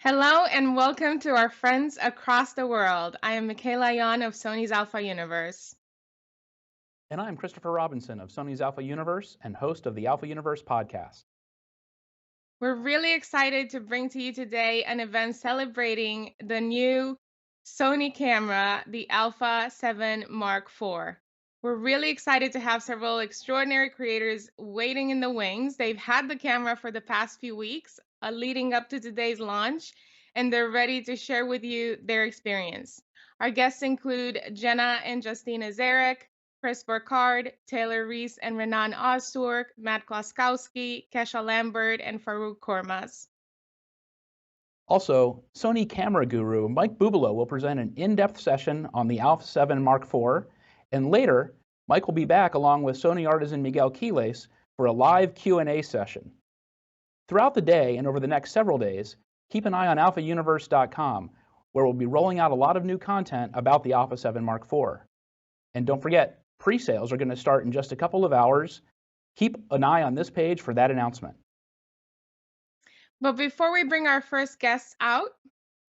Hello and welcome to our friends across the world. I am Michaela Yon of Sony's Alpha Universe. And I'm Christopher Robinson of Sony's Alpha Universe and host of the Alpha Universe podcast. We're really excited to bring to you today an event celebrating the new Sony camera, the Alpha 7 Mark IV. We're really excited to have several extraordinary creators waiting in the wings. They've had the camera for the past few weeks, leading up to today's launch, and they're ready to share with you their experience. Our guests include Jenna and Justina Zarek, Chris Burkard, Taylor and Renan Ozturk, Matt Klaskowski, Kesha Lambert, and Farooq Kormas. Also, Sony camera guru Mike Bubalo will present an in-depth session on the Alpha 7 Mark IV, and later, Mike will be back along with Sony artisan Miguel Quiles for a live Q&A session. Throughout the day and over the next several days, keep an eye on alphauniverse.com, where we'll be rolling out a lot of new content about the Alpha 7 Mark IV. And don't forget, pre-sales are going to start in just a couple of hours. Keep an eye on this page for that announcement. But before we bring our first guests out,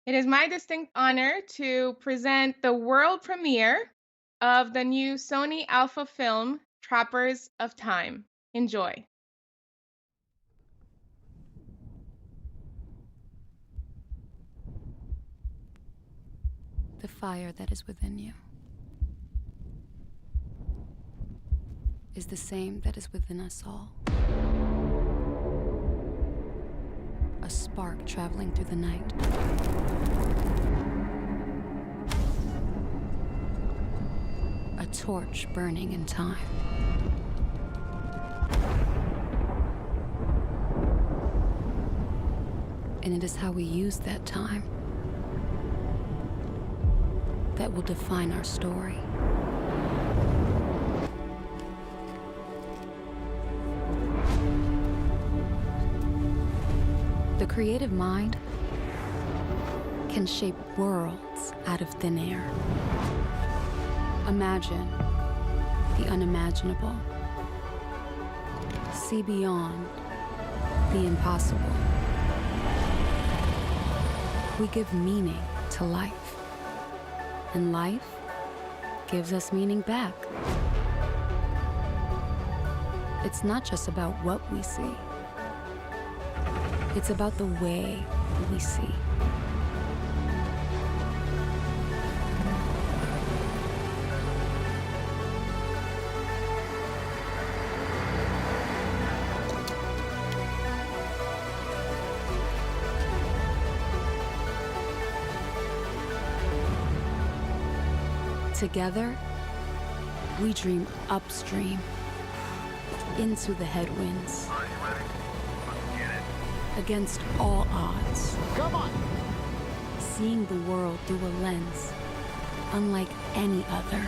it is my distinct honor to present the world premiere of the new Sony Alpha film, Trappers of Time. Enjoy. The fire that is within you is the same that is within us all. A spark traveling through the night. A torch burning in time. And it is how we use that time that will define our story. The creative mind can shape worlds out of thin air. Imagine the unimaginable. See beyond the impossible. We give meaning to life, and life gives us meaning back. It's not just about what we see. It's about the way we see. Together, we dream upstream into the headwinds. Against all odds. Come on! Seeing the world through a lens unlike any other.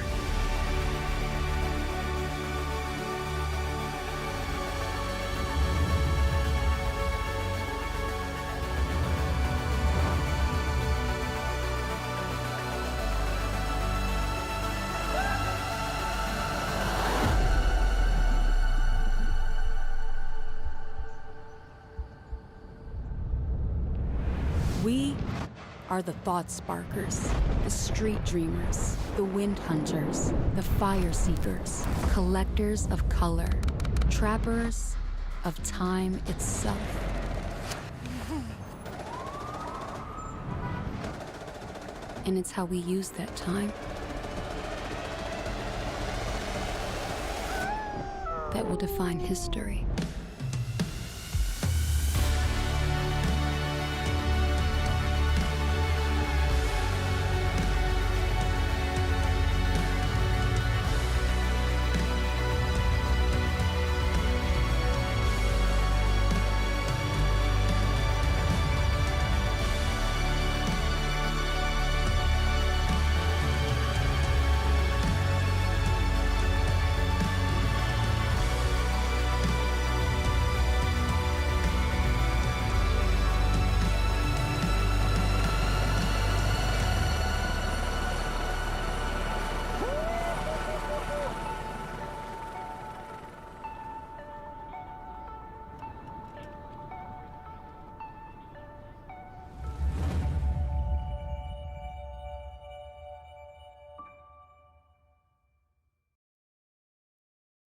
We are the thought sparkers, the street dreamers, the wind hunters, the fire seekers, collectors of color, trappers of time itself. And it's how we use that time that will define history.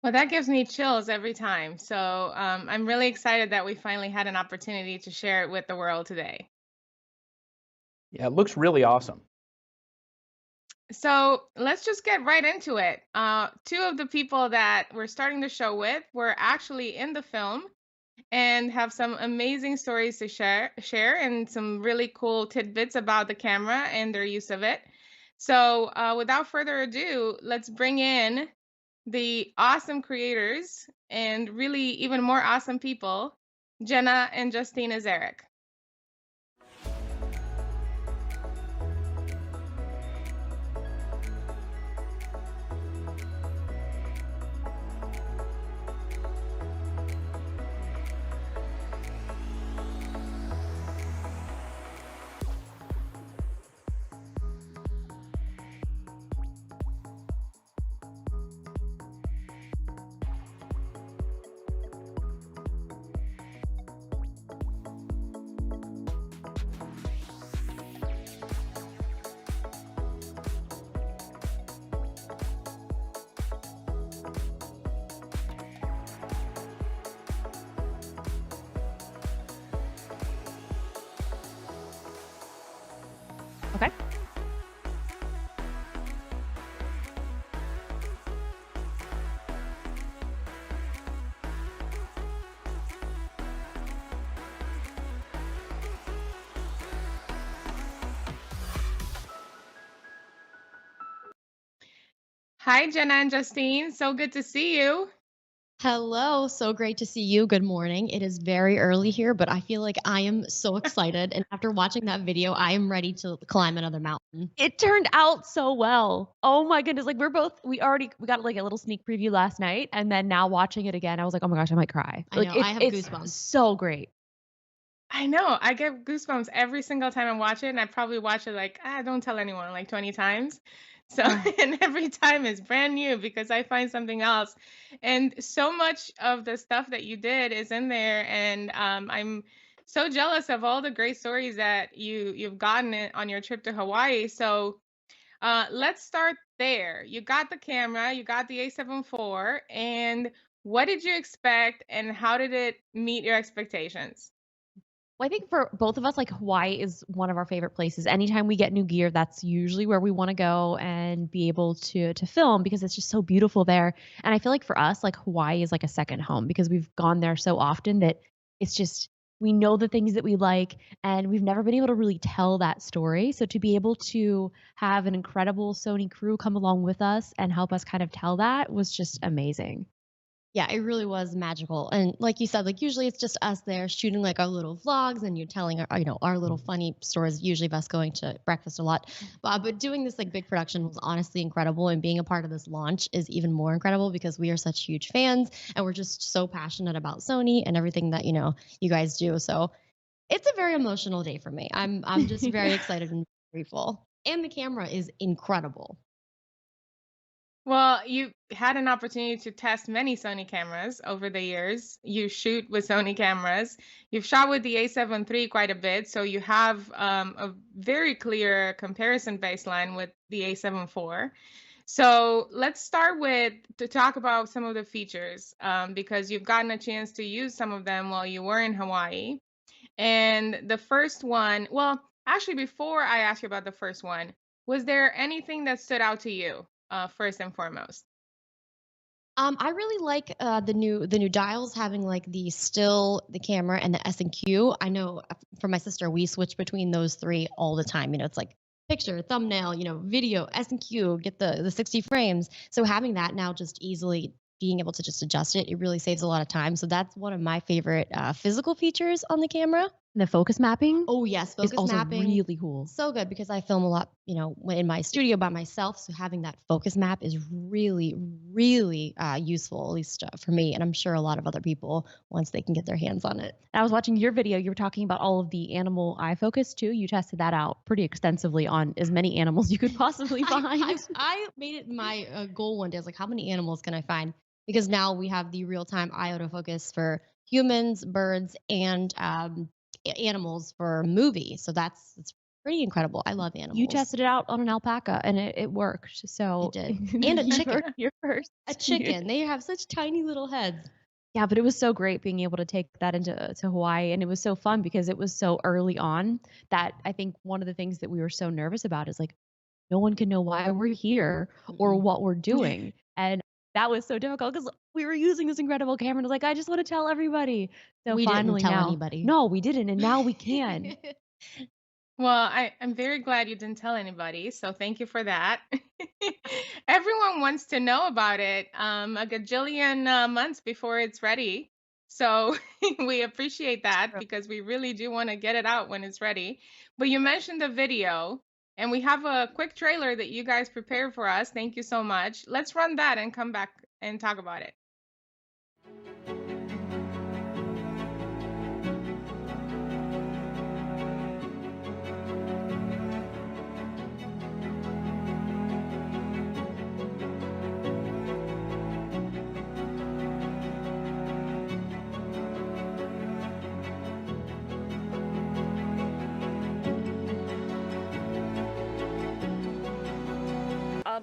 Well, that gives me chills every time. So I'm really excited that we finally had an opportunity to share it with the world today. Yeah, it looks really awesome. So let's just get right into it. Two of the people that we're starting the show with were actually in the film and have some amazing stories to share and some really cool tidbits about the camera and their use of it. So without further ado, let's bring in the awesome creators and really even more awesome people, Jenna and Justina Zarek. Okay. Hi, Jenna and Justine. So good to see you. Hello, so great to see you. Good morning. It is very early here, but I feel like I am so excited. And after watching that video, I am ready to climb another mountain. It turned out so well. Oh my goodness. Like we got like a little sneak preview last night, and then now watching it again, I was like, oh my gosh, I might cry. I Like know, I have it's goosebumps. so great. I know. I get goosebumps every single time I watch it, and I probably watch it like, don't tell anyone, like 20 times. So, Oh. and every time is brand new because I find something else. And so much of the stuff that you did is in there, and I'm so jealous of all the great stories that you've gotten on your trip to Hawaii. So, let's start there. You got the camera, you got the A7 IV, and what did you expect, and how did it meet your expectations? Well, I think for both of us, like Hawaii is one of our favorite places. Anytime we get new gear, that's usually where we want to go and be able to film because it's just so beautiful there. And I feel like for us, like Hawaii is like a second home because we've gone there so often that it's just we know the things that we like and we've never been able to really tell that story. So to be able to have an incredible Sony crew come along with us and help us kind of tell that was just amazing. Yeah, it really was magical. And like you said, like usually it's just us there shooting like our little vlogs and you're telling our little funny stories, usually of us going to breakfast a lot. But doing this like big production was honestly incredible. And being a part of this launch is even more incredible because we are such huge fans and we're just so passionate about Sony and everything that, you guys do. So it's a very emotional day for me. I'm just very excited and grateful. And the camera is incredible. Well, you had an opportunity to test many Sony cameras over the years. You shoot with Sony cameras. You've shot with the A7 III quite a bit, so you have a very clear comparison baseline with the A7 IV. So let's start with to talk about some of the features because you've gotten a chance to use some of them while you were in Hawaii. And the first one, well, actually, before I ask you about the first one, was there anything that stood out to you first and foremost? I really like the new dials having like the still, the camera, and the S and Q. I know for my sister, we switch between those three all the time. It's like picture, thumbnail, video, S and Q, get the 60 frames. So having that now just easily being able to just adjust it, it really saves a lot of time. So that's one of my favorite physical features on the camera. And the focus mapping Oh yes, is focus also mapping. really cool. So good because I film a lot, in my studio by myself. So having that focus map is really, really useful, at least for me, and I'm sure a lot of other people once they can get their hands on it. I was watching your video. You were talking about all of the animal eye focus too. You tested that out pretty extensively on as many animals you could possibly find. I made it my goal one day. I was like, how many animals can I find? Because now we have the real-time eye autofocus for humans, birds, and animals for movie. So it's pretty incredible. I love animals. You tested it out on an alpaca and it worked. So It did. And a chicken. Your first. A chicken. They have such tiny little heads. Yeah, but it was so great being able to take that to Hawaii, and it was so fun because it was so early on that I think one of the things that we were so nervous about is like no one can know why we're here or what we're doing. And that was so difficult because we were using this incredible camera and I was like, I just want to tell everybody. So We didn't finally tell now, anybody. No, we didn't, and now we can. Well, I'm very glad you didn't tell anybody, so thank you for that. Everyone wants to know about it a gajillion months before it's ready. So we appreciate that because we really do want to get it out when it's ready. But you mentioned the video, and we have a quick trailer that you guys prepared for us. Thank you so much. Let's run that and come back and talk about it.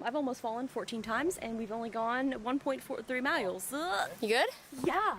I've almost fallen 14 times, and we've only gone 1.43 miles. Ugh. You good? Yeah.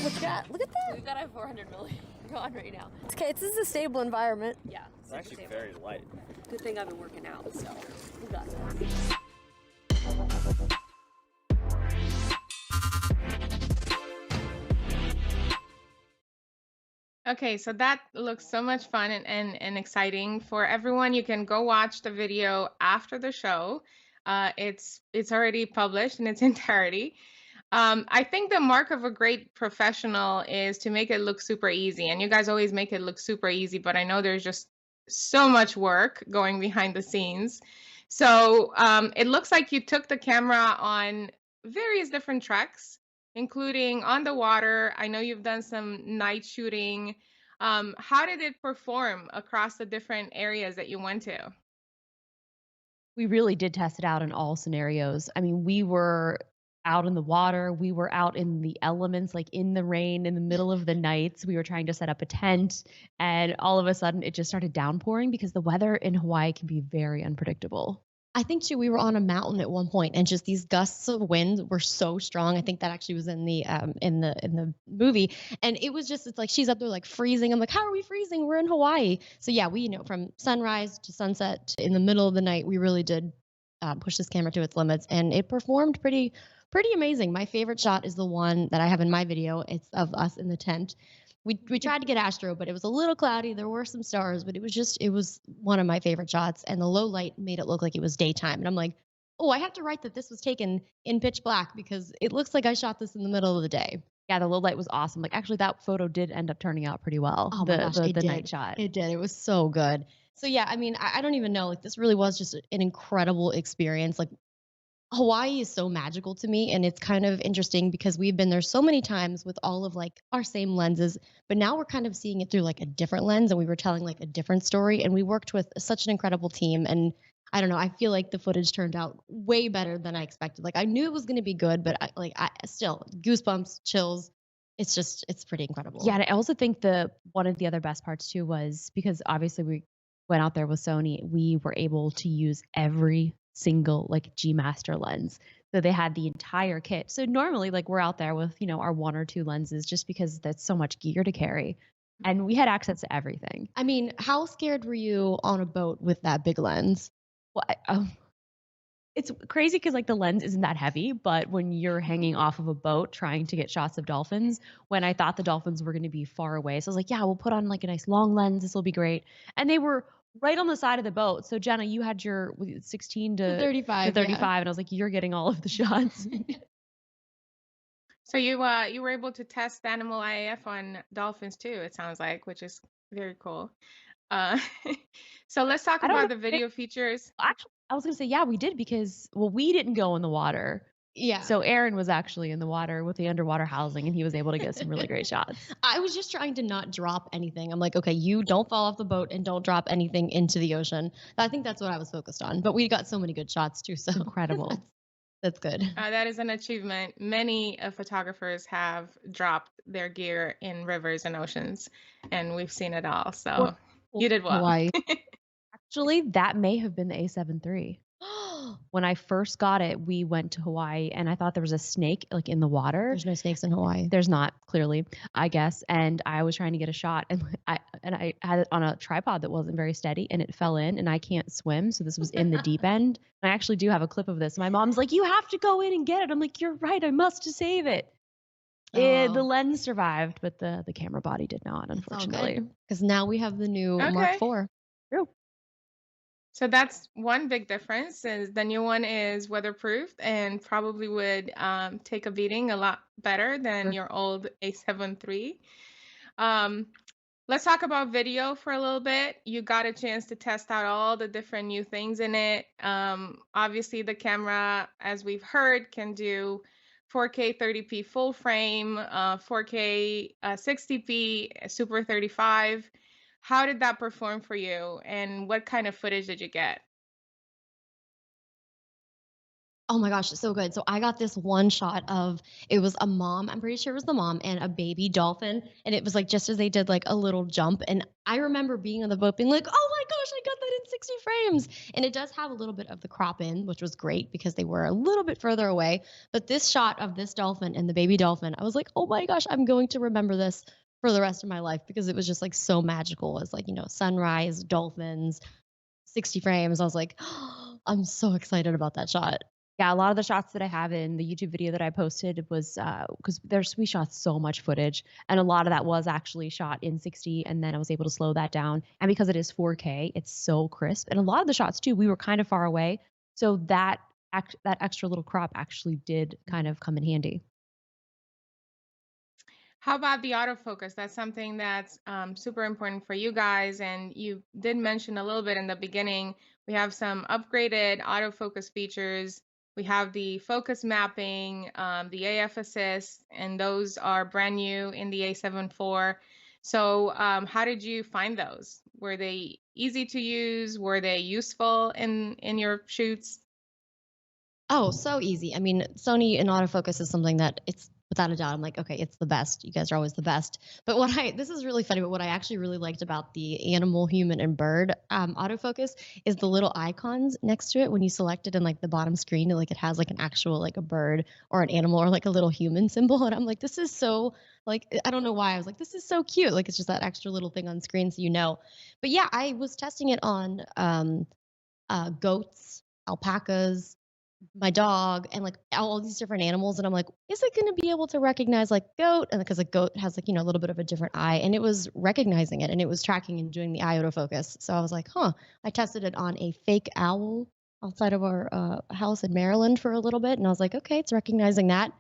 What you got? Look at that. We've got a 400 million on right now. It's okay. This is a stable environment. Yeah. It's actually very light. Good thing I've been working out, so we got this. Okay, so that looks so much fun and exciting for everyone. You can go watch the video after the show. It's already published in its entirety. I think the mark of a great professional is to make it look super easy. And you guys always make it look super easy, but I know there's just so much work going behind the scenes. So it looks like you took the camera on various different treks, including on the water. I know you've done some night shooting. How did it perform across the different areas that you went to? We really did test it out in all scenarios. I mean, we were out in the water, we were out in the elements, like in the rain, in the middle of the nights. We were trying to set up a tent, and all of a sudden it just started downpouring because the weather in Hawaii can be very unpredictable. I think too, we were on a mountain at one point, and just these gusts of wind were so strong. I think that actually was in the movie, and it was just, it's like she's up there like freezing. I'm like, how are we freezing? We're in Hawaii. So yeah, we, from sunrise to sunset in the middle of the night, we really did push this camera to its limits, and it performed pretty amazing. My favorite shot is the one that I have in my video. It's of us in the tent. We tried to get astro, but it was a little cloudy. There were some stars, but it was one of my favorite shots. And the low light made it look like it was daytime. And I'm like, oh, I have to write that this was taken in pitch black because it looks like I shot this in the middle of the day. Yeah, the low light was awesome. Like, actually, that photo did end up turning out pretty well. Oh my gosh, it the did. night shot. It did. It was so good. So yeah, I mean, I don't even know. Like, this really was just an incredible experience. Like, Hawaii is so magical to me, and it's kind of interesting because we've been there so many times with all of like our same lenses, but now we're kind of seeing it through like a different lens, and we were telling like a different story, and we worked with such an incredible team. And I don't know, I feel like the footage turned out way better than I expected. Like, I knew it was going to be good, but I still goosebumps, chills. It's pretty incredible. Yeah, and I also think one of the other best parts too was because obviously we went out there with Sony, we were able to use every single like G Master lens. So they had the entire kit. So normally like we're out there with, our one or two lenses just because that's so much gear to carry. And we had access to everything. I mean, how scared were you on a boat with that big lens? Well, it's crazy because like the lens isn't that heavy, but when you're hanging off of a boat trying to get shots of dolphins, when I thought the dolphins were going to be far away, so I was like, yeah, we'll put on like a nice long lens. This will be great. And they were right on the side of the boat. So Jenna, you had your 16 to 35, and I was like, you're getting all of the shots. So you were able to test Animal IAF on dolphins too, it sounds like, which is very cool. So let's talk about the video features. Actually, I was going to say, yeah, we did because, well, we didn't go in the water. Yeah. So Aaron was actually in the water with the underwater housing, and he was able to get some really great shots. I was just trying to not drop anything. I'm like, okay, you don't fall off the boat and don't drop anything into the ocean. I think that's what I was focused on. But we got so many good shots too. So Incredible. that's good. That is an achievement. Many photographers have dropped their gear in rivers and oceans, and we've seen it all. So you did well. Hawaii. Actually, that may have been the A7 III. When I first got it, we went to Hawaii, and I thought there was a snake like in the water. There's no snakes in Hawaii. There's not, clearly, I guess. And I was trying to get a shot, and I had it on a tripod that wasn't very steady, and it fell in, and I can't swim, so this was in the deep end. And I actually do have a clip of this. My mom's like, "You have to go in and get it." I'm like, "You're right, I must save it." The lens survived, but the camera body did not, unfortunately. Because now we have the new Mark IV. True. So that's one big difference. Is the new one is weatherproof and probably would take a beating a lot better than your old A7 III. Let's talk about video for a little bit. You got a chance to test out all the different new things in it. Obviously, the camera, as we've heard, can do 4K 30p full frame, 4K 60p Super 35. How did that perform for you, and what kind of footage did you get? Oh my gosh, so good. So I got this one shot of, it was a mom, I'm pretty sure it was the mom, and a baby dolphin. And it was like just as they did like a little jump. And I remember being on the boat being like, oh my gosh, I got that in 60 frames. And it does have a little bit of the crop in, which was great because they were a little bit further away. But this shot of this dolphin and the baby dolphin, I was like, oh my gosh, I'm going to remember this for the rest of my life because it was just like so magical. It's like, you know, sunrise, dolphins, 60 frames. I was like, oh, I'm so excited about that shot. Yeah, a lot of the shots that I have in the YouTube video that I posted was because we shot so much footage, and a lot of that was actually shot in 60, and then I was able to slow that down. And because it is 4K, it's so crisp. And a lot of the shots too, we were kind of far away, so that extra little crop actually did kind of come in handy. How about the autofocus? That's something that's super important for you guys, and you did mention a little bit in the beginning. We have some upgraded autofocus features. We have the focus mapping, the AF assist, and those are brand new in the A7 IV. So how did you find those? Were they easy to use? Were they useful in your shoots? Oh, so easy. I mean, Sony in autofocus is something that it's without a doubt, I'm like, okay, it's the best. You guys are always the best. But this is really funny, but what I actually really liked about the animal, human, and bird autofocus is the little icons next to it. When you select it in like the bottom screen, like it has like an actual, like a bird or an animal or like a little human symbol. And I'm like, this is so, like, I don't know why. I was like, this is so cute. Like, it's just that extra little thing on screen so you know. But yeah, I was testing it on goats, alpacas, my dog, and like all these different animals, and I'm like, is it going to be able to recognize like goat? And because a goat has like, you know, a little bit of a different eye, and it was recognizing it, and it was tracking and doing the eye autofocus. So I was like, huh. I tested it on a fake owl outside of our house in Maryland for a little bit, and I was like, okay, it's recognizing that.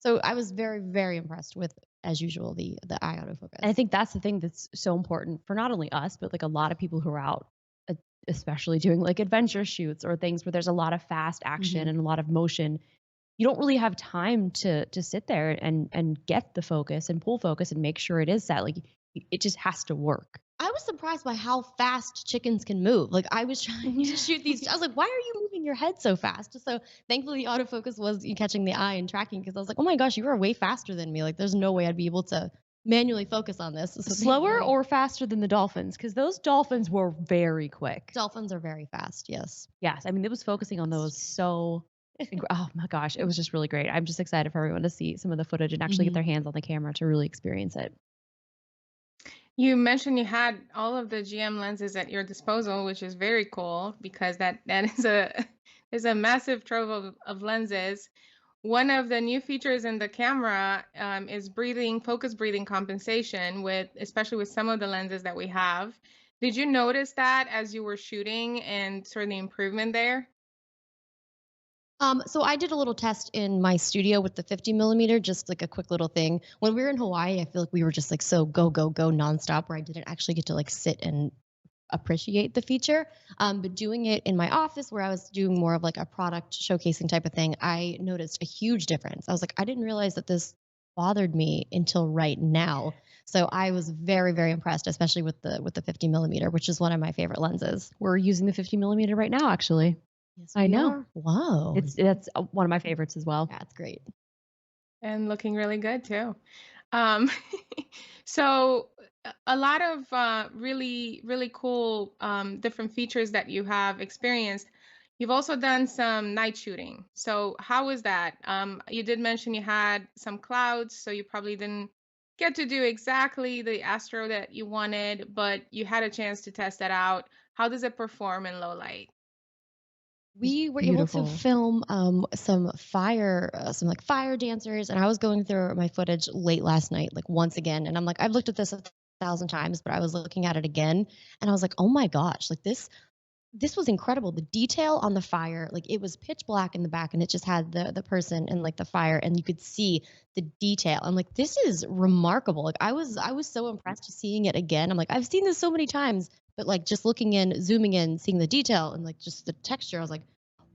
So I was very, very impressed with, as usual, the eye autofocus. And I think that's the thing that's so important for not only us, but like a lot of people who are out, especially doing like adventure shoots or things where there's a lot of fast action and a lot of motion. You don't really have time to sit there and get the focus and pull focus and make sure it is set. Like it just has to work. I was surprised by how fast chickens can move. Like I was trying to shoot these. I was like, why are you moving your head so fast? So thankfully the autofocus was catching the eye and tracking, because I was like, oh my gosh, you are way faster than me. Like there's no way I'd be able to manually focus on this. So slower or faster than the dolphins? Because those dolphins were very quick. Dolphins are very fast, yes. Yes, I mean, it was focusing on those so, oh my gosh, it was just really great. I'm just excited for everyone to see some of the footage and actually get their hands on the camera to really experience it. You mentioned you had all of the GM lenses at your disposal, which is very cool because that is a massive trove of lenses. One of the new features in the camera is focus breathing compensation, especially with some of the lenses that we have. Did you notice that as you were shooting and sort of the improvement there? So I did a little test in my studio with the 50 millimeter, just like a quick little thing. When we were in Hawaii, I feel like we were just like so go, go, go nonstop, where I didn't actually get to like sit and appreciate the feature. But doing it in my office where I was doing more of like a product showcasing type of thing, I noticed a huge difference. I was like, I didn't realize that this bothered me until right now. So I was very, very impressed, especially with the 50 millimeter, which is one of my favorite lenses. We're using the 50 millimeter right now, actually. Yes, I we know. are. Wow. That's one of my favorites as well. Yeah, it's great. And looking really good too. Um, so a lot of really, really cool different features that you have experienced. You've also done some night shooting. So how was that? You did mention you had some clouds, so you probably didn't get to do exactly the astro that you wanted, but you had a chance to test that out. How does it perform in low light? We were able to Beautiful. film some fire dancers, and I was going through my footage late last night, like once again, and I'm like, I've looked at this 1,000 times, but I was looking at it again, and I was like, oh my gosh, like this was incredible. The detail on the fire, like it was pitch black in the back, and it just had the person and like the fire, and you could see the detail. I'm like, this is remarkable. Like I was so impressed seeing it again. I'm like, I've seen this so many times, but like just looking in, zooming in, seeing the detail and like just the texture, I was like,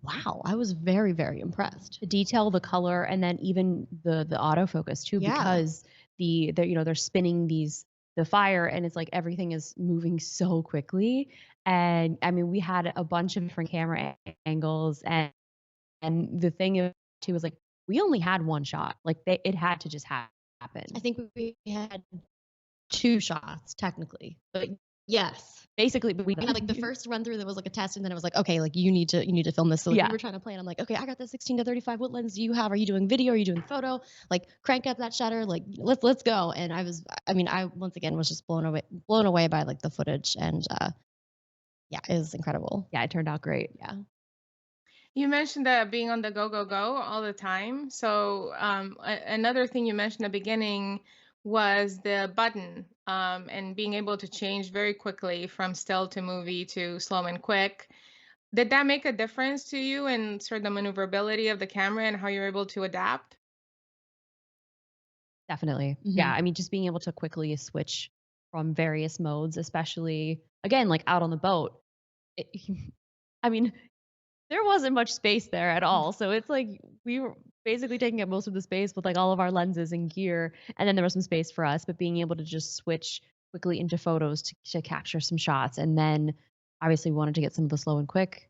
wow, I was very, very impressed. The detail, the color, and then even the autofocus too, Yeah. because they're spinning the fire, and it's like everything is moving so quickly. And I mean, we had a bunch of different camera angles, and the thing is too was like we only had one shot. Like it had to just happen. I think we had 2 shots technically, but yes. Basically, but we We had like the first run through that was like a test, and then it was like, okay, like you need to film this. So like, Yeah. we were trying to plan. I'm like, okay, I got the 16 to 35. What lens do you have? Are you doing video? Are you doing photo? Like crank up that shutter. Like let's go. And I once again was just blown away by like the footage, and yeah, it was incredible. Yeah, it turned out great. Yeah. You mentioned that being on the go, go, go all the time. So another thing you mentioned at the beginning was the button and being able to change very quickly from still to movie to slow and quick. Did that make a difference to you in sort of the maneuverability of the camera and how you're able to adapt? Definitely. Mhm. Yeah. I mean, just being able to quickly switch from various modes, especially again, like out on the boat. It, I mean, there wasn't much space there at all. So it's like we were basically taking up most of the space with like all of our lenses and gear. And then there was some space for us, but being able to just switch quickly into photos to capture some shots. And then obviously we wanted to get some of the slow and quick.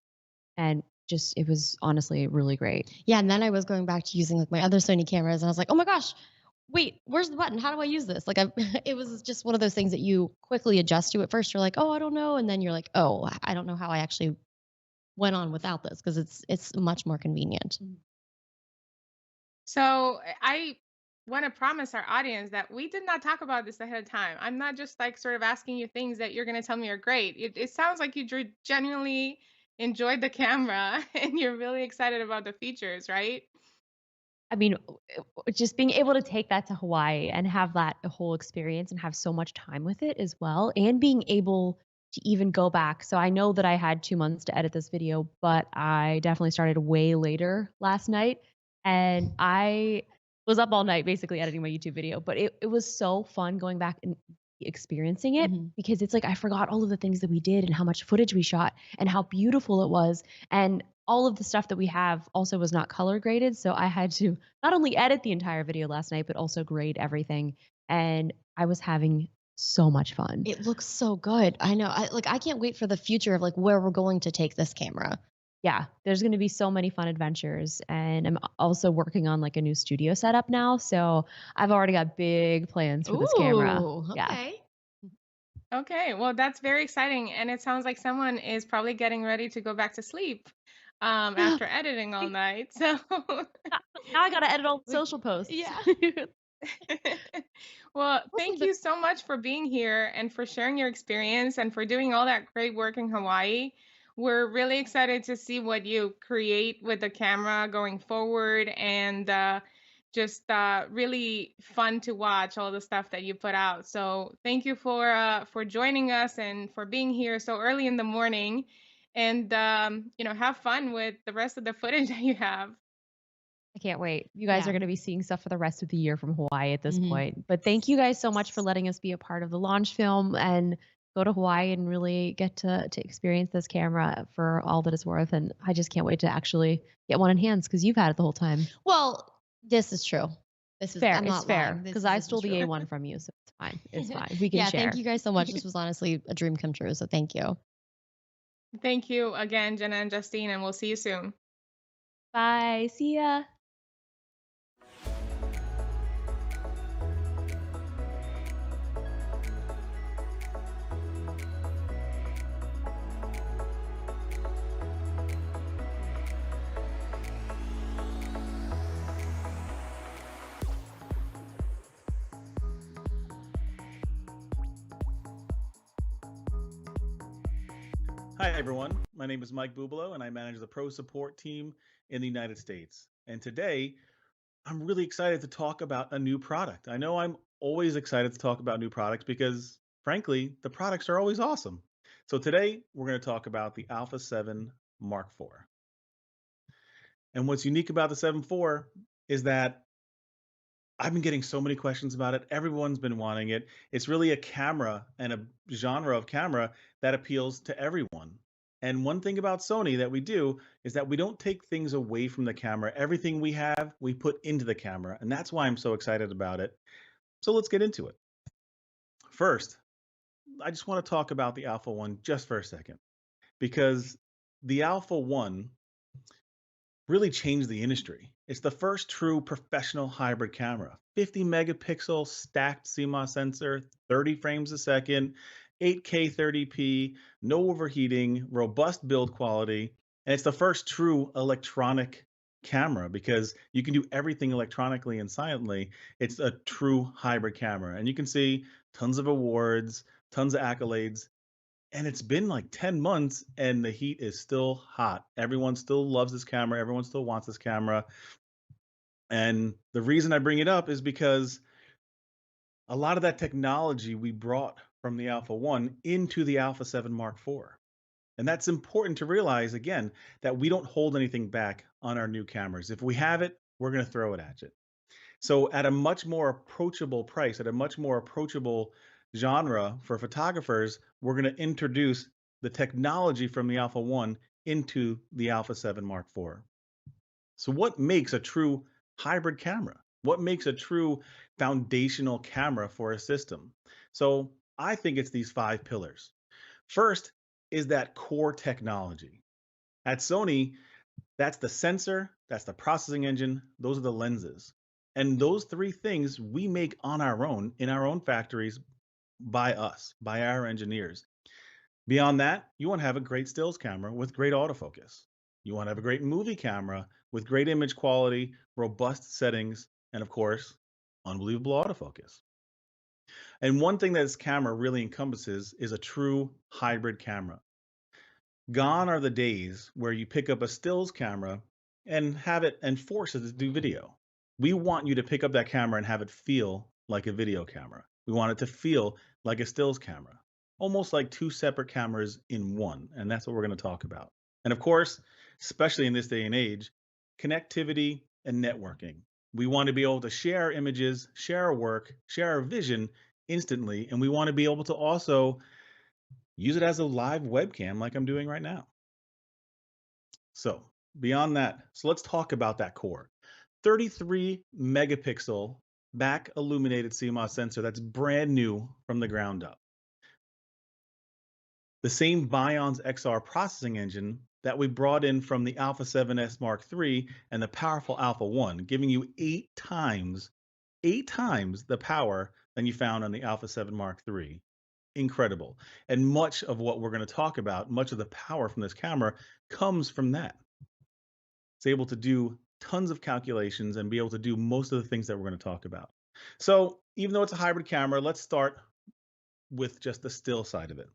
And just, it was honestly really great. Yeah, and then I was going back to using like my other Sony cameras, and I was like, oh my gosh, wait, where's the button? How do I use this? Like, it was just one of those things that you quickly adjust to. At first, you're like, oh, I don't know, and then you're like, oh, I don't know how I actually went on without this, because it's much more convenient. So I want to promise our audience that we did not talk about this ahead of time. I'm not just like sort of asking you things that you're going to tell me are great. It sounds like you genuinely enjoyed the camera and you're really excited about the features, right? I mean, just being able to take that to Hawaii and have that whole experience and have so much time with it as well, and being able to even go back. So I know that I had 2 months to edit this video, but I definitely started way later last night, and I was up all night basically editing my YouTube video. But it was so fun going back and experiencing it, because it's like I forgot all of the things that we did and how much footage we shot and how beautiful it was. And all of the stuff that we have also was not color graded. So I had to not only edit the entire video last night, but also grade everything. And I was having so much fun. It looks so good. I know. I can't wait for the future of like where we're going to take this camera. Yeah, there's going to be so many fun adventures. And I'm also working on like a new studio setup now. So I've already got big plans for this camera. Ooh, Yeah. okay. Okay, well, that's very exciting. And it sounds like someone is probably getting ready to go back to sleep after editing all night. So Now I got to edit all the social posts. Yeah. well, thank you so much for being here and for sharing your experience and for doing all that great work in Hawaii. We're really excited to see what you create with the camera going forward, and just really fun to watch all the stuff that you put out. So thank you for joining us and for being here so early in the morning, and have fun with the rest of the footage that you have. I can't wait. You guys Yeah. are going to be seeing stuff for the rest of the year from Hawaii at this point. But thank you guys so much for letting us be a part of the launch film and go to Hawaii and really get to experience this camera for all that it's worth. And I just can't wait to actually get one in hands because you've had it the whole time. Well, this is true. I'm It's not fair lying. because This I is stole the true. A1 from you, so it's fine. It's fine. We can Yeah, share. thank you guys so much. This was honestly a dream come true. So thank you. Thank you again, Jenna and Justine, and we'll see you soon. Bye. See ya. Hi, everyone. My name is Mike Bubalo, and I manage the pro support team in the United States. And today, I'm really excited to talk about a new product. I know I'm always excited to talk about new products because, frankly, the products are always awesome. So today, we're going to talk about the Alpha 7 Mark IV. And what's unique about the 7 IV is that I've been getting so many questions about it. Everyone's been wanting it. It's really a camera and a genre of camera that appeals to everyone. And one thing about Sony that we do is that we don't take things away from the camera. Everything we have, we put into the camera. And that's why I'm so excited about it. So let's get into it. First, I just want to talk about the Alpha 1 just for a second, because the Alpha 1 really changed the industry. It's the first true professional hybrid camera. 50 megapixel stacked CMOS sensor, 30 frames a second, 8K 30p, no overheating, robust build quality, and it's the first true electronic camera because you can do everything electronically and silently. It's a true hybrid camera, and you can see tons of awards, tons of accolades. And it's been like 10 months and the heat is still hot. Everyone still loves this camera. Everyone still wants this camera. And the reason I bring it up is because a lot of that technology we brought from the Alpha 1 into the Alpha 7 Mark IV. And that's important to realize, again, that we don't hold anything back on our new cameras. If we have it, we're going to throw it at you. So at a much more approachable price, at a much more approachable genre for photographers, we're going to introduce the technology from the Alpha 1 into the Alpha 7 Mark IV. So what makes a true hybrid camera? What makes a true foundational camera for a system? So I think it's these 5 pillars. First is that core technology. At Sony, that's the sensor, that's the processing engine, those are the lenses. And those 3 things we make on our own in our own factories by us, by our engineers. Beyond that, you want to have a great stills camera with great autofocus. You want to have a great movie camera with great image quality, robust settings, and of course, unbelievable autofocus. And one thing that this camera really encompasses is a true hybrid camera. Gone are the days where you pick up a stills camera and have it and force it to do video. We want you to pick up that camera and have it feel like a video camera. We want it to feel like a stills camera, almost like 2 separate cameras in one. And that's what we're going to talk about. And of course, especially in this day and age, connectivity and networking. We want to be able to share images, share our work, share our vision instantly. And we want to be able to also use it as a live webcam like I'm doing right now. So beyond that, so let's talk about that core. 33 megapixel back illuminated CMOS sensor that's brand new from the ground up. The same Bion's XR processing engine that we brought in from the Alpha 7S Mark III and the powerful Alpha 1, giving you 8 times the power than you found on the Alpha 7 Mark III. Incredible. And much of what we're going to talk about, much of the power from this camera comes from that. It's able to do tons of calculations and be able to do most of the things that we're going to talk about. So even though it's a hybrid camera, let's start with just the still side of it.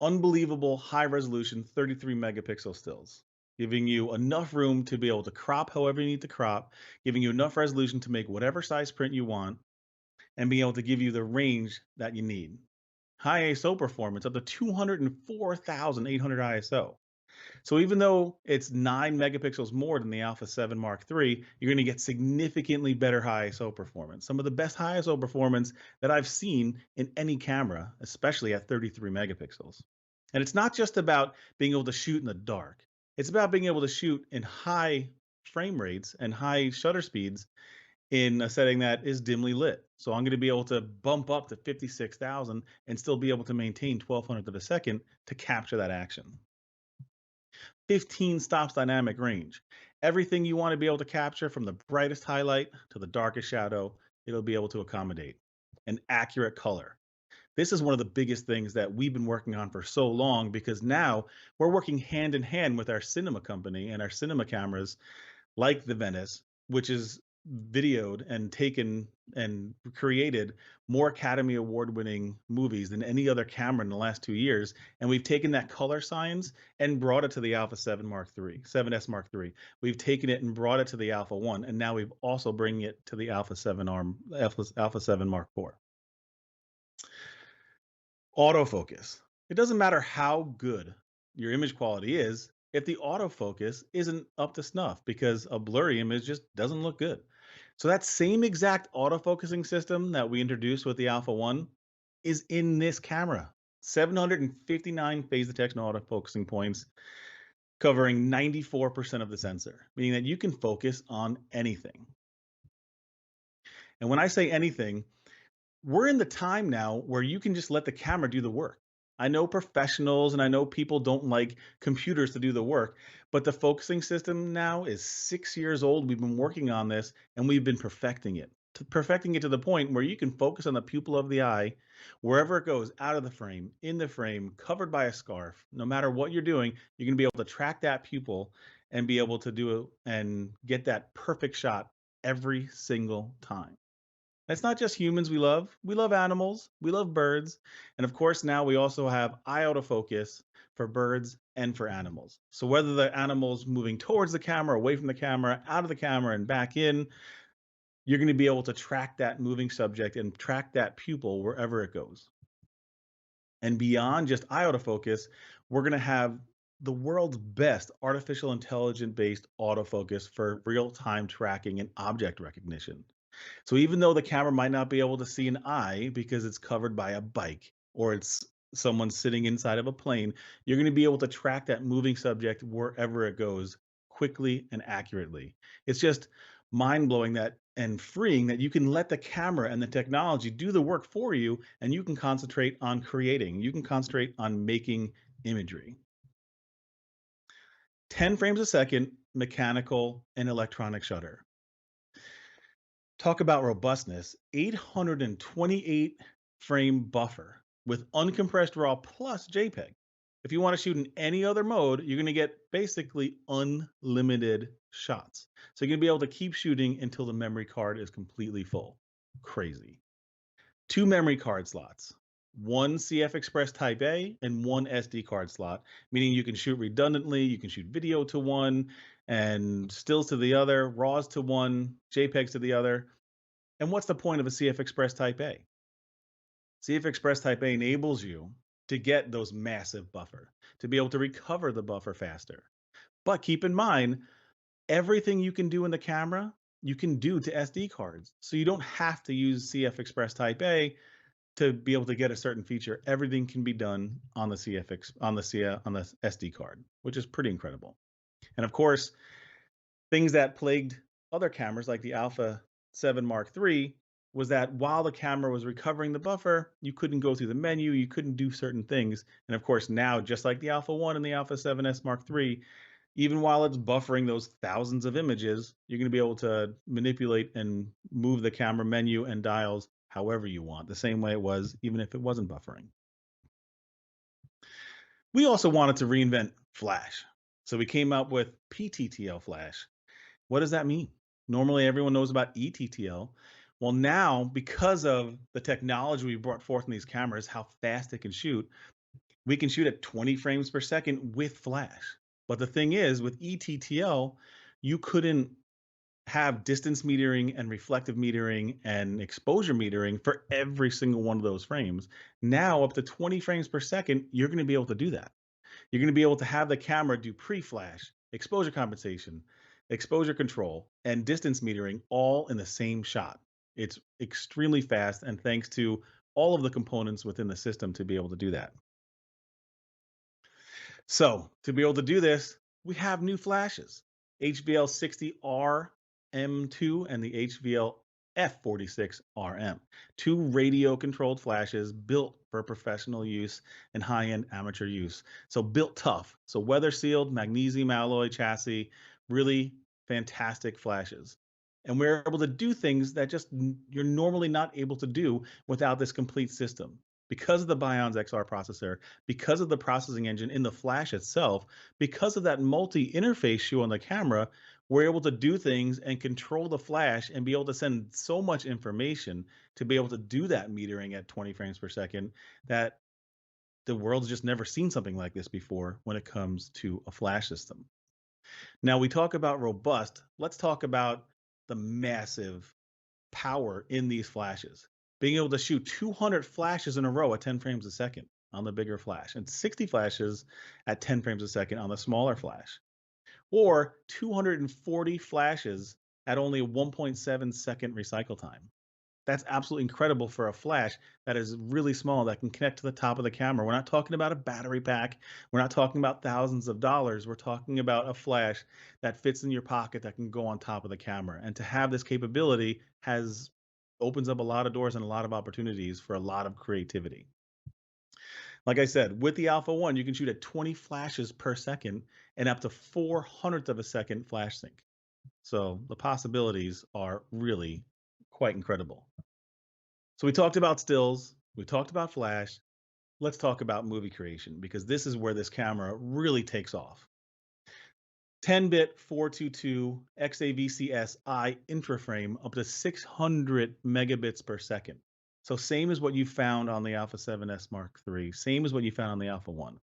Unbelievable high resolution 33 megapixel stills, giving you enough room to be able to crop however you need to crop, giving you enough resolution to make whatever size print you want, and being able to give you the range that you need. High ISO performance up to 204,800 ISO. So even though it's 9 megapixels more than the Alpha 7 Mark III, you're going to get significantly better high ISO performance. Some of the best high ISO performance that I've seen in any camera, especially at 33 megapixels. And it's not just about being able to shoot in the dark. It's about being able to shoot in high frame rates and high shutter speeds in a setting that is dimly lit. So I'm going to be able to bump up to 56,000 and still be able to maintain 1200 to the second to capture that action. 15 stops dynamic range. Everything you want to be able to capture, from the brightest highlight to the darkest shadow, it'll be able to accommodate. An accurate color. This is one of the biggest things that we've been working on for so long, because now we're working hand in hand with our cinema company and our cinema cameras like the Venice, which is videoed and taken and created more Academy Award winning movies than any other camera in the last 2 years. And we've taken that color science and brought it to the Alpha 7 Mark III, 7S Mark III. We've taken it and brought it to the Alpha 1, and now we've also bringing it to the Alpha 7 Mark IV. Autofocus. It doesn't matter how good your image quality is if the autofocus isn't up to snuff, because a blurry image just doesn't look good. So that same exact autofocusing system that we introduced with the Alpha 1 is in this camera. 759 phase detection autofocusing points, covering 94% of the sensor, meaning that you can focus on anything. And when I say anything, we're in the time now where you can just let the camera do the work. I know professionals and I know people don't like computers to do the work, but the focusing system now is 6 years old. We've been working on this and we've been perfecting it to the point where you can focus on the pupil of the eye, wherever it goes, out of the frame, in the frame, covered by a scarf. No matter what you're doing, you're going to be able to track that pupil and be able to do it and get that perfect shot every single time. It's not just humans we love animals, we love birds, and of course now we also have eye autofocus for birds and for animals. So whether the animal's moving towards the camera, away from the camera, out of the camera, and back in, you're going to be able to track that moving subject and track that pupil wherever it goes. And beyond just eye autofocus, we're going to have the world's best artificial intelligence-based autofocus for real-time tracking and object recognition. So even though the camera might not be able to see an eye because it's covered by a bike or it's someone sitting inside of a plane, you're going to be able to track that moving subject wherever it goes quickly and accurately. It's just mind-blowing that and freeing that you can let the camera and the technology do the work for you, and you can concentrate on creating. You can concentrate on making imagery. 10 frames a second, mechanical and electronic shutter. Talk about robustness, 828 frame buffer with uncompressed RAW plus JPEG. If you want to shoot in any other mode, you're going to get basically unlimited shots. So you're going to be able to keep shooting until the memory card is completely full. Crazy. 2 memory card slots, 1 CF Express Type A and 1 SD card slot, meaning you can shoot redundantly, you can shoot video to one and stills to the other, RAWs to one, JPEGs to the other. And what's the point of a CF Express Type A? CF Express Type A enables you to get those massive buffer, to be able to recover the buffer faster. But keep in mind, everything you can do in the camera, you can do to SD cards. So you don't have to use CF Express Type A to be able to get a certain feature. Everything can be done on the SD card, which is pretty incredible. And of course, things that plagued other cameras like the Alpha 7 Mark III was that while the camera was recovering the buffer, you couldn't go through the menu, you couldn't do certain things. And of course, now, just like the Alpha 1 and the Alpha 7S Mark III, even while it's buffering those thousands of images, you're going to be able to manipulate and move the camera menu and dials however you want, the same way it was, even if it wasn't buffering. We also wanted to reinvent Flash. So we came up with PTTL Flash. What does that mean? Normally, everyone knows about ETTL. Well, now, because of the technology we brought forth in these cameras, how fast it can shoot, we can shoot at 20 frames per second with Flash. But the thing is, with ETTL, you couldn't have distance metering and reflective metering and exposure metering for every single one of those frames. Now, up to 20 frames per second, you're going to be able to do that. You're going to be able to have the camera do pre-flash, exposure compensation, exposure control, and distance metering all in the same shot. It's extremely fast, and thanks to all of the components within the system to be able to do that. So to be able to do this, we have new flashes. HVL 60R M2 and the HVL F46 RM. Two radio controlled flashes built for professional use and high-end amateur use. So built tough. So weather sealed, magnesium alloy chassis, really fantastic flashes. And we're able to do things that just you're normally not able to do without this complete system. Because of the Bionz XR processor, because of the processing engine in the flash itself, because of that multi-interface shoe on the camera, we're able to do things and control the flash and be able to send so much information to be able to do that metering at 20 frames per second that the world's just never seen something like this before when it comes to a flash system. Now we talk about robust, let's talk about the massive power in these flashes. Being able to shoot 200 flashes in a row at 10 frames a second on the bigger flash and 60 flashes at 10 frames a second on the smaller flash, or 240 flashes at only a 1.7 second recycle time. That's absolutely incredible for a flash that is really small that can connect to the top of the camera. We're not talking about a battery pack. We're not talking about thousands of dollars. We're talking about a flash that fits in your pocket that can go on top of the camera. And to have this capability opens up a lot of doors and a lot of opportunities for a lot of creativity. Like I said, with the Alpha 1, you can shoot at 20 flashes per second and up to 400th of a second flash sync. So the possibilities are really quite incredible. So we talked about stills, we talked about flash. Let's talk about movie creation, because this is where this camera really takes off. 10-bit 422 XAVCS-I intraframe up to 600 megabits per second. So same as what you found on the Alpha 7S Mark III, same as what you found on the Alpha 1.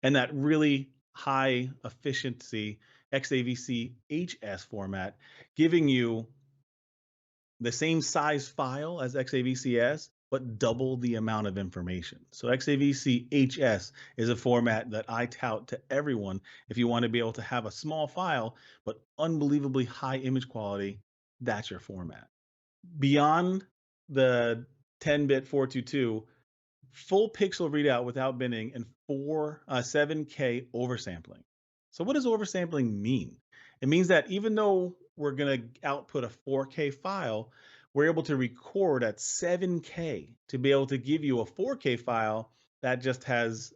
And that really high efficiency XAVC HS format, giving you the same size file as XAVCS, but double the amount of information. So XAVC HS is a format that I tout to everyone if you want to be able to have a small file, but unbelievably high image quality. That's your format. Beyond the 10-bit 422, full pixel readout without binning, and 7K oversampling. So what does oversampling mean? It means that even though we're going to output a 4K file, we're able to record at 7K to be able to give you a 4K file that just has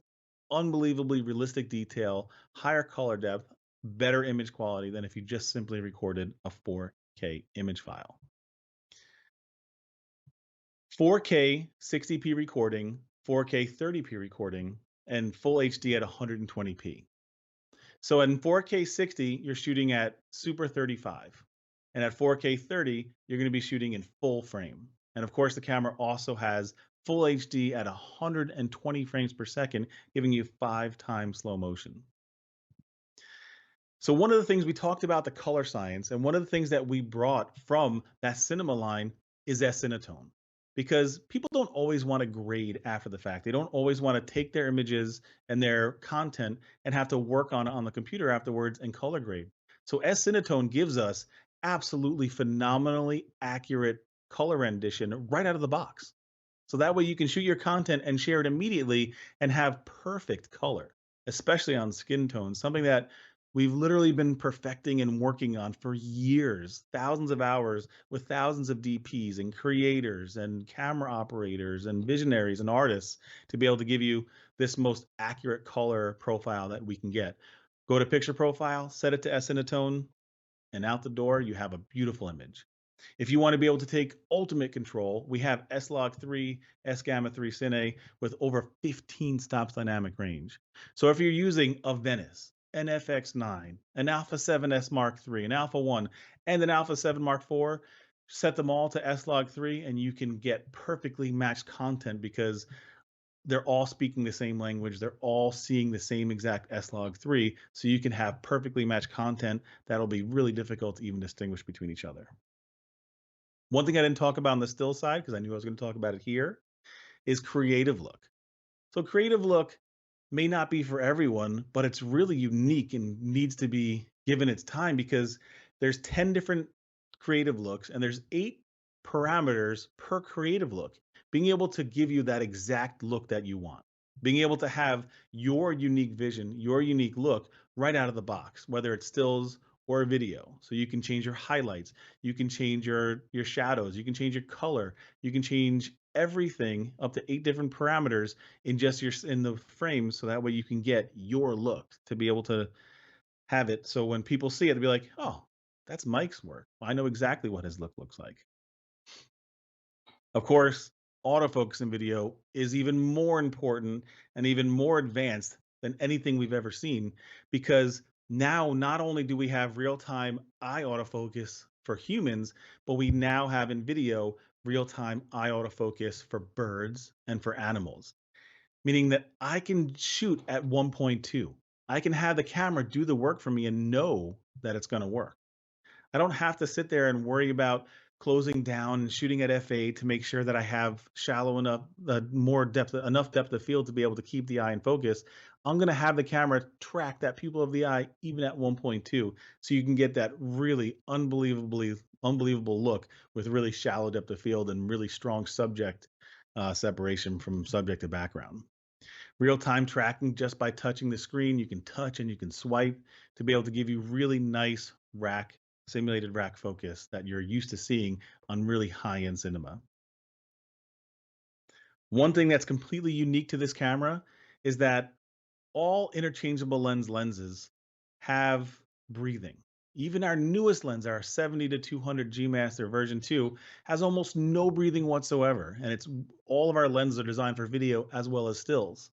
unbelievably realistic detail, higher color depth, better image quality than if you just simply recorded a 4K image file. 4K 60p recording, 4K 30p recording, and full HD at 120p. So in 4K 60, you're shooting at Super 35. And at 4K 30, you're going to be shooting in full frame. And of course, the camera also has full HD at 120 frames per second, giving you 5 times slow motion. So one of the things we talked about the color science, and one of the things that we brought from that cinema line is S-Cinetone. Because people don't always want to grade after the fact. They don't always want to take their images and their content and have to work on the computer afterwards and color grade. So S-Cinetone gives us absolutely phenomenally accurate color rendition right out of the box. So that way you can shoot your content and share it immediately and have perfect color, especially on skin tones, something that we've literally been perfecting and working on for years, thousands of hours with thousands of DPs and creators and camera operators and visionaries and artists to be able to give you this most accurate color profile that we can get. Go to picture profile, set it to S-Cinetone, and out the door, you have a beautiful image. If you want to be able to take ultimate control, we have S-Log3, S-Gamma 3 Cine with over 15 stops dynamic range. So if you're using a Venice, an FX9, an Alpha 7S Mark III, an Alpha 1, and an Alpha 7 Mark IV, set them all to S-Log3 and you can get perfectly matched content because they're all speaking the same language. They're all seeing the same exact S-Log3, so you can have perfectly matched content that'll be really difficult to even distinguish between each other. One thing I didn't talk about on the still side, because I knew I was going to talk about it here, is creative look. So creative look may not be for everyone, but it's really unique and needs to be given its time because there's 10 different creative looks and there's 8 parameters per creative look. Being able to give you that exact look that you want, being able to have your unique vision, your unique look right out of the box, whether it's stills or video. So you can change your highlights, you can change your shadows, you can change your color, you can change everything up to 8 different parameters in just in the frames, so that way you can get your look to be able to have it. So when people see it, they'll be like, "Oh, that's Mike's work. I know exactly what his look looks like." Of course, autofocus in video is even more important and even more advanced than anything we've ever seen, because now not only do we have real-time eye autofocus for humans, but we now have in video real-time eye autofocus for birds and for animals, meaning that I can shoot at 1.2. I can have the camera do the work for me and know that it's going to work. I don't have to sit there and worry about closing down and shooting at f8 to make sure that I have shallow enough, enough depth of field to be able to keep the eye in focus. I'm going to have the camera track that pupil of the eye even at 1.2, so you can get that really unbelievable look with really shallow depth of field and really strong subject separation from subject to background. Real-time tracking just by touching the screen. You can touch and you can swipe to be able to give you really nice simulated rack focus that you're used to seeing on really high-end cinema. One thing that's completely unique to this camera is that all interchangeable lenses have breathing. Even our newest lens, our 70 to 200 G Master version 2, has almost no breathing whatsoever. And all of our lenses are designed for video as well as stills.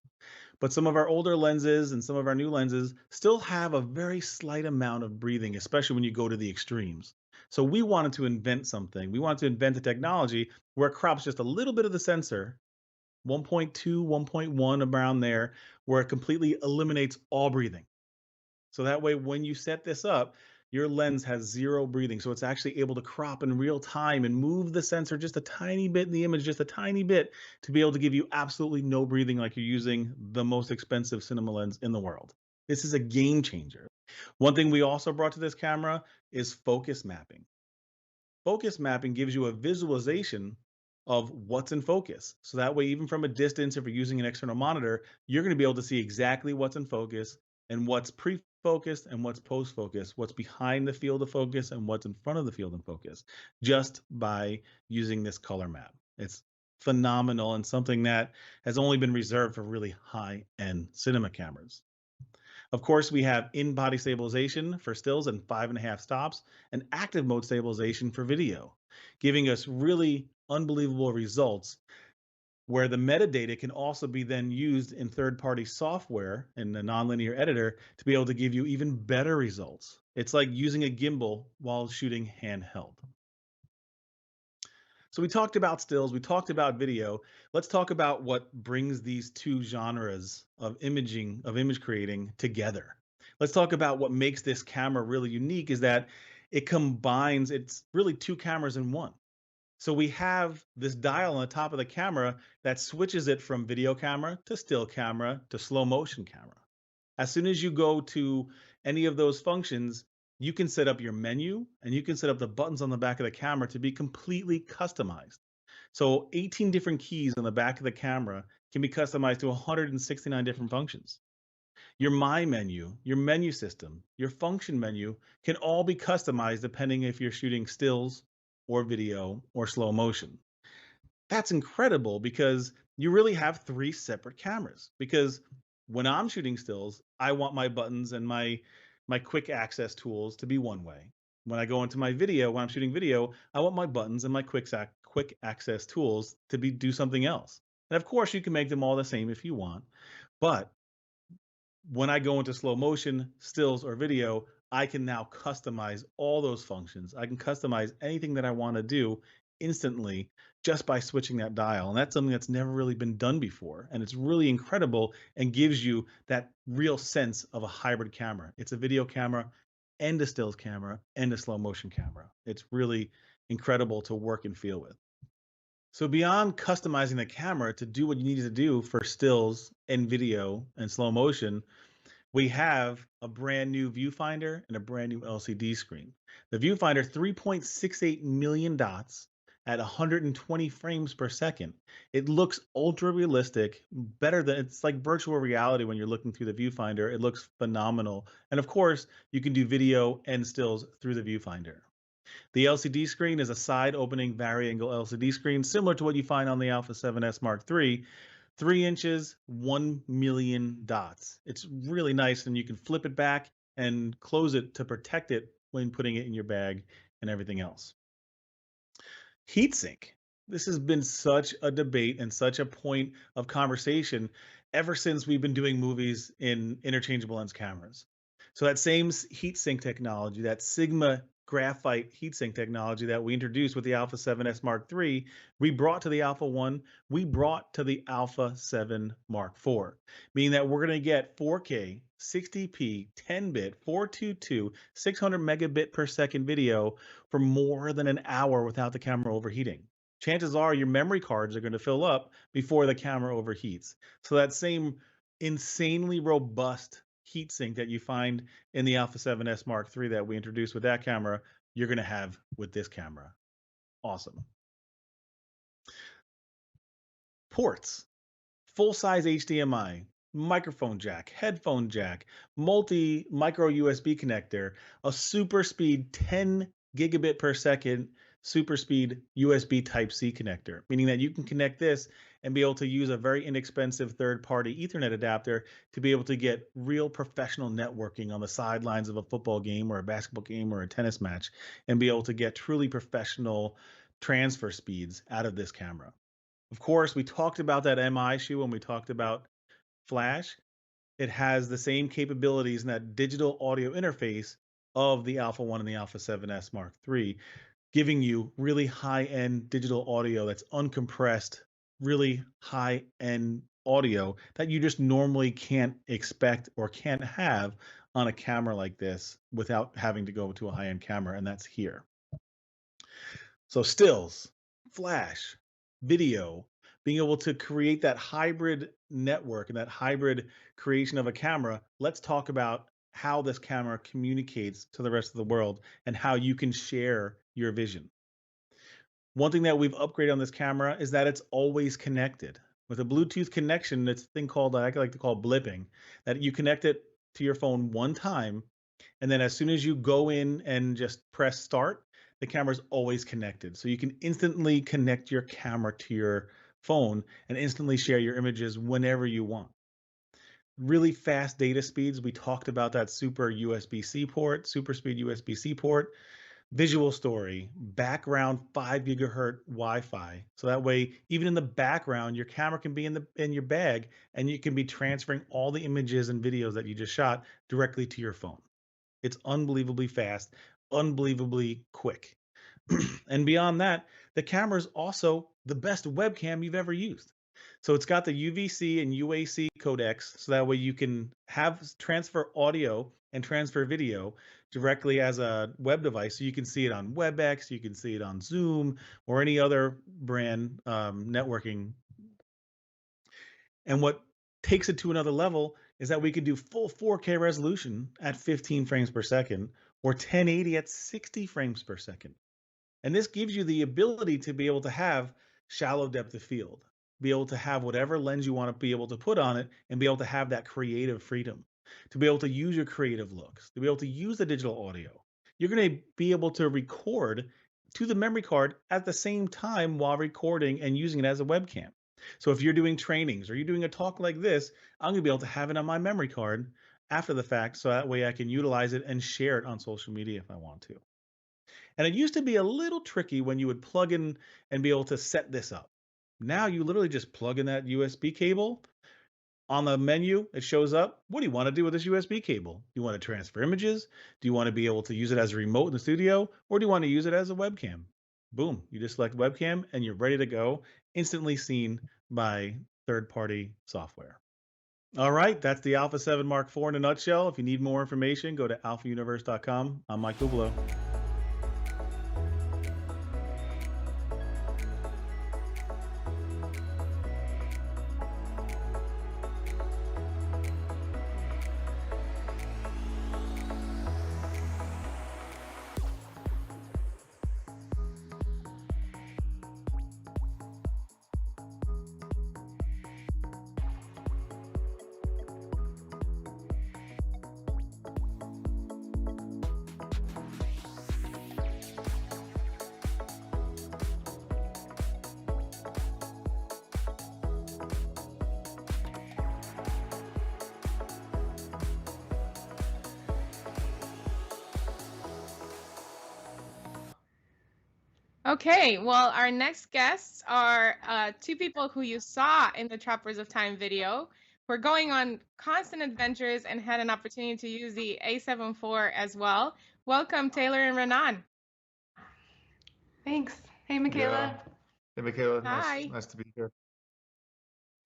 But some of our older lenses and some of our new lenses still have a very slight amount of breathing, especially when you go to the extremes. So we wanted to invent something. We wanted to invent a technology where it crops just a little bit of the sensor, 1.2, 1.1 around there, where it completely eliminates all breathing. So that way, when you set this up, your lens has 0 breathing. So it's actually able to crop in real time and move the sensor just a tiny bit in the image, just a tiny bit, to be able to give you absolutely no breathing like you're using the most expensive cinema lens in the world. This is a game changer. One thing we also brought to this camera is focus mapping. Focus mapping gives you a visualization of what's in focus. So that way, even from a distance, if you're using an external monitor, you're going to be able to see exactly what's in focus and what's pre-focused and what's post-focus, what's behind the field of focus and what's in front of the field of focus, just by using this color map. It's phenomenal and something that has only been reserved for really high-end cinema cameras. Of course, we have in-body stabilization for stills and 5.5 stops, and active mode stabilization for video, giving us really unbelievable results where the metadata can also be then used in third-party software in the nonlinear editor to be able to give you even better results. It's like using a gimbal while shooting handheld. So we talked about stills, we talked about video. Let's talk about what brings these two genres of image creating together. Let's talk about what makes this camera really unique is that it combines, it's really 2 cameras in one. So we have this dial on the top of the camera that switches it from video camera to still camera to slow motion camera. As soon as you go to any of those functions, you can set up your menu and you can set up the buttons on the back of the camera to be completely customized. So 18 different keys on the back of the camera can be customized to 169 different functions. Your My menu, your menu system, your function menu can all be customized depending if you're shooting stills or video or slow motion. That's incredible because you really have 3 separate cameras, because when I'm shooting stills, I want my buttons and my quick access tools to be one way. When I go into my video, when I'm shooting video, I want my buttons and my quick access tools to do something else. And of course, you can make them all the same if you want, but when I go into slow motion, stills, or video, I can now customize all those functions. I can customize anything that I want to do instantly just by switching that dial. And that's something that's never really been done before. And it's really incredible and gives you that real sense of a hybrid camera. It's a video camera and a stills camera and a slow motion camera. It's really incredible to work and feel with. So beyond customizing the camera to do what you need to do for stills and video and slow motion, we have a brand new viewfinder and a brand new LCD screen. The viewfinder, 3.68 million dots at 120 frames per second. It looks ultra realistic, better than, it's like virtual reality when you're looking through the viewfinder. It looks phenomenal. And of course, you can do video and stills through the viewfinder. The LCD screen is a side opening vari-angle LCD screen, similar to what you find on the Alpha 7S Mark III. 3 inches, 1 million dots. It's really nice, and you can flip it back and close it to protect it when putting it in your bag and everything else. Heatsink. This has been such a debate and such a point of conversation ever since we've been doing movies in interchangeable lens cameras. So that same heatsink technology, that Sigma graphite heatsink technology that we introduced with the Alpha 7S Mark III, we brought to the Alpha 1, we brought to the Alpha 7 Mark IV, meaning that we're going to get 4K, 60p, 10-bit, 422, 600 megabit per second video for more than an hour without the camera overheating. Chances are your memory cards are going to fill up before the camera overheats. So that same insanely robust heatsink that you find in the Alpha 7S Mark III that we introduced with that camera, you're going to have with this camera. Awesome. Ports, full-size HDMI, microphone jack, headphone jack, micro USB connector, a super speed 10 gigabit per second super speed USB Type-C connector, meaning that you can connect this and be able to use a very inexpensive third-party Ethernet adapter to be able to get real professional networking on the sidelines of a football game or a basketball game or a tennis match, and be able to get truly professional transfer speeds out of this camera. Of course, we talked about that MI issue when we talked about Flash. It has the same capabilities in that digital audio interface of the Alpha 1 and the Alpha 7S Mark III, giving you really high-end digital audio that's uncompressed, really high-end audio that you just normally can't expect or can't have on a camera like this without having to go to a high-end camera, and that's here. So stills, flash, video, being able to create that hybrid network and that hybrid creation of a camera. Let's talk about how this camera communicates to the rest of the world and how you can share your vision. One thing that we've upgraded on this camera is that it's always connected. With a Bluetooth connection, it's a thing called, I like to call blipping, that you connect it to your phone one time, and then as soon as you go in and just press start, the camera's always connected. So you can instantly connect your camera to your phone and instantly share your images whenever you want. Really fast data speeds. We talked about that super USB-C port, super speed USB-C port, visual story, background 5 gigahertz Wi-Fi. So that way, even in the background, your camera can be in your bag, and you can be transferring all the images and videos that you just shot directly to your phone. It's unbelievably fast, unbelievably quick. And beyond that, the camera is also the best webcam you've ever used. So it's got the UVC and UAC codecs, so that way you can transfer audio and transfer video directly as a web device. So you can see it on WebEx, you can see it on Zoom, or any other brand networking. And what takes it to another level is that we can do full 4K resolution at 15 frames per second, or 1080 at 60 frames per second. And this gives you the ability to be able to have shallow depth of field, be able to have whatever lens you want to be able to put on it, and be able to have that creative freedom, to be able to use your creative looks, to be able to use the digital audio. You're going to be able to record to the memory card at the same time while recording and using it as a webcam. So if you're doing trainings or you're doing a talk like this, I'm going to be able to have it on my memory card after the fact, so that way I can utilize it and share it on social media if I want to. And it used to be a little tricky when you would plug in and be able to set this up. Now you literally just plug in that USB cable. On the menu, it shows up. What do you want to do with this USB cable? Do you want to transfer images? Do you want to be able to use it as a remote in the studio? Or do you want to use it as a webcam? Boom, you just select webcam and you're ready to go, instantly seen by third-party software. All right, that's the Alpha 7 Mark IV in a nutshell. If you need more information, go to alphauniverse.com. I'm Mike Bubelow. Okay, well, our next guests are two people who you saw in the Trappers of Time video. We're going on constant adventures and had an opportunity to use the A7 IV as well. Welcome, Taylor and Renan. Thanks. Hey, Michaela. Yeah. Hey, Michaela. Hi. Nice to be here.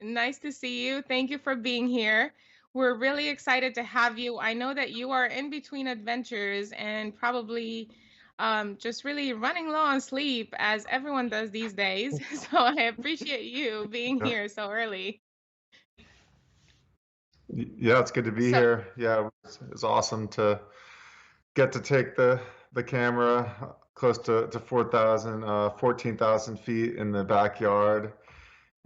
Nice to see you. Thank you for being here. We're really excited to have you. I know that you are in between adventures and probably just really running low on sleep, as everyone does these days. So I appreciate you being here so early. Yeah, it's good to be here. Yeah, it's awesome to get to take the camera close to 14,000 feet in the backyard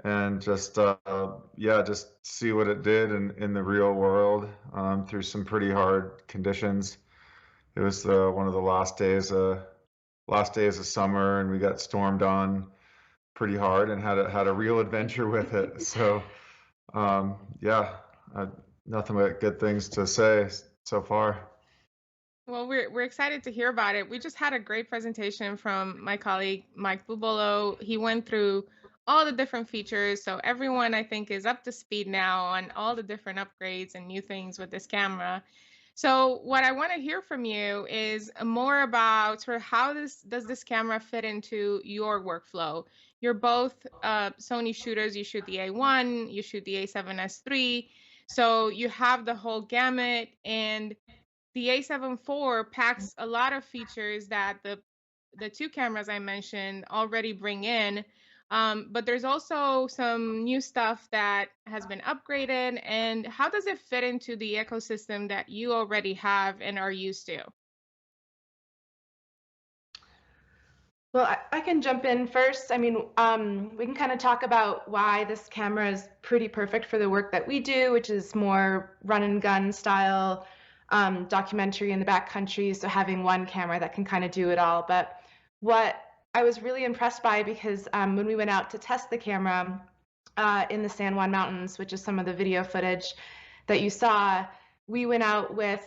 and just just see what it did in the real world through some pretty hard conditions. It was one of the last days of summer, and we got stormed on pretty hard and had a real adventure with it. So nothing but good things to say so far. Well, we're excited to hear about it. We just had a great presentation from my colleague Mike Bubolo. He went through all the different features, so everyone I think is up to speed now on all the different upgrades and new things with this camera. So what I want to hear from you is more about sort of how does this camera fit into your workflow? You're both Sony shooters. You shoot the A1, you shoot the A7S III, so you have the whole gamut, and the A7 IV packs a lot of features that the two cameras I mentioned already bring in. But there's also some new stuff that has been upgraded. And how does it fit into the ecosystem that you already have and are used to? Well, I can jump in first. I mean, we can kind of talk about why this camera is pretty perfect for the work that we do, which is more run and gun style documentary in the backcountry. So having one camera that can kind of do it all. But what I was really impressed by, because when we went out to test the camera in the San Juan Mountains, which is some of the video footage that you saw, we went out with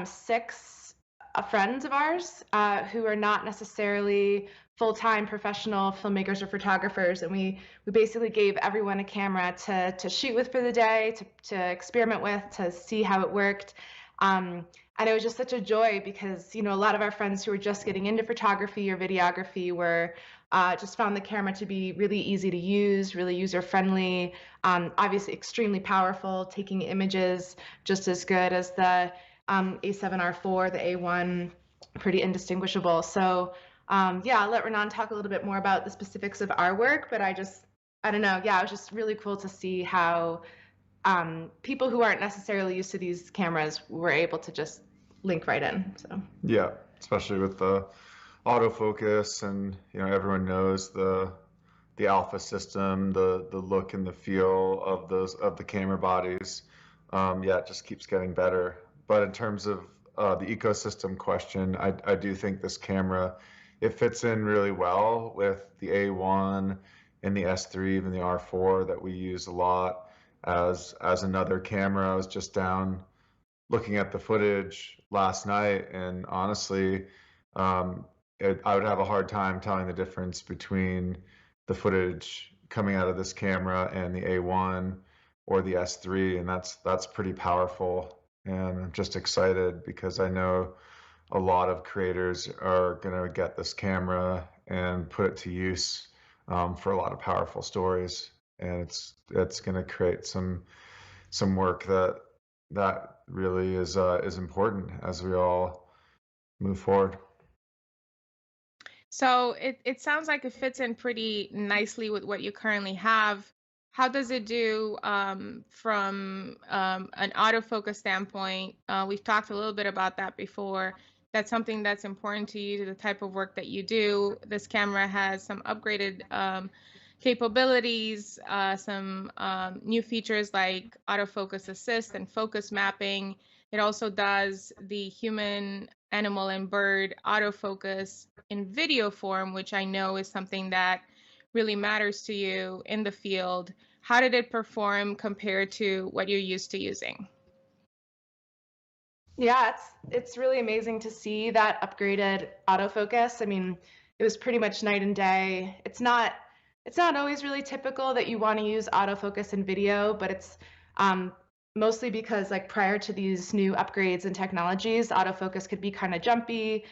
6 friends of ours who are not necessarily full-time professional filmmakers or photographers, and we basically gave everyone a camera to shoot with for the day, to experiment with, to see how it worked. And it was just such a joy because, you know, a lot of our friends who were just getting into photography or videography were just found the camera to be really easy to use, really user-friendly, obviously extremely powerful, taking images just as good as the A7R4, the A1, pretty indistinguishable. So I'll let Renan talk a little bit more about the specifics of our work, but I don't know, it was just really cool to see how people who aren't necessarily used to these cameras were able to just link right in. So yeah, especially with the autofocus, and you know, everyone knows the alpha system, the look and the feel of the camera bodies. It just keeps getting better. But in terms of the ecosystem question, I do think this camera, it fits in really well with the A1 and the S3, even the R4 that we use a lot as another camera. I was just down looking at the footage last night, and honestly, I would have a hard time telling the difference between the footage coming out of this camera and the A1 or the S3, and that's pretty powerful. And I'm just excited because I know a lot of creators are going to get this camera and put it to use for a lot of powerful stories, and it's going to create some work that really is important as we all move forward. So it sounds like it fits in pretty nicely with what you currently have. How does it do from an autofocus standpoint? We've talked a little bit about that before. That's something that's important to you, to the type of work that you do. This camera has some upgraded capabilities, some new features like autofocus assist and focus mapping. It also does the human, animal, and bird autofocus in video form, which I know is something that really matters to you in the field. How did it perform compared to what you're used to using? Yeah, it's really amazing to see that upgraded autofocus. I mean, it was pretty much night and day. It's not always really typical that you want to use autofocus in video, but it's mostly because like prior to these new upgrades and technologies, autofocus could be kind of jumpy,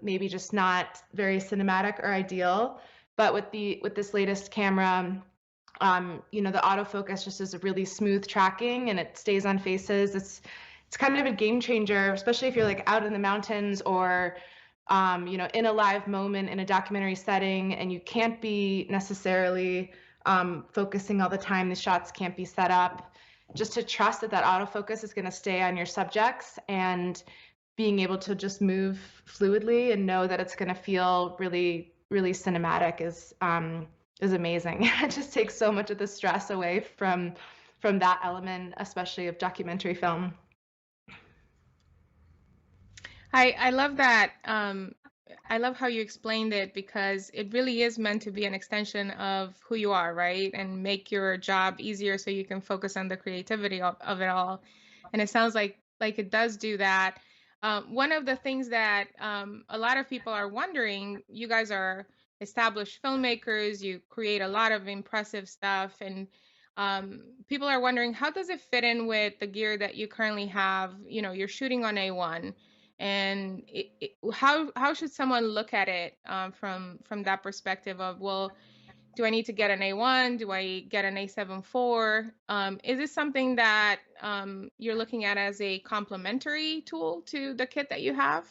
maybe just not very cinematic or ideal. But with this latest camera, you know, the autofocus just is a really smooth tracking and it stays on faces. It's kind of a game changer, especially if you're like out in the mountains or you know, in a live moment in a documentary setting, and you can't be necessarily focusing all the time. The shots can't be set up. Just to trust that autofocus is going to stay on your subjects, and being able to just move fluidly and know that it's going to feel really, really cinematic is amazing. It just takes so much of the stress away from that element, especially of documentary film. I love that. I love how you explained it, because it really is meant to be an extension of who you are, right? And make your job easier so you can focus on the creativity of it all. And it sounds like it does do that. One of the things that a lot of people are wondering, you guys are established filmmakers, you create a lot of impressive stuff, and people are wondering, how does it fit in with the gear that you currently have? You know, you're shooting on A1. And how should someone look at it from that perspective of, well, do I need to get an A1? Do I get an A7 IV? Is this something that you're looking at as a complementary tool to the kit that you have?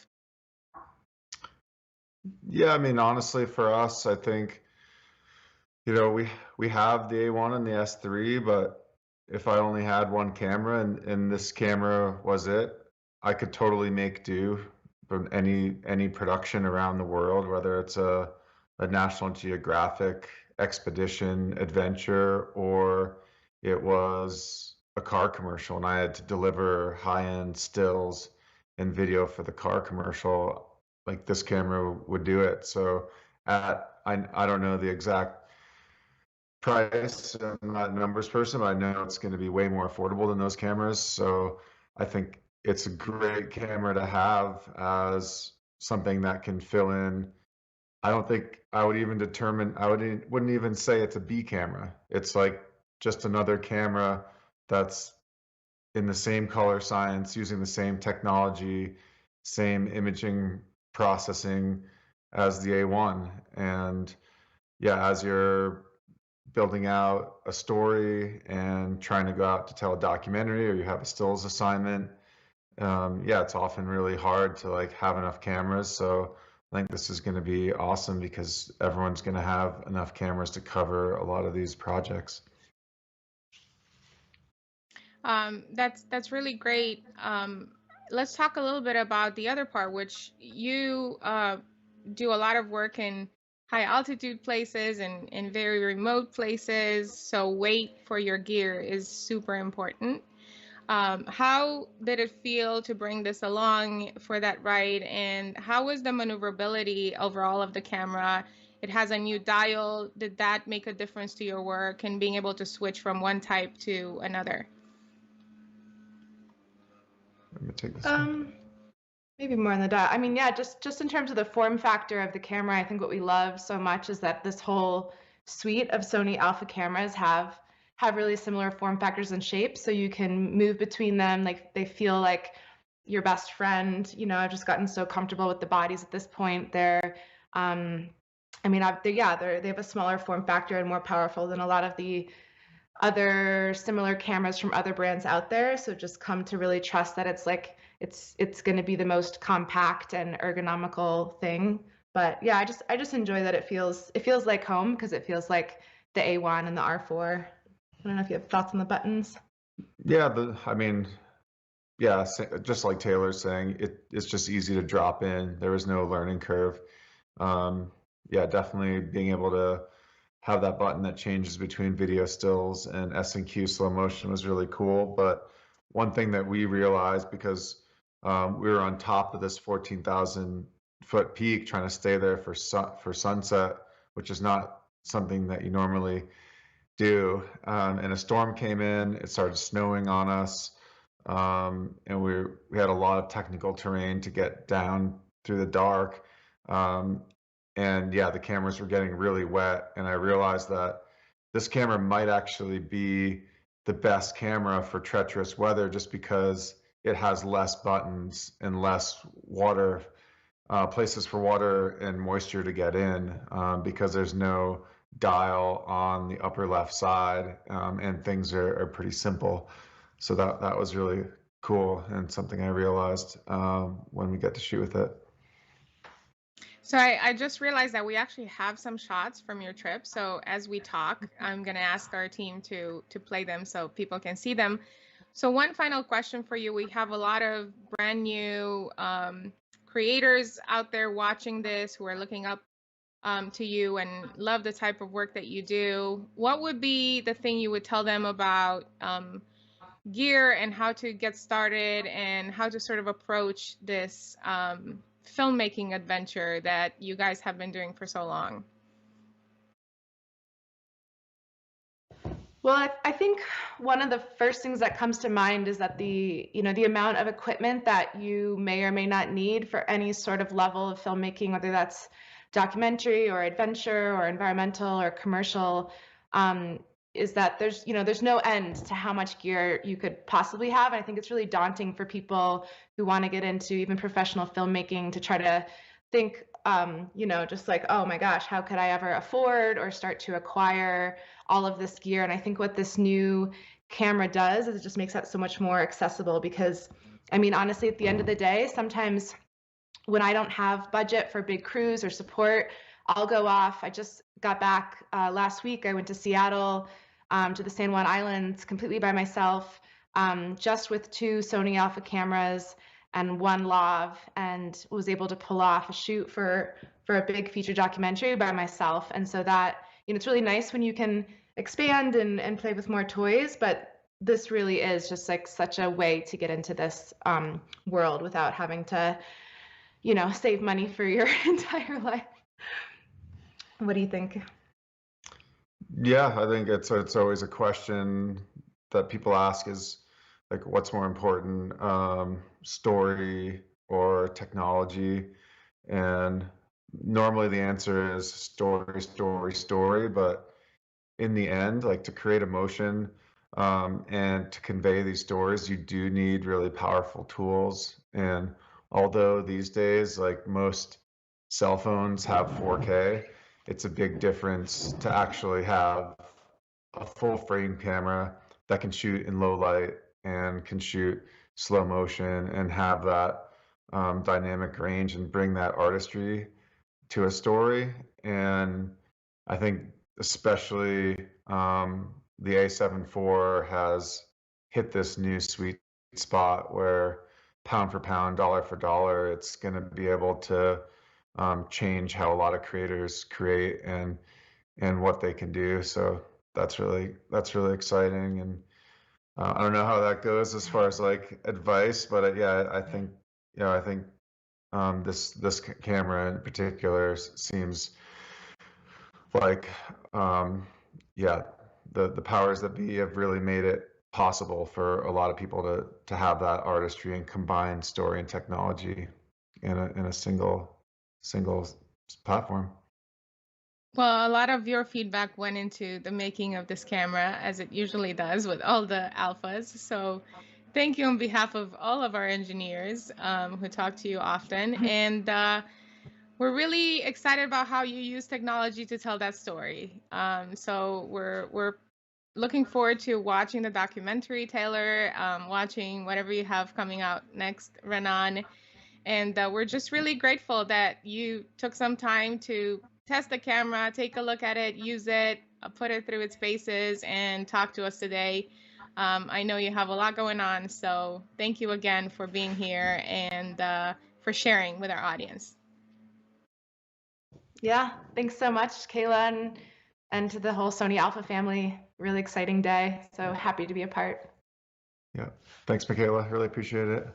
Yeah, I mean, honestly, for us, I think, you know, we have the A1 and the S3, but if I only had one camera and this camera was it, I could totally make do from any production around the world, whether it's a National Geographic expedition adventure or it was a car commercial and I had to deliver high-end stills and video for the car commercial. Like, this camera would do it. So I don't know the exact price. I'm not a numbers person, but I know it's going to be way more affordable than those cameras. So I think it's a great camera to have as something that can fill in. I don't think I would even wouldn't even say it's a B camera. It's like just another camera that's in the same color science, using the same technology, same imaging processing as the A1. And yeah, as you're building out a story and trying to go out to tell a documentary, or you have a stills assignment, yeah, it's often really hard to like have enough cameras. So I think this is going to be awesome because everyone's going to have enough cameras to cover a lot of these projects. That's really great. Let's talk a little bit about the other part, which you do a lot of work in high altitude places and in very remote places. So weight for your gear is super important. How did it feel to bring this along for that ride, and how was the maneuverability overall of the camera? It has a new dial. Did that make a difference to your work and being able to switch from one type to another? Let me take this one. Maybe more on the dial. I mean, yeah, just in terms of the form factor of the camera, I think what we love so much is that this whole suite of Sony Alpha cameras have really similar form factors and shapes, so you can move between them. Like, they feel like your best friend. You know, I've just gotten so comfortable with the bodies at this point. They're, I mean, they have a smaller form factor and more powerful than a lot of the other similar cameras from other brands out there. So just come to really trust that it's like it's going to be the most compact and ergonomical thing. But yeah, I just enjoy that it feels like home, because it feels like the A1 and the R4. I don't know if you have thoughts on the buttons. Yeah, I mean, yeah, just like Taylor's saying, it's just easy to drop in. There was no learning curve. Yeah, definitely being able to have that button that changes between video stills and S&Q slow motion was really cool. But one thing that we realized, because we were on top of this 14,000 foot peak trying to stay there for sunset, which is not something that you normally do, and a storm came in. It started snowing on us, and we had a lot of technical terrain to get down through the dark. and yeah, the cameras were getting really wet, and I realized that this camera might actually be the best camera for treacherous weather just because it has less buttons and less water, places for water and moisture to get in, because there's no dial on the upper left side, and things are pretty simple. So that was really cool and something I realized when we got to shoot with it. So I just realized that we actually have some shots from your trip. So as we talk, I'm going to ask our team to play them so people can see them. So one final question for you. We have a lot of brand new creators out there watching this who are looking up to you and love the type of work that you do. What would be the thing you would tell them about gear and how to get started and how to sort of approach this filmmaking adventure that you guys have been doing for so long? Well, I think one of the first things that comes to mind is that the amount of equipment that you may or may not need for any sort of level of filmmaking, whether that's documentary or adventure or environmental or commercial, is that there's no end to how much gear you could possibly have. And I think it's really daunting for people who want to get into even professional filmmaking to try to think, just like, oh my gosh, how could I ever afford or start to acquire all of this gear? And I think what this new camera does is it just makes that so much more accessible, because I mean, honestly, at the end of the day, sometimes when I don't have budget for big crews or support, I'll go off. I just got back last week. I went to Seattle, to the San Juan Islands completely by myself, just with 2 Sony Alpha cameras and 1 lav, and was able to pull off a shoot for a big feature documentary by myself. And so that, it's really nice when you can expand and play with more toys, but this really is just like such a way to get into this world without having to, save money for your entire life. What do you think? Yeah, I think it's always a question that people ask is like, what's more important, story or technology? And normally the answer is story, story, story. But in the end, like to create emotion and to convey these stories, you do need really powerful tools. And although these days, like most cell phones have 4K, it's a big difference to actually have a full frame camera that can shoot in low light and can shoot slow motion and have that dynamic range and bring that artistry to a story. And I think especially the A7 IV has hit this new sweet spot where pound for pound, dollar for dollar, it's going to be able to change how a lot of creators create and what they can do. So that's really exciting. And I don't know how that goes as far as like advice, but yeah, I think this camera in particular seems like the powers that be have really made it possible for a lot of people to have that artistry and combine story and technology in a single platform. Well, a lot of your feedback went into the making of this camera, as it usually does with all the alphas. So thank you on behalf of all of our engineers who talk to you often. And we're really excited about how you use technology to tell that story. So we're looking forward to watching the documentary, Taylor, watching whatever you have coming out next, Renan. And we're just really grateful that you took some time to test the camera, take a look at it, use it, put it through its paces, and talk to us today. I know you have a lot going on, so thank you again for being here and for sharing with our audience. Yeah, thanks so much, Kayla, and to the whole Sony Alpha family. Really exciting day, so happy to be a part. Yeah, thanks, Michaela. Really appreciate it.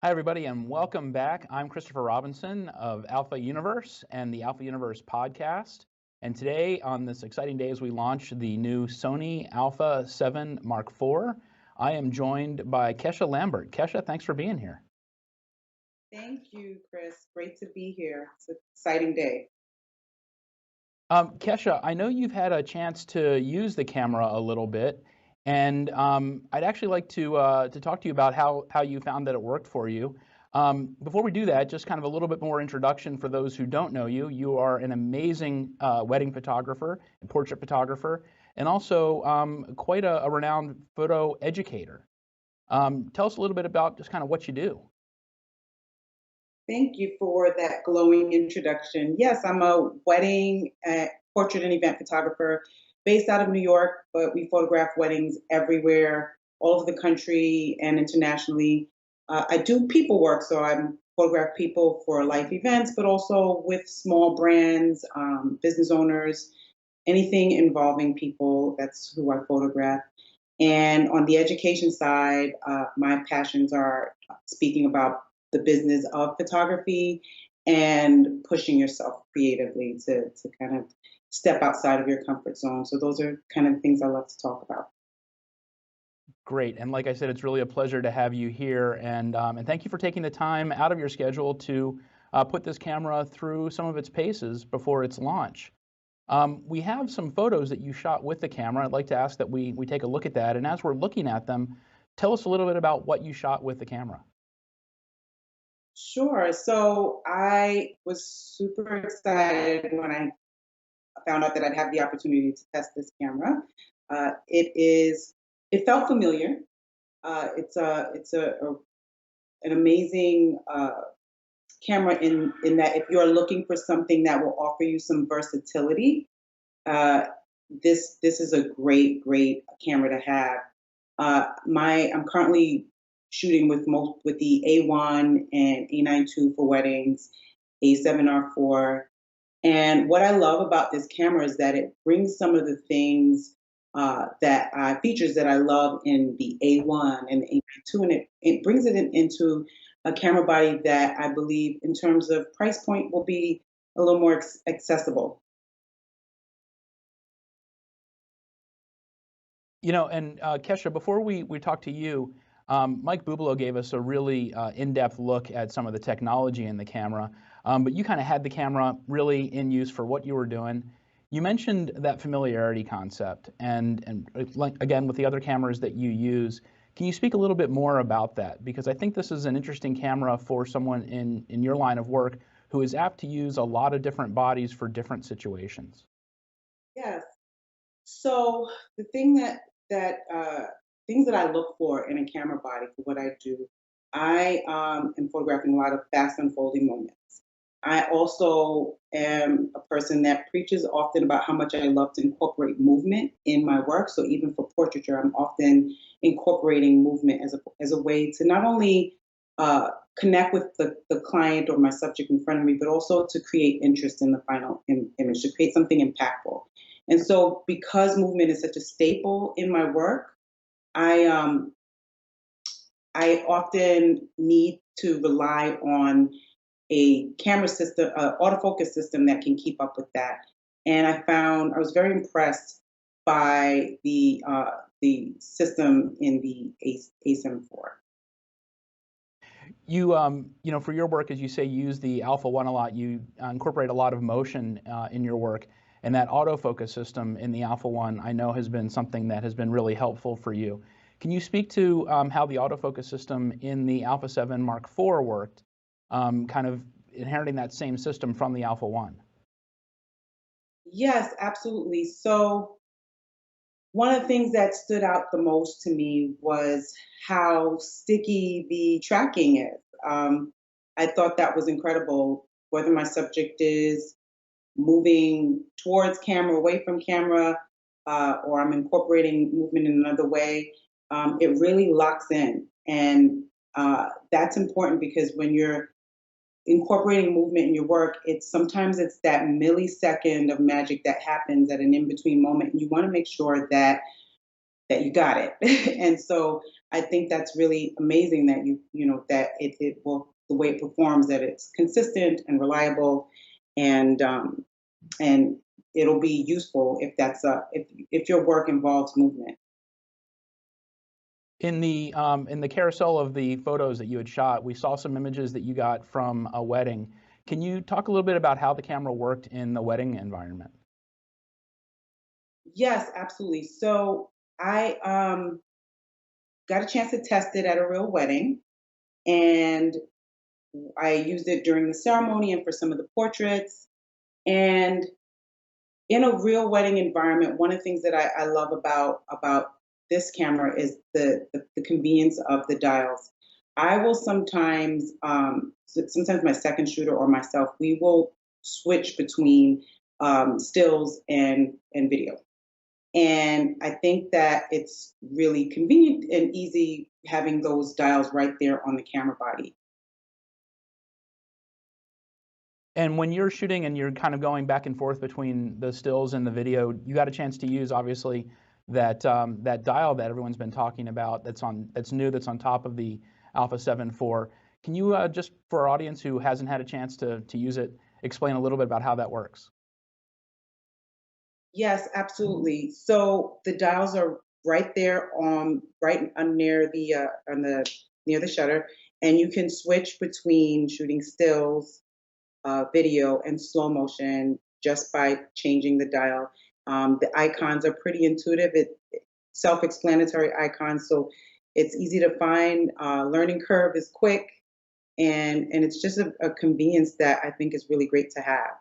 Hi, everybody, and welcome back. I'm Christopher Robinson of Alpha Universe and the Alpha Universe podcast. And today, on this exciting day as we launch the new Sony Alpha 7 Mark IV, I am joined by Kesha Lambert. Kesha, thanks for being here. Thank you, Chris. Great to be here. It's an exciting day. Kesha, I know you've had a chance to use the camera a little bit, and I'd actually like to talk to you about how you found that it worked for you. Before we do that, just kind of a little bit more introduction for those who don't know you. You are an amazing wedding photographer and portrait photographer, and also quite a renowned photo educator. Tell us a little bit about just kind of what you do. Thank you for that glowing introduction. Yes, I'm a wedding, portrait and event photographer based out of New York, but we photograph weddings everywhere, all over the country and internationally. I do people work, so I photograph people for life events, but also with small brands, business owners, anything involving people, that's who I photograph. And on the education side, my passions are speaking about the business of photography and pushing yourself creatively to kind of step outside of your comfort zone. So those are kind of the things I love to talk about. Great. And like I said, it's really a pleasure to have you here. And thank you for taking the time out of your schedule to put this camera through some of its paces before its launch. We have some photos that you shot with the camera. I'd like to ask that we take a look at that. And as we're looking at them, tell us a little bit about what you shot with the camera. Sure. So I was super excited when I found out that I'd have the opportunity to test this camera. It felt familiar. It's an amazing camera in that if you're looking for something that will offer you some versatility, this is a great camera to have. I'm currently shooting with the A1 and A9 II for weddings, A7R4. And what I love about this camera is that it brings some of the things features that I love in the A1 and the A9 II, and it brings it into a camera body that I believe, in terms of price point, will be a little more accessible. You know, and Kesha, before we talk to you, Mike Bubelow gave us a really in-depth look at some of the technology in the camera, but you kind of had the camera really in use for what you were doing. You mentioned that familiarity concept, and again, with the other cameras that you use, can you speak a little bit more about that? Because I think this is an interesting camera for someone in your line of work who is apt to use a lot of different bodies for different situations. Yes. So the things that I look for in a camera body for what I do, I am photographing a lot of fast unfolding moments. I also am a person that preaches often about how much I love to incorporate movement in my work. So even for portraiture, I'm often incorporating movement as a way to not only connect with the client or my subject in front of me, but also to create interest in the final image, to create something impactful. And so because movement is such a staple in my work, I often need to rely on a camera system, autofocus system that can keep up with that. And I was very impressed by the system in the A7 IV. You know, for your work, as you say, you use the Alpha 1 a lot. You incorporate a lot of motion in your work. And that autofocus system in the Alpha 1, I know, has been something that has been really helpful for you. Can you speak to how the autofocus system in the Alpha 7 Mark IV worked, kind of inheriting that same system from the Alpha 1? Yes, absolutely. So one of the things that stood out the most to me was how sticky the tracking is. I thought that was incredible, whether my subject is moving towards camera, away from camera, or I'm incorporating movement in another way. It really locks in. And that's important because when you're incorporating movement in your work, sometimes it's that millisecond of magic that happens at an in-between moment. And you want to make sure that you got it. And so I think that's really amazing that that it will, the way it performs, that it's consistent and reliable, and and it'll be useful if that's if your work involves movement. In the carousel of the photos that you had shot, we saw some images that you got from a wedding. Can you talk a little bit about how the camera worked in the wedding environment? Yes, absolutely. So I got a chance to test it at a real wedding, and I used it during the ceremony and for some of the portraits. And in a real wedding environment, one of the things that I love about this camera is the convenience of the dials. I will sometimes, sometimes my second shooter or myself, we will switch between stills and video. And I think that it's really convenient and easy having those dials right there on the camera body. And when you're shooting and you're kind of going back and forth between the stills and the video, you got a chance to use obviously that that dial that everyone's been talking about that's new, that's on top of the Alpha 7 IV. Can you just, for our audience who hasn't had a chance to use it, explain a little bit about how that works? Yes, absolutely. So the dials are right there right near near the shutter, and you can switch between shooting stills, video, and slow motion just by changing the dial. The icons are pretty intuitive. Self-explanatory icons, so it's easy to find. Learning curve is quick, and it's just a convenience that I think is really great to have.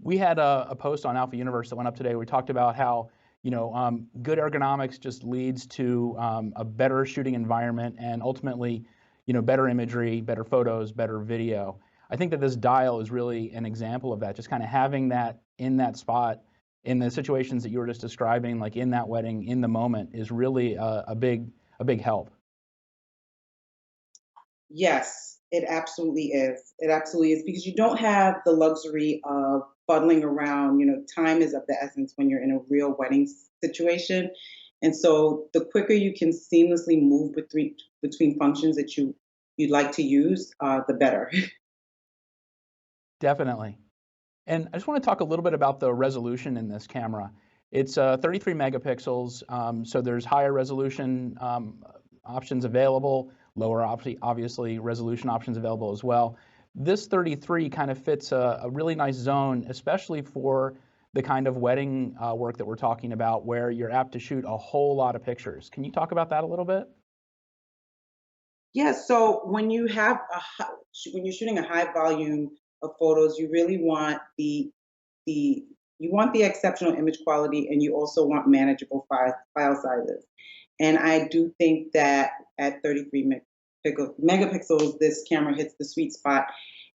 We had a post on Alpha Universe that went up today where we talked about how good ergonomics just leads to a better shooting environment and ultimately better imagery, better photos, better video. I think that this dial is really an example of that, just kind of having that in that spot in the situations that you were just describing, like in that wedding, in the moment, is really a big help. Yes, it absolutely is. It absolutely is, because you don't have the luxury of fuddling around. Time is of the essence when you're in a real wedding situation. And so the quicker you can seamlessly move between functions that you'd like to use, the better. Definitely. And I just want to talk a little bit about the resolution in this camera. It's 33 megapixels, so there's higher resolution options available, lower obviously resolution options available as well. This 33 kind of fits a really nice zone, especially for the kind of wedding work that we're talking about, where you're apt to shoot a whole lot of pictures. Can you talk about that a little bit? Yeah, so when you're shooting a high volume of photos, you really want the exceptional image quality, and you also want manageable file sizes. And I do think that at 33 megapixels, this camera hits the sweet spot.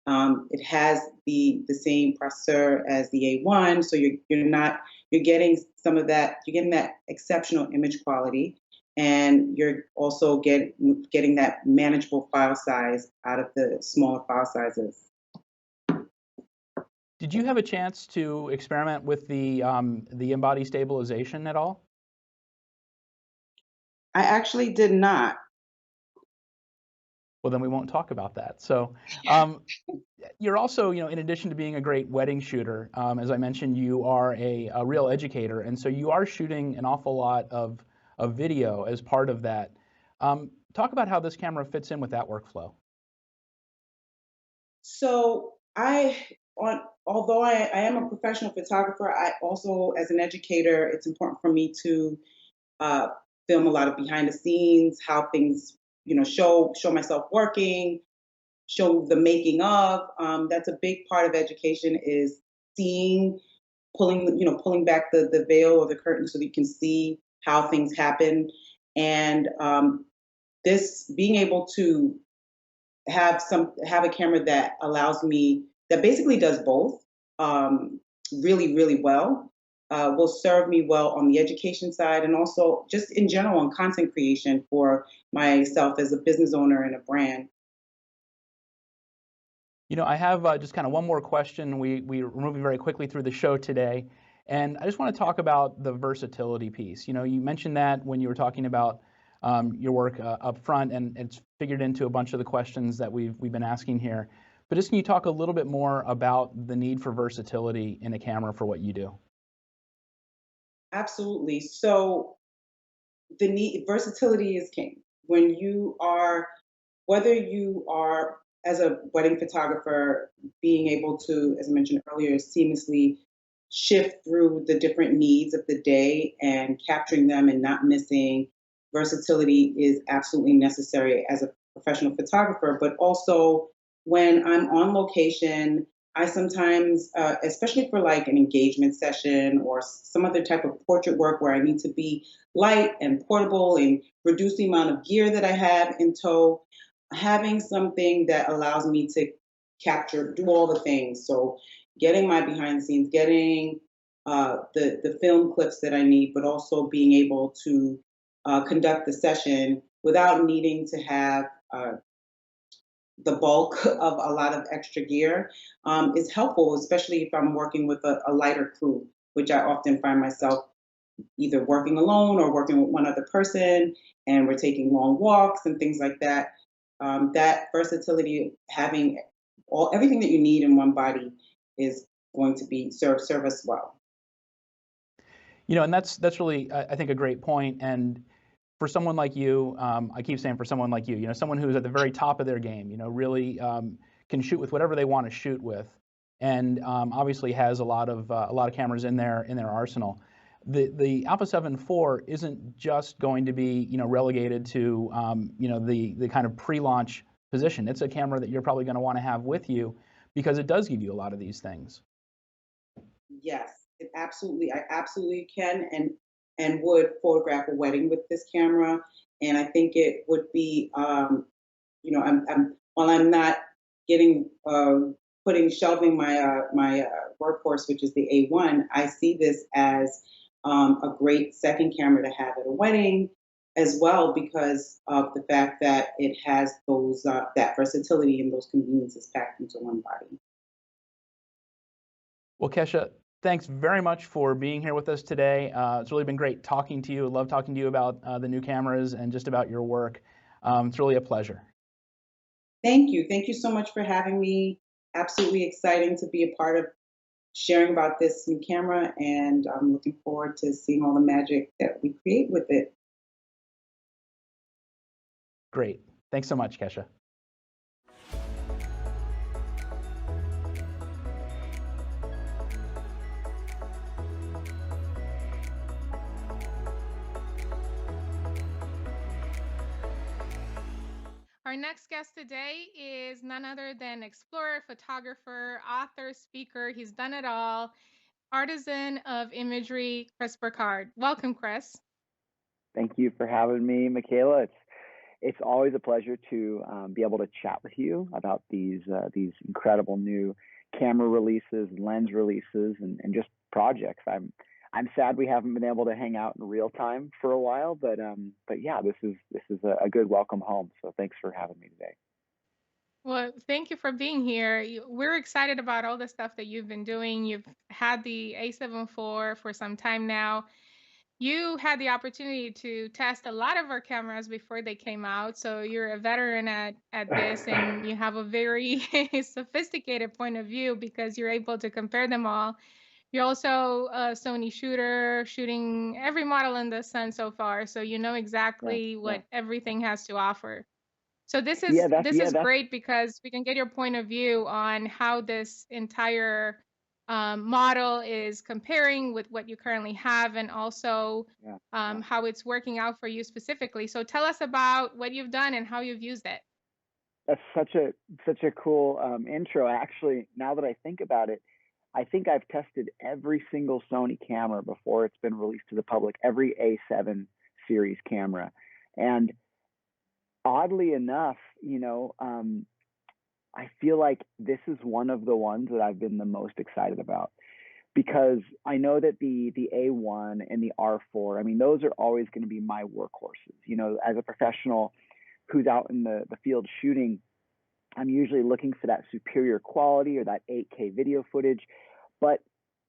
It has the same processor as the A1, so you're getting some of that. You're getting that exceptional image quality, and you're also getting that manageable file size out of the smaller file sizes. Did you have a chance to experiment with the in-body stabilization at all? I actually did not. Well, then we won't talk about that. So you're also, in addition to being a great wedding shooter, as I mentioned, you are a real educator. And so you are shooting an awful lot of video as part of that. Talk about how this camera fits in with that workflow. So although I am a professional photographer, I also, as an educator, it's important for me to film a lot of behind the scenes, how things, show myself working, show the making of. That's a big part of education, is pulling back the veil or the curtain so that you can see how things happen. And this being able to have a camera that allows me, that basically does both really, really well, will serve me well on the education side, and also just in general on content creation for myself as a business owner and a brand. I have just kind of one more question. We're moving very quickly through the show today, And I just want to talk about the versatility piece. You know, you mentioned that when you were talking about your work up front, and it's figured into a bunch of the questions that we've been asking here. But just can you talk a little bit more about the need for versatility in a camera for what you do? Absolutely. So the need versatility is king. When you are, whether you are as a wedding photographer, being able to, as I mentioned earlier, seamlessly shift through the different needs of the day and capturing them and not missing, versatility is absolutely necessary as a professional photographer. But also when I'm on location, I sometimes, especially for like an engagement session or some other type of portrait work where I need to be light and portable and reduce the amount of gear that I have in tow, having something that allows me to capture, do all the things. So getting my behind the scenes, getting the film clips that I need, but also being able to conduct the session without needing to have the bulk of a lot of extra gear is helpful, especially if I'm working with a lighter crew, which I often find myself either working alone or working with one other person, and we're taking long walks and things like that. That versatility, having everything that you need in one body, is going to be serve us well. You know, and that's really, I think, a great point. And for someone like you, I keep saying for someone like you know, someone who's at the very top of their game, you know, really can shoot with whatever they want to shoot with, and obviously has a lot of cameras in their arsenal. The Alpha 7 IV isn't just going to be, you know, relegated to you know, the kind of pre-launch position. It's a camera that you're probably going to want to have with you because it does give you a lot of these things. Yes, I absolutely can and would photograph a wedding with this camera. And I think it would be, you know, while I'm not getting shelving my workhorse, which is the A1, I see this as a great second camera to have at a wedding as well, because of the fact that it has those that versatility and those conveniences packed into one body. Well, Kesha, thanks very much for being here with us today. It's really been great talking to you. I love talking to you about the new cameras and just about your work. It's really a pleasure. Thank you. Thank you so much for having me. Absolutely exciting to be a part of sharing about this new camera, and I'm looking forward to seeing all the magic that we create with it. Great. Thanks so much, Kesha. Our next guest today is none other than explorer, photographer, author, speaker. He's done it all. Artisan of imagery, Chris Burkard. Welcome, Chris. Thank you for having me, Michaela. It's always a pleasure to be able to chat with you about these incredible new camera releases, lens releases, and just projects. I'm sad we haven't been able to hang out in real time for a while, but yeah, this is a good welcome home. So thanks for having me today. Well, thank you for being here. We're excited about all the stuff that you've been doing. You've had the A7 IV for some time now. You had the opportunity to test a lot of our cameras before they came out, so you're a veteran at this, and you have a very sophisticated point of view because you're able to compare them all. You're also a Sony shooter, shooting every model in the sun so far, so you know exactly what everything has to offer. So this is great because we can get your point of view on how this entire model is comparing with what you currently have, and also how it's working out for you specifically. So tell us about what you've done and how you've used it. That's such a cool intro. Actually, now that I think about it, I think I've tested every single Sony camera before it's been released to the public, every A7 series camera. And oddly enough, you know, I feel like this is one of the ones that I've been the most excited about, because I know that the A1 and the R4, I mean, those are always going to be my workhorses. You know, as a professional who's out in the field shooting, I'm usually looking for that superior quality or that 8K video footage. But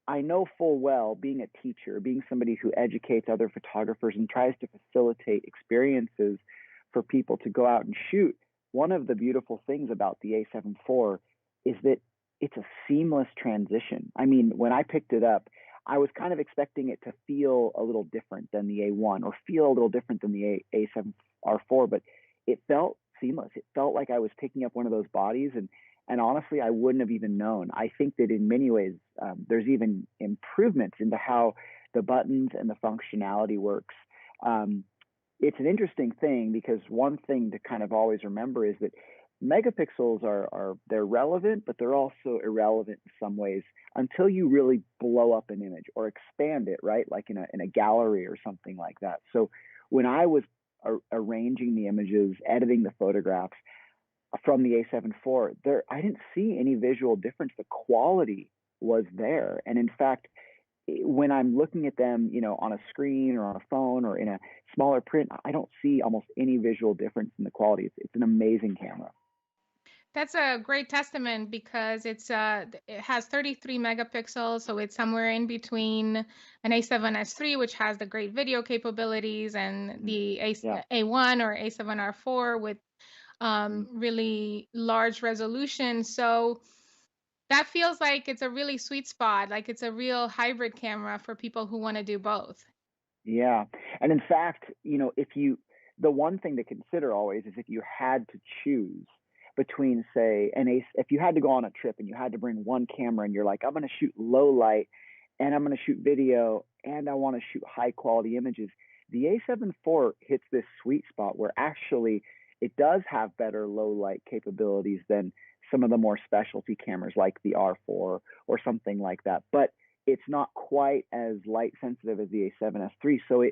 I know full well, being a teacher, being somebody who educates other photographers and tries to facilitate experiences for people to go out and shoot, one of the beautiful things about the A7 IV is that it's a seamless transition. I mean, when I picked it up, I was kind of expecting it to feel a little different than the A1 or feel a little different than the A7R4, but it felt seamless. It felt like I was picking up one of those bodies, and honestly, I wouldn't have even known. I think that in many ways, there's even improvements into how the buttons and the functionality works. It's an interesting thing because one thing to kind of always remember is that megapixels they're relevant, but they're also irrelevant in some ways until you really blow up an image or expand it, right? Like in a gallery or something like that. So when I was arranging the images, editing the photographs from the A7 IV, I didn't see any visual difference. The quality was there, and in fact, when I'm looking at them, on a screen or on a phone or in a smaller print, I don't see almost any visual difference in the quality. It's an amazing camera. That's a great testament because it has 33 megapixels, so it's somewhere in between an A7S III, which has the great video capabilities, and the A1 or A7R4 with really large resolution. So that feels like it's a really sweet spot, like it's a real hybrid camera for people who want to do both. Yeah. And in fact, the one thing to consider always is if you had to choose between, say, if you had to go on a trip and you had to bring one camera and you're like, I'm going to shoot low light and I'm going to shoot video and I want to shoot high quality images, the A7 IV hits this sweet spot where actually it does have better low light capabilities than some of the more specialty cameras like the R4 or something like that. But it's not quite as light sensitive as the A7S III. So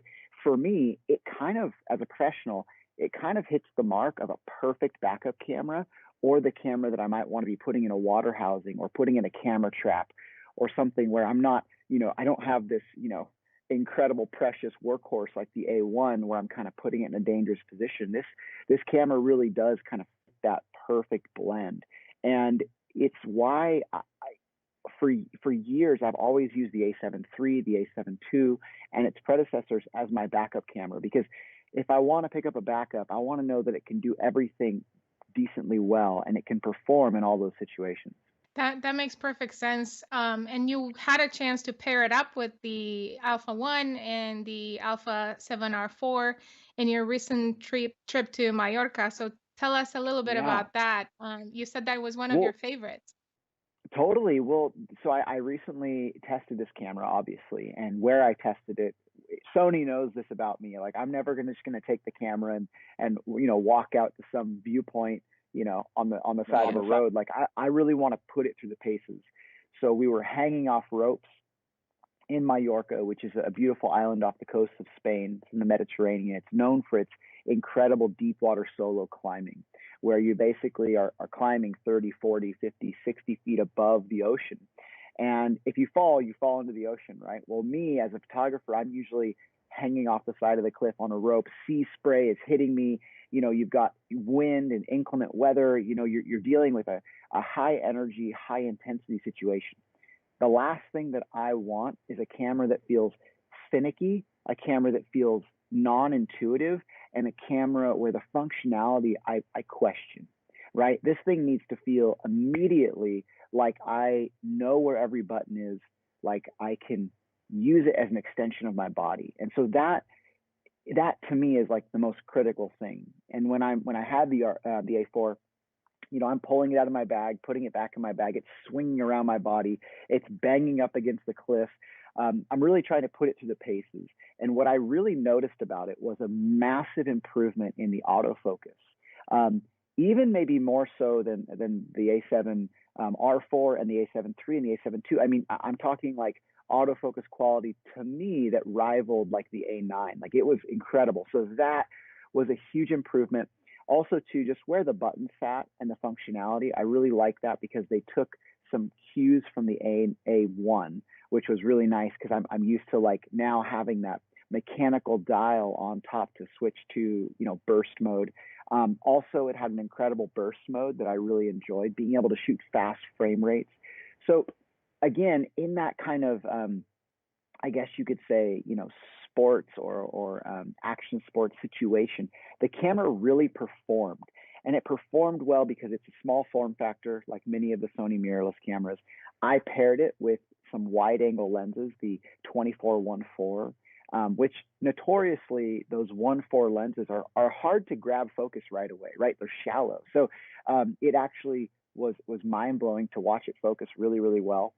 for me, it kind of, as a professional, it kind of hits the mark of a perfect backup camera, or the camera that I might want to be putting in a water housing or putting in a camera trap or something where I'm not, I don't have this, incredible precious workhorse like the A1 where I'm kind of putting it in a dangerous position. This camera really does kind of fit that perfect blend. And it's why for years, I've always used the A7 III, the A7 II, and its predecessors as my backup camera, because if I want to pick up a backup, I want to know that it can do everything decently well and it can perform in all those situations. That makes perfect sense. And you had a chance to pair it up with the Alpha 1 and the Alpha 7R4 in your recent trip to Mallorca. So tell us a little bit about that. You said that was one of your favorites. Totally. Well, so I recently tested this camera, obviously, and where I tested it, Sony knows this about me. Like, I'm never just gonna take the camera and walk out to some viewpoint, on the side of the road. Like, I really want to put it through the paces. So we were hanging off ropes in Mallorca, which is a beautiful island off the coast of Spain. It's in the Mediterranean. It's known for its incredible deep water solo climbing, where you basically are climbing 30, 40, 50, 60 feet above the ocean. And if you fall into the ocean, right? Well, me as a photographer, I'm usually hanging off the side of the cliff on a rope. Sea spray is hitting me. You've got wind and inclement weather. You're dealing with a high energy, high intensity situation. The last thing that I want is a camera that feels finicky, a camera that feels non-intuitive, and a camera where the functionality I question, right? This thing needs to feel immediately like I know where every button is, like I can use it as an extension of my body. And so that to me is like the most critical thing. And when I had the A4, I'm pulling it out of my bag, putting it back in my bag. It's swinging around my body. It's banging up against the cliff. I'm really trying to put it through the paces. And what I really noticed about it was a massive improvement in the autofocus, even maybe more so than the A7 R4 and the A7 III and the A7 II. I mean, I'm talking like autofocus quality to me that rivaled like the A9. Like, it was incredible. So that was a huge improvement. Also, to just where the button sat and the functionality, I really like that because they took some cues from the A1, which was really nice because I'm used to like now having that mechanical dial on top to switch to burst mode. Also, it had an incredible burst mode that I really enjoyed, being able to shoot fast frame rates. So again, in that kind of, I guess you could say, sports or action sports situation, the camera really performed. And it performed well because it's a small form factor, like many of the Sony mirrorless cameras. I paired it with some wide angle lenses, the 24-1.4, which notoriously those 1.4 lenses are hard to grab focus right away, right? They're shallow. So it actually was mind blowing to watch it focus really, really well.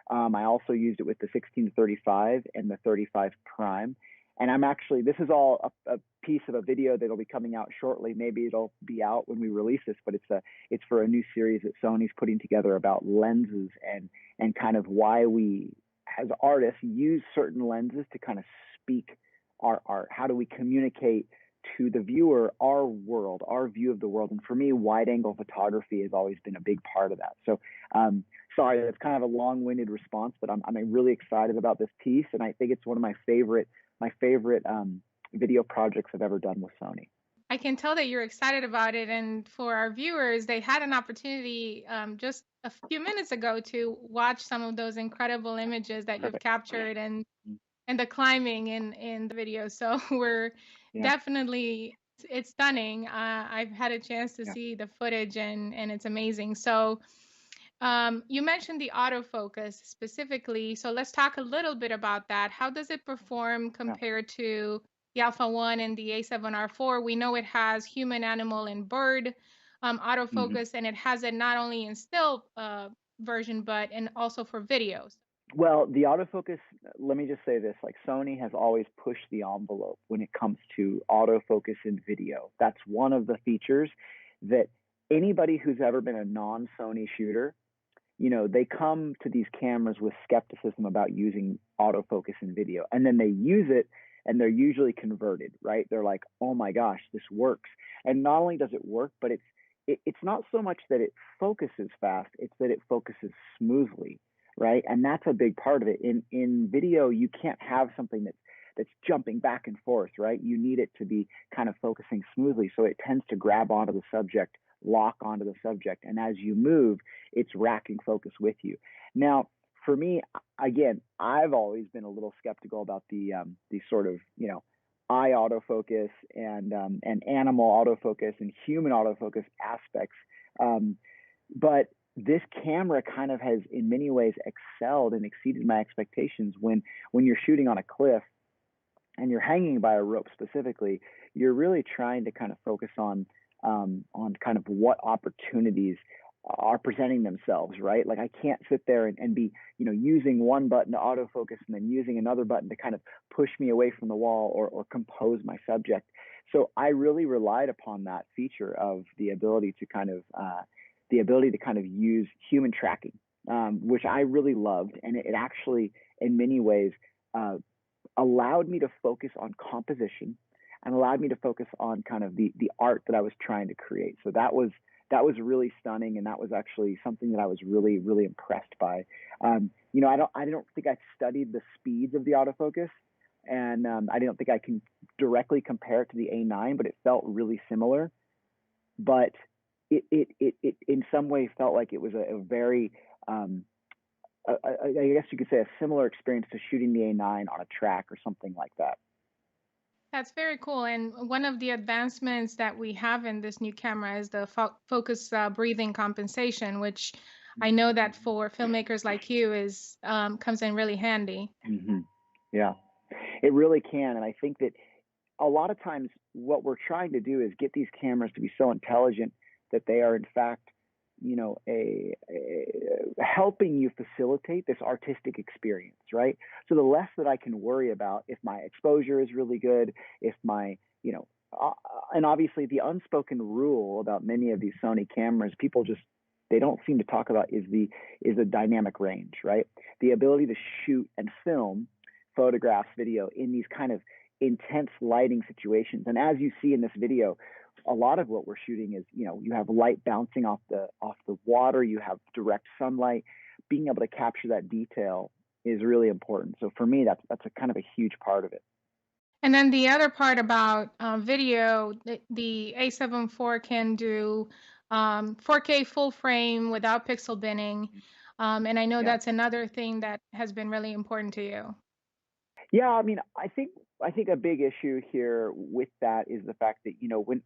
I also used it with the 16-35 and the 35 prime. And this is all a piece of a video that'll be coming out shortly. Maybe it'll be out when we release this, but it's for a new series that Sony's putting together about lenses and kind of why we, as artists, use certain lenses to kind of speak our art. How do we communicate to the viewer our world, our view of the world? And for me, wide angle photography has always been a big part of that. So sorry, that's kind of a long-winded response, but I'm really excited about this piece, and I think it's one of my favorite video projects I've ever done with Sony. I can tell that you're excited about it, and for our viewers, they had an opportunity just a few minutes ago to watch some of those incredible images that you've captured and the climbing in the video. So we're definitely, it's stunning. I've had a chance to see the footage and it's amazing. So you mentioned the autofocus specifically. So let's talk a little bit about that. How does it perform compared to the Alpha 1 and the A7R4? We know it has human, animal, and bird autofocus, and it has it not only in still version, but also for videos. Well, the autofocus, let me just say this, like Sony has always pushed the envelope when it comes to autofocus in video. That's one of the features that anybody who's ever been a non-Sony shooter, they come to these cameras with skepticism about using autofocus in video. And then they use it and they're usually converted, right? They're like, oh my gosh, this works. And not only does it work, but it's not so much that it focuses fast, it's that it focuses smoothly, right? And that's a big part of it. In video, you can't have something that's jumping back and forth, right? You need it to be kind of focusing smoothly. So it tends to grab onto the subject, lock onto the subject. And as you move, it's racking focus with you. Now, for me, again, I've always been a little skeptical about the sort of, eye autofocus and animal autofocus and human autofocus aspects. But this camera kind of has, in many ways, excelled and exceeded my expectations. When you're shooting on a cliff and you're hanging by a rope specifically, you're really trying to kind of focus on kind of what opportunities are presenting themselves, right? Like I can't sit there and be, using one button to autofocus and then using another button to kind of push me away from the wall or compose my subject. So I really relied upon that feature of the ability to kind of use human tracking, which I really loved. And it actually, in many ways, allowed me to focus on composition and allowed me to focus on kind of the art that I was trying to create. So that was really stunning, and that was actually something that I was really, really impressed by. I don't think I studied the speeds of the autofocus, and I don't think I can directly compare it to the A9, but it felt really similar. But it in some ways felt like it was a very, I guess you could say, a similar experience to shooting the A9 on a track or something like that. That's very cool. And one of the advancements that we have in this new camera is the focus breathing compensation, which I know that for filmmakers like you comes in really handy. Mm-hmm. Yeah, it really can. And I think that a lot of times what we're trying to do is get these cameras to be so intelligent that they are in fact, helping you facilitate this artistic experience, right? So the less that I can worry about if my exposure is really good, if my, and obviously the unspoken rule about many of these Sony cameras, people they don't seem to talk about is the dynamic range, right? The ability to shoot and film photographs, video in these kind of intense lighting situations. And as you see in this video, a lot of what we're shooting is, you have light bouncing off the water, you have direct sunlight. Being able to capture that detail is really important. So for me, that's a kind of a huge part of it. And then the other part about video, the A7 IV can do 4K full frame without pixel binning. And I know Yeah. that's another thing that has been really important to you. Yeah, I mean, I think a big issue here with that is the fact that,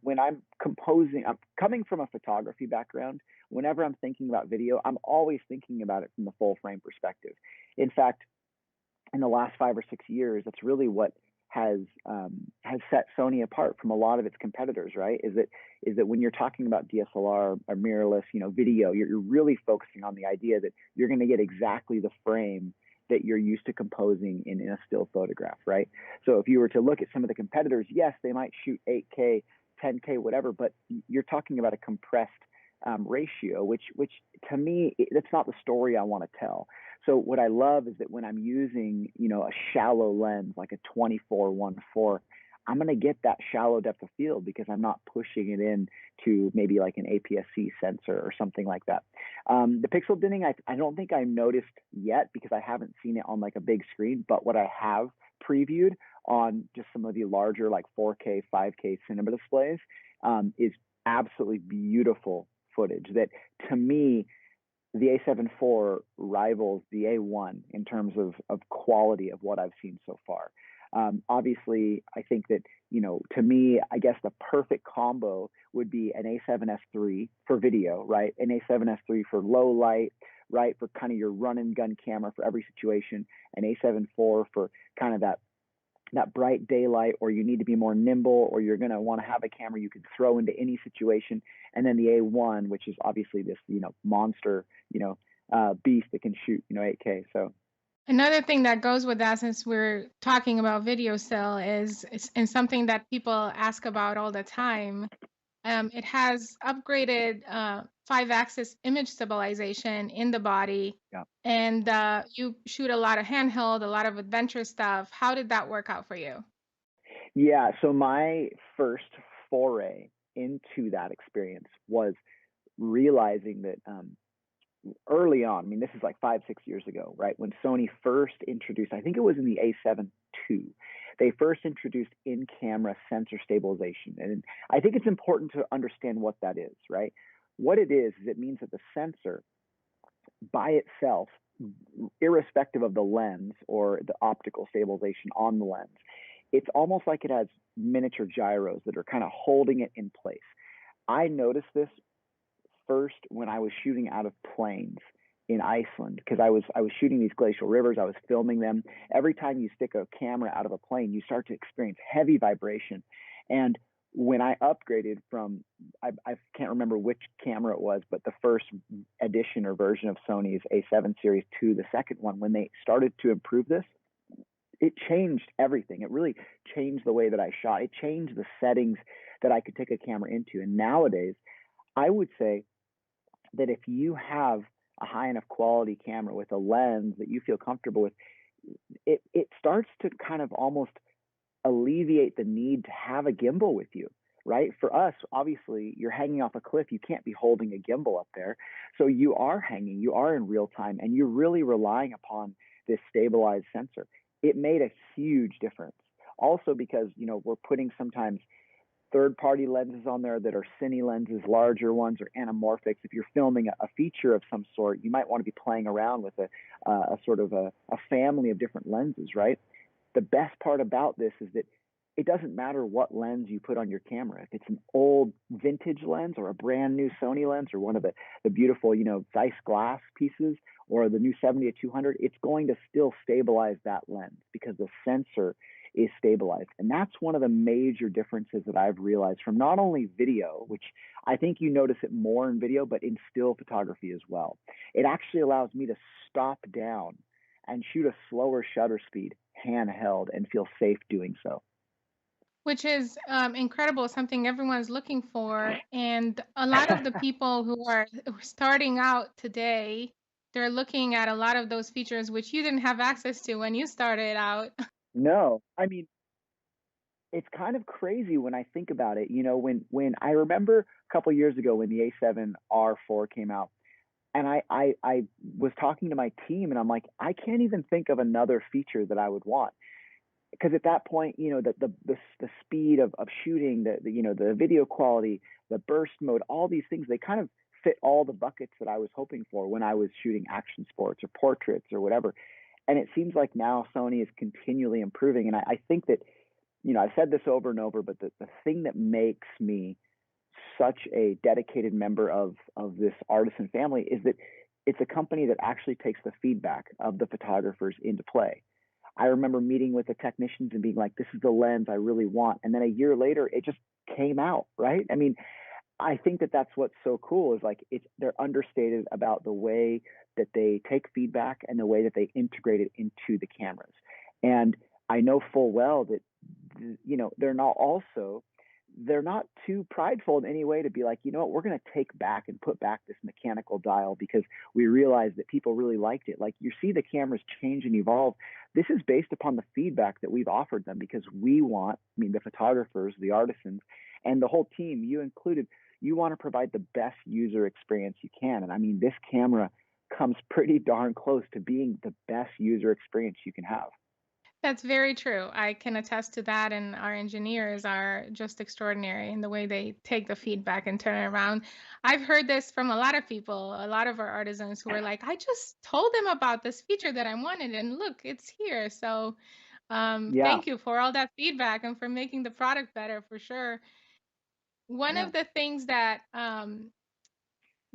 when I'm composing, I'm coming from a photography background. Whenever I'm thinking about video, I'm always thinking about it from the full frame perspective. In fact, in the last 5 or 6 years, that's really what has set Sony apart from a lot of its competitors, right? Is that when you're talking about DSLR or mirrorless, video, you're really focusing on the idea that you're going to get exactly the frame that you're used to composing in a still photograph, right? So if you were to look at some of the competitors, yes, they might shoot 8K, 10K, whatever, but you're talking about a compressed ratio, which to me, that's not the story I want to tell. So what I love is that when I'm using, a shallow lens, like a 24-1.4, I'm going to get that shallow depth of field because I'm not pushing it in to maybe like an APS-C sensor or something like that. The pixel binning, I don't think I noticed yet because I haven't seen it on like a big screen, but what I have previewed on just some of the larger like 4K, 5K cinema displays is absolutely beautiful footage that, to me, the A7 IV rivals the A1 in terms of quality of what I've seen so far. Obviously, I think that, to me, I guess the perfect combo would be an A7S III for video, right? An A7S III for low light, right? For kind of your run and gun camera for every situation. An A7 IV for kind of that bright daylight, or you need to be more nimble, or you're going to want to have a camera you could throw into any situation. And then the A1, which is obviously this, monster, beast that can shoot, 8K. So Another thing that goes with that, since we're talking about video still, and something that people ask about all the time. It has upgraded 5-axis image stabilization in the body, yeah. and you shoot a lot of handheld, a lot of adventure stuff. How did that work out for you? Yeah, so my first foray into that experience was realizing that early on, I mean, this is like 5-6 years ago, right? When Sony first introduced, I think it was in the A7 II, they first introduced in-camera sensor stabilization. And I think it's important to understand what that is, right? What it is it means that the sensor by itself, irrespective of the lens or the optical stabilization on the lens, it's almost like it has miniature gyros that are kind of holding it in place. I noticed this first when I was shooting out of planes in Iceland, because I was shooting these glacial rivers. I was filming them. Every time you stick a camera out of a plane, you start to experience heavy vibration. And when I upgraded from, I can't remember which camera it was, but the first edition or version of Sony's A7 series to the second one, when they started to improve this, it changed everything. It really changed the way that I shot. It changed the settings that I could take a camera into. And nowadays, I would say that if you have a high enough quality camera with a lens that you feel comfortable with, it starts to kind of almost alleviate the need to have a gimbal with you, right? For us, obviously, you're hanging off a cliff. You can't be holding a gimbal up there. So you are hanging, you are in real time, and you're really relying upon this stabilized sensor. It made a huge difference. Also because, we're putting sometimes third-party lenses on there that are cine lenses, larger ones, or anamorphics. If you're filming a feature of some sort, you might want to be playing around with a sort of a family of different lenses, right? The best part about this is that it doesn't matter what lens you put on your camera. If it's an old vintage lens or a brand new Sony lens or one of the beautiful, Zeiss glass pieces or the new 70-200, it's going to still stabilize that lens because the sensor is stabilized. And that's one of the major differences that I've realized from not only video, which I think you notice it more in video, but in still photography as well. It actually allows me to stop down and shoot a slower shutter speed handheld and feel safe doing so. Which is incredible, something everyone's looking for. And a lot of the people who are starting out today, they're looking at a lot of those features which you didn't have access to when you started out. No, I mean, it's kind of crazy when I think about it. When I remember a couple years ago when the A7 R4 came out, and I was talking to my team, and I'm like, I can't even think of another feature that I would want. Because at that point, the speed of shooting, the video quality, the burst mode, all these things, they kind of fit all the buckets that I was hoping for when I was shooting action sports or portraits or whatever. And it seems like now Sony is continually improving. And I think that, I've said this over and over, but the thing that makes me such a dedicated member of this artisan family is that it's a company that actually takes the feedback of the photographers into play. I remember meeting with the technicians and being like, this is the lens I really want. And then a year later, it just came out, right? I mean, I think that that's what's so cool is like they're understated about the way that they take feedback and the way that they integrate it into the cameras. And I know full well that, they're not too prideful in any way to be like, you know what, we're going to take back and put back this mechanical dial because we realize that people really liked it. Like you see the cameras change and evolve. This is based upon the feedback that we've offered them because we want, the photographers, the artisans, and the whole team, you included, you want to provide the best user experience you can. And this camera comes pretty darn close to being the best user experience you can have. That's very true. I can attest to that, and our engineers are just extraordinary in the way they take the feedback and turn it around. I've heard this from a lot of people, a lot of our artisans who are like, I just told them about this feature that I wanted, and look, it's here. So Yeah. thank you for all that feedback and for making the product better for sure. One of the things that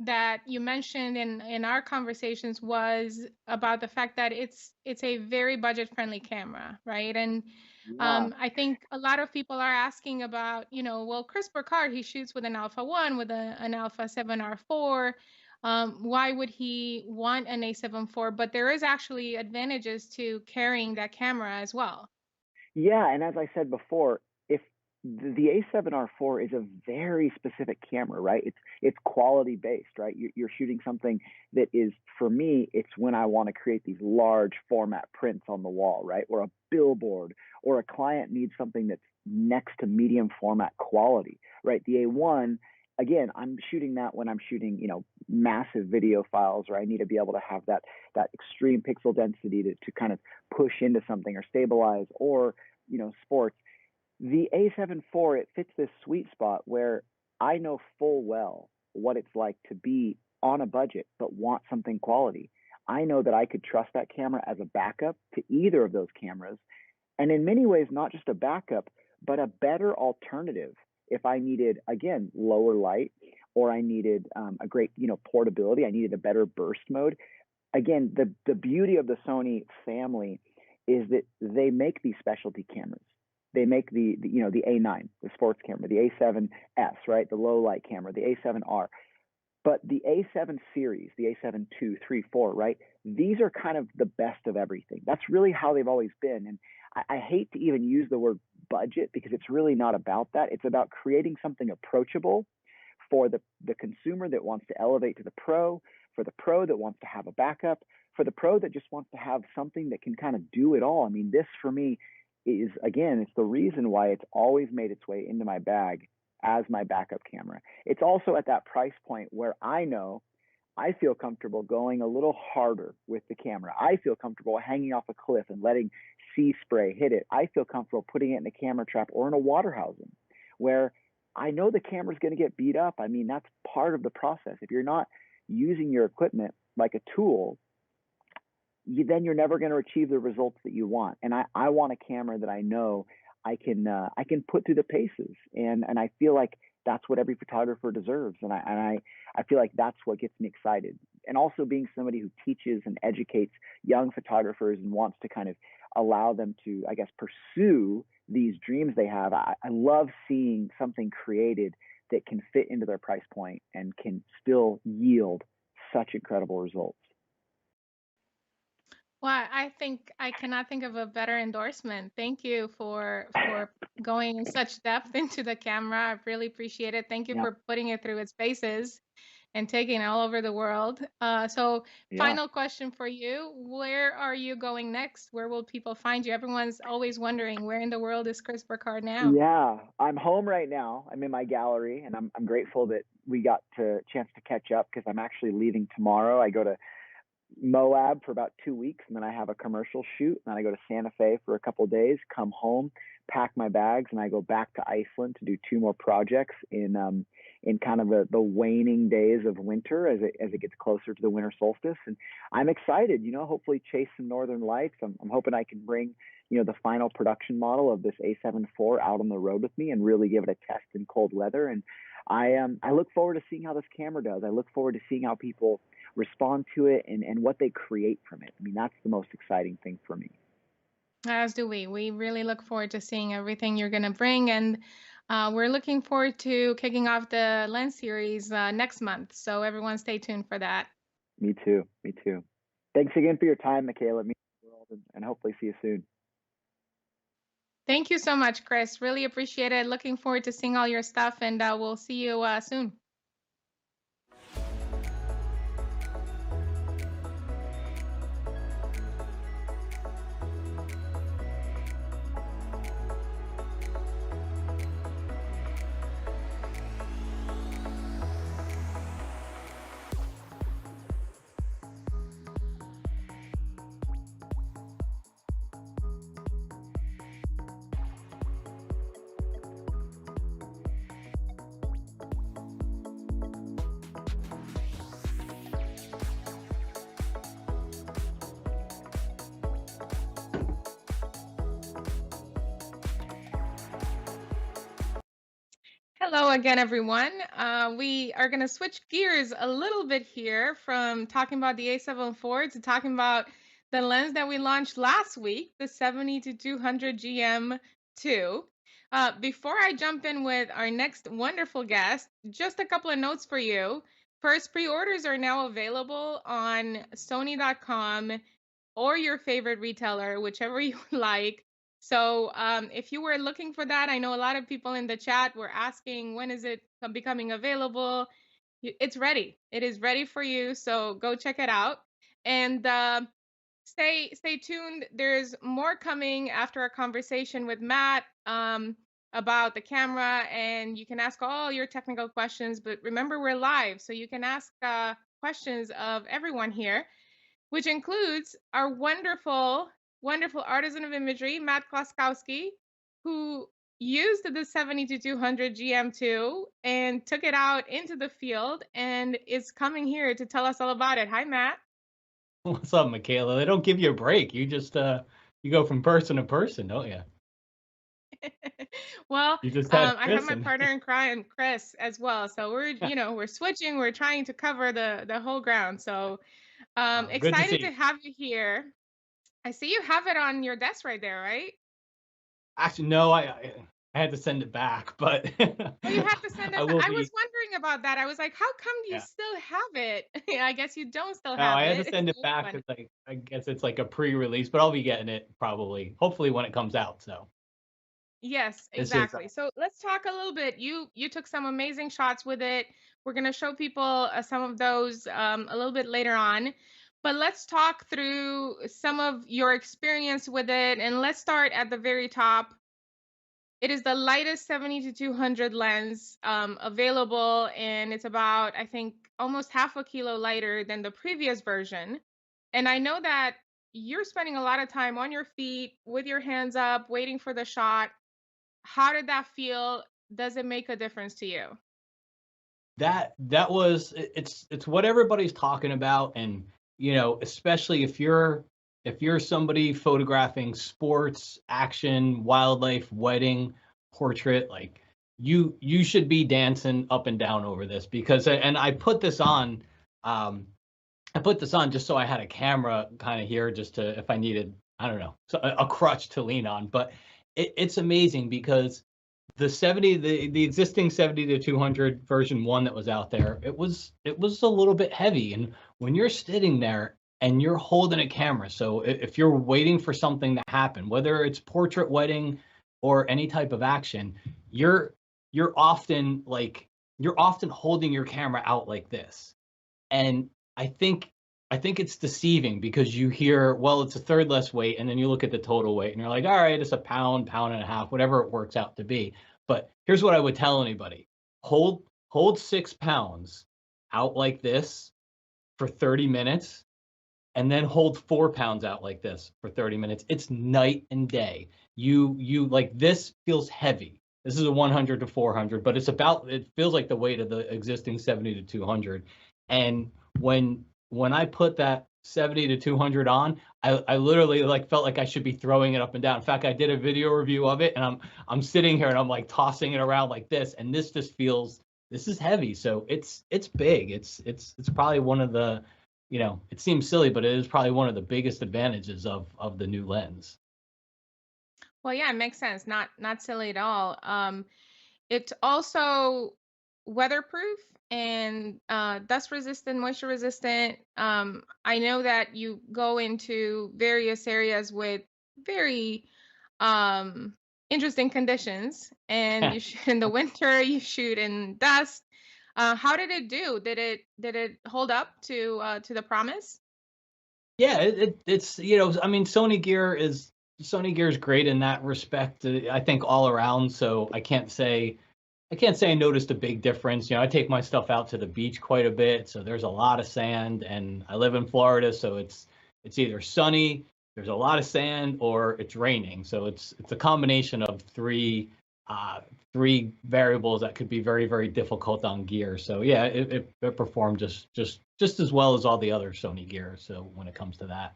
that you mentioned in our conversations was about the fact that it's a very budget friendly camera, right? And I think a lot of people are asking about, well, Chris Burkard, he shoots with an Alpha 1 with an Alpha 7R4. Why would he want an A7 IV? But there is actually advantages to carrying that camera as well. Yeah, and as I said before, if the A7R4 is a very specific camera, right? It's quality based, right? You're shooting something that is, for me, it's when I want to create these large format prints on the wall, right? Or a billboard, or a client needs something that's next to medium format quality, right? The A1, again, I'm shooting that when I'm shooting, massive video files, or I need to be able to have that extreme pixel density to kind of push into something or stabilize, or sports. The A7 IV, it fits this sweet spot where I know full well what it's like to be on a budget but want something quality. I know that I could trust that camera as a backup to either of those cameras, and in many ways not just a backup but a better alternative if I needed, again, lower light, or I needed a great portability, I needed a better burst mode. Again, the beauty of the Sony family is that they make these specialty cameras. They make the A9, the sports camera, the A7S, right, the low light camera, the A7R. But the A7 series, the A7 II, III, IV, right, these are kind of the best of everything. That's really how they've always been. And I hate to even use the word budget because it's really not about that. It's about creating something approachable for the consumer that wants to elevate to the pro, for the pro that wants to have a backup, for the pro that just wants to have something that can kind of do it all. This for me is, again, it's the reason why it's always made its way into my bag as my backup camera. It's also at that price point where I know I feel comfortable going a little harder with the camera. I feel comfortable hanging off a cliff and letting sea spray hit it. I feel comfortable putting it in a camera trap or in a water housing where I know the camera's going to get beat up. That's part of the process. If you're not using your equipment like a tool, then you're never going to achieve the results that you want. And I want a camera that I know I can put through the paces, and I feel like that's what every photographer deserves, and I feel like that's what gets me excited. And also being somebody who teaches and educates young photographers and wants to kind of allow them to, I guess, pursue these dreams they have. I love seeing something created that can fit into their price point and can still yield such incredible results. Well, I cannot think of a better endorsement. Thank you for going in such depth into the camera. I really appreciate it. Thank you for putting it through its paces and taking it all over the world. Final question for you. Where are you going next? Where will people find you? Everyone's always wondering, where in the world is Chris Burkard now? Yeah, I'm home right now. I'm in my gallery, and I'm grateful that we got a chance to catch up because I'm actually leaving tomorrow. I go to Moab for about 2 weeks, and then I have a commercial shoot, and then I go to Santa Fe for a couple of days, come home, pack my bags, and I go back to Iceland to do 2 more projects in in kind of the waning days of winter as it gets closer to the winter solstice. And I'm excited, hopefully chase some northern lights. I'm hoping I can bring, the final production model of this A7 IV out on the road with me and really give it a test in cold weather. And I look forward to seeing how this camera does. I look forward to seeing how people respond to it and what they create from it. I mean, that's the most exciting thing for me. As do we. We really look forward to seeing everything you're going to bring. And we're looking forward to kicking off the Lens series next month. So everyone stay tuned for that. Me too. Me too. Thanks again for your time, Michaela. It means the world, and hopefully see you soon. Thank you so much, Chris. Really appreciate it. Looking forward to seeing all your stuff, and we'll see you soon. Hello again, everyone. We are going to switch gears a little bit here from talking about the A7 IV to talking about the lens that we launched last week, the 70-200 GM2. Before I jump in with our next wonderful guest, just a couple of notes for you. First, pre-orders are now available on Sony.com or your favorite retailer, whichever you like. So if you were looking for that, I know a lot of people in the chat were asking, when is it becoming available? It's ready. It is ready for you. So go check it out. And stay tuned. There's more coming after our conversation with Matt about the camera. And you can ask all your technical questions. But remember, we're live. So you can ask questions of everyone here, which includes our wonderful artisan of imagery, Matt Klaskowski, who used the 70-200 GM2 and took it out into the field and is coming here to tell us all about it. Hi, Matt. What's up, Michaela? They don't give you a break. You just you go from person to person, don't you? Well, you just had I have my partner in crime, Chris, as well. So we're we're switching. We're trying to cover the whole ground. So excited to have you here. I see you have it on your desk right there, right? Actually, no, I had to send it back, but oh, you have to send it back. I was wondering about that. I was like, how come you still have it? I guess you don't still have it. I had to send it back because I guess it's like a pre-release, but I'll be getting it hopefully when it comes out. So yes, exactly. So let's talk a little bit. You took some amazing shots with it. We're going to show people some of those a little bit later on. But let's talk through some of your experience with it. And let's start at the very top. It is the lightest 70-200 lens available. And it's about, I think, almost half a kilo lighter than the previous version. And I know that you're spending a lot of time on your feet with your hands up, waiting for the shot. How did that feel? Does it make a difference to you? That was, it's what everybody's talking about. And especially if you're somebody photographing sports, action, wildlife, wedding, portrait, like you should be dancing up and down over this because, and I put this on just so I had a camera kind of here just to, if I needed, I don't know, a crutch to lean on, but it's amazing because the existing 70-200 version 1 that was out there, it was a little bit heavy. And when you're sitting there and you're holding a camera, so if you're waiting for something to happen, whether it's portrait, wedding, or any type of action, you're often holding your camera out like this. And I think it's deceiving because you hear, well, it's a third less weight, and then you look at the total weight and you're like, all right, it's a pound and a half, whatever it works out to be. But here's what I would tell anybody. Hold 6 pounds out like this for 30 minutes, and then hold 4 pounds out like this for 30 minutes. It's night and day. You like, this feels heavy. This is a 100 to 400, but it feels like the weight of the existing 70 to 200. And when I put that 70 to 200 on, I literally like felt like I should be throwing it up and down. In fact, I did a video review of it, and I'm sitting here and I'm like tossing it around like this, and this just feels, this is heavy. So it's big. It's probably one of the, it seems silly, but it is probably one of the biggest advantages of the new lens. Well, yeah, it makes sense. Not silly at all. It's also weatherproof and dust resistant, moisture resistant. I know that you go into various areas with very interesting conditions, and you shoot in the winter, you shoot in dust. How did it do? Did it hold up to the promise? Yeah, it's I mean, Sony gear is great in that respect. I think all around. So I can't say I noticed a big difference. I take my stuff out to the beach quite a bit, so there's a lot of sand, and I live in Florida, so it's either sunny, there's a lot of sand, or it's raining. So it's a combination of three variables that could be very, very difficult on gear. So yeah, it performed just as well as all the other Sony gear. So when it comes to that.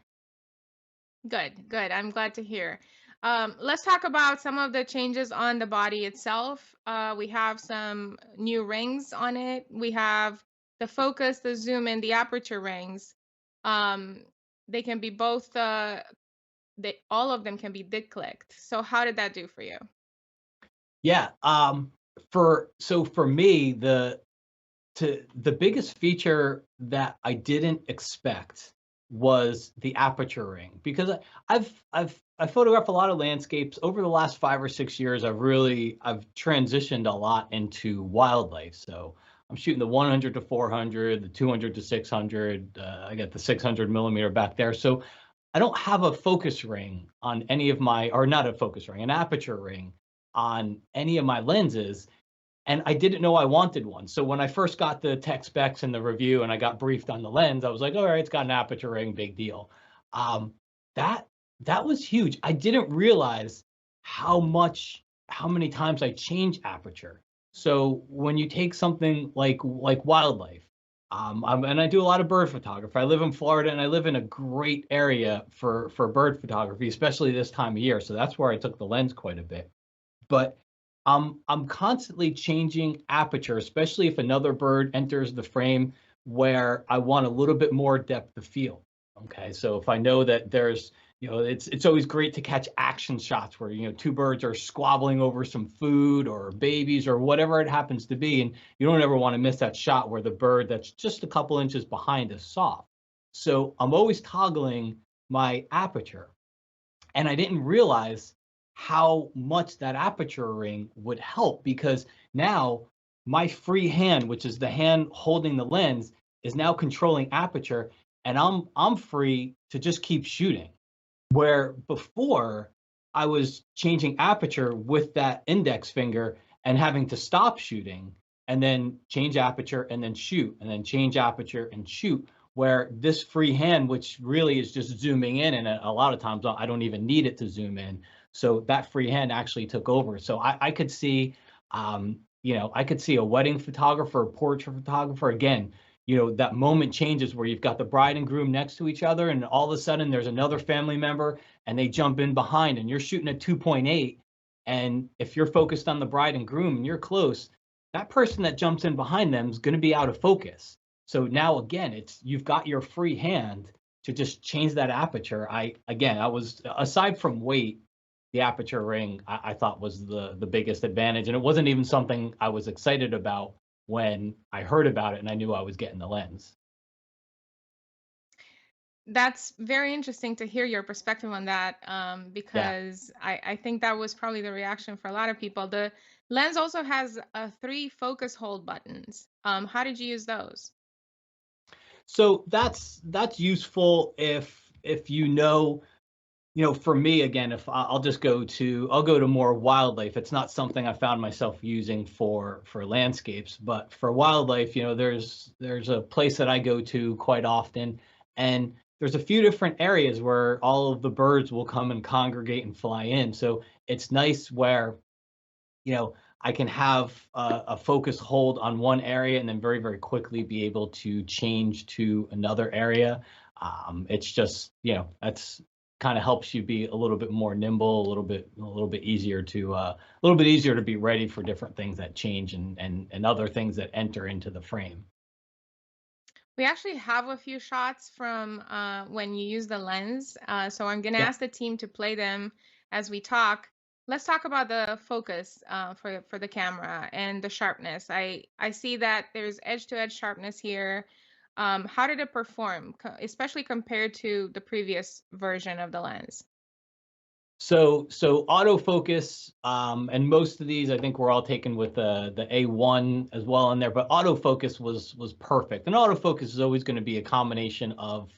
Good. I'm glad to hear. Let's talk about some of the changes on the body itself. We have some new rings on it. We have the focus, the zoom, and the aperture rings. They can be both. All of them can be dick-clicked. So how did that do for you? Yeah. For me, the biggest feature that I didn't expect was the aperture ring, because I photograph a lot of landscapes. Over the last 5 or 6 years, I've transitioned a lot into wildlife. So I'm shooting the 100 to 400, the 200 to 600. I got the 600 millimeter back there. So I don't have a focus ring on any of my, or not a focus ring, an aperture ring on any of my lenses. And I didn't know I wanted one. So when I first got the tech specs and the review and I got briefed on the lens, I was like, all right, it's got an aperture ring, big deal. That was huge. I didn't realize how many times I change aperture. So when you take something like wildlife, and I do a lot of bird photography. I live in Florida, and I live in a great area for bird photography, especially this time of year. So that's where I took the lens quite a bit. But I'm constantly changing aperture, especially if another bird enters the frame where I want a little bit more depth of field. Okay, so if I know that there's, it's always great to catch action shots where, two birds are squabbling over some food or babies or whatever it happens to be, and you don't ever want to miss that shot where the bird that's just a couple inches behind is soft. So I'm always toggling my aperture, and I didn't realize how much that aperture ring would help, because now my free hand, which is the hand holding the lens, is now controlling aperture, and I'm free to just keep shooting. Where before I was changing aperture with that index finger and having to stop shooting and then change aperture and then shoot and then change aperture and shoot, where this free hand, which really is just zooming in, and a lot of times I don't even need it to zoom in. So that free hand actually took over. So I could see, I could see a wedding photographer, a portrait photographer. Again, that moment changes where you've got the bride and groom next to each other, and all of a sudden there's another family member and they jump in behind, and you're shooting at 2.8. And if you're focused on the bride and groom and you're close, that person that jumps in behind them is going to be out of focus. So now again, you've got your free hand to just change that aperture. I was, aside from weight, the aperture ring I thought was the biggest advantage, and it wasn't even something I was excited about when I heard about it and I knew I was getting the lens. That's very interesting to hear your perspective on that, because I think that was probably the reaction for a lot of people. The lens also has 3 focus hold buttons. How did you use those? So that's useful if for me, again, if I'll go to more wildlife. It's not something I found myself using for landscapes, but for wildlife, there's a place that I go to quite often, and there's a few different areas where all of the birds will come and congregate and fly in. So it's nice where, I can have a focus hold on one area and then very, very quickly be able to change to another area. It's just, that's kind of helps you be a little bit more nimble, a little bit easier to be ready for different things that change and other things that enter into the frame. We actually have a few shots from when you use the lens. So I'm going to ask the team to play them as we talk. Let's talk about the focus for the camera and the sharpness. I see that there's edge-to-edge sharpness here. How did it perform, especially compared to the previous version of the lens? So autofocus, and most of these I think were all taken with the A1 as well in there, but autofocus was perfect. And autofocus is always going to be a combination of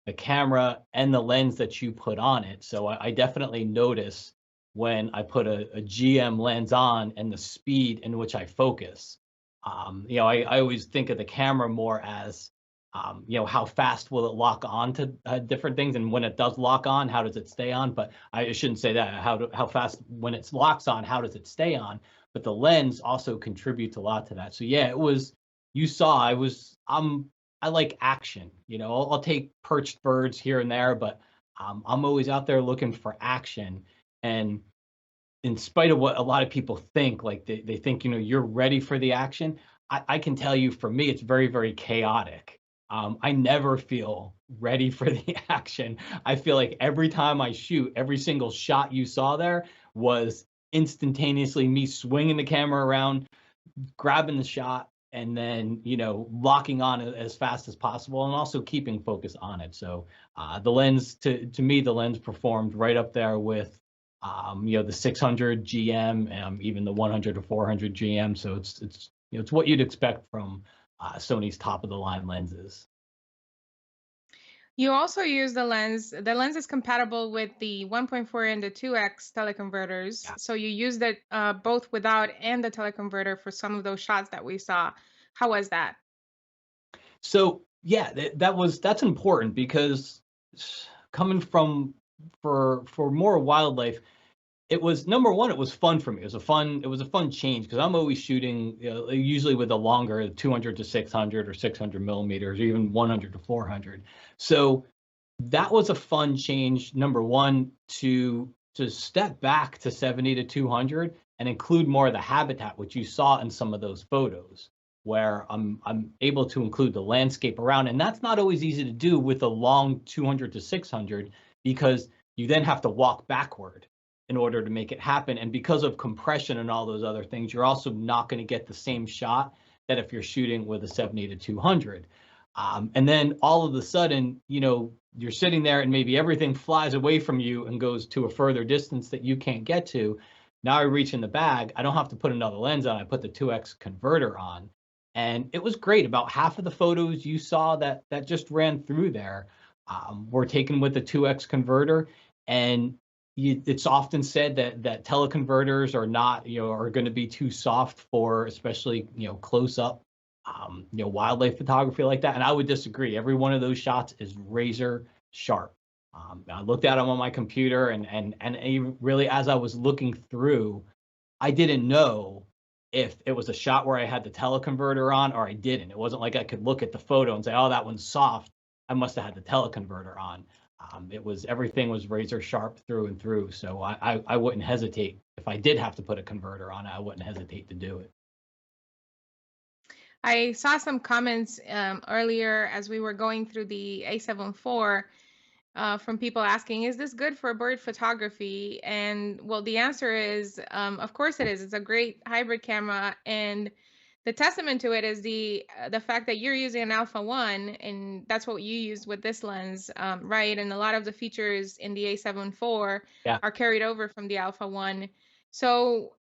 the camera and the lens that you put on it. So I definitely notice when I put a GM lens on and the speed in which I focus. I always think of the camera more as how fast will it lock on to different things, and when it does lock on, how does it stay on? But I shouldn't say that. How fast when it locks on, how does it stay on? But the lens also contributes a lot to that. So yeah, it was. You saw I like action. I'll take perched birds here and there, but I'm always out there looking for action. And in spite of what a lot of people think, like they think you're ready for the action. I can tell you, for me, it's very, very chaotic. I never feel ready for the action. I feel like every time I shoot, every single shot you saw there was instantaneously me swinging the camera around, grabbing the shot, and then, locking on it as fast as possible and also keeping focus on it. So the lens, to me, the lens performed right up there with, the 600 GM, even the 100 to 400 GM. So it's what you'd expect from Sony's top of the line lenses. You also use the lens. The lens is compatible with the 1.4 and the 2x teleconverters. Yeah. So you used it both without and the teleconverter for some of those shots that we saw. How was that? So yeah, that's important, because coming from for more wildlife, it was, number one, it was fun for me. It was a fun change, because I'm always shooting usually with a longer 200 to 600 or 600 millimeters, or even 100 to 400. So that was a fun change, number one, to step back to 70 to 200 and include more of the habitat, which you saw in some of those photos, where I'm able to include the landscape around. And that's not always easy to do with a long 200 to 600, because you then have to walk backward in order to make it happen. And because of compression and all those other things, you're also not going to get the same shot that if you're shooting with a 70 to 200. And then all of a sudden, you're sitting there and maybe everything flies away from you and goes to a further distance that you can't get to. Now I reach in the bag, I don't have to put another lens on, I put the 2x converter on. And it was great. About half of the photos you saw that just ran through there were taken with the 2x converter. And it's often said that teleconverters are not, are going to be too soft for, especially, close up, wildlife photography like that. And I would disagree. Every one of those shots is razor sharp. I looked at them on my computer, and really, as I was looking through, I didn't know if it was a shot where I had the teleconverter on or I didn't. It wasn't like I could look at the photo and say, oh, that one's soft, I must have had the teleconverter on. Everything was razor sharp through and through. So I wouldn't hesitate. If I did have to put a converter on, I wouldn't hesitate to do it. I saw some comments earlier as we were going through the A7 IV from people asking, is this good for bird photography? And well, the answer is, of course it is. It's a great hybrid camera, and the testament to it is the fact that you're using an Alpha 1, and that's what you used with this lens, right? And a lot of the features in the A7 IV are carried over from the Alpha 1. So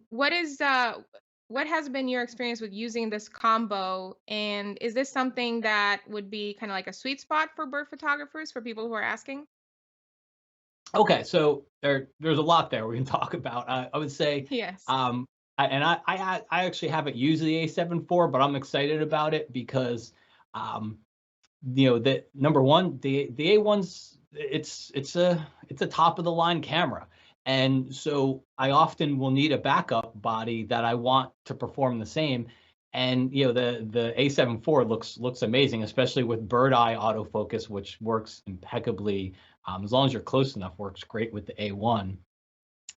what has been your experience with using this combo? And is this something that would be kind of like a sweet spot for bird photographers, for people who are asking? Okay, so there's a lot there we can talk about. I would say, yes. I actually haven't used the A7 IV, but I'm excited about it because, the number one, the A1's it's a top of the line camera, And so I often will need a backup body that I want to perform the same. And the A7 IV looks amazing, especially with bird eye autofocus, which works impeccably. As long as you're close enough, works great with the A1.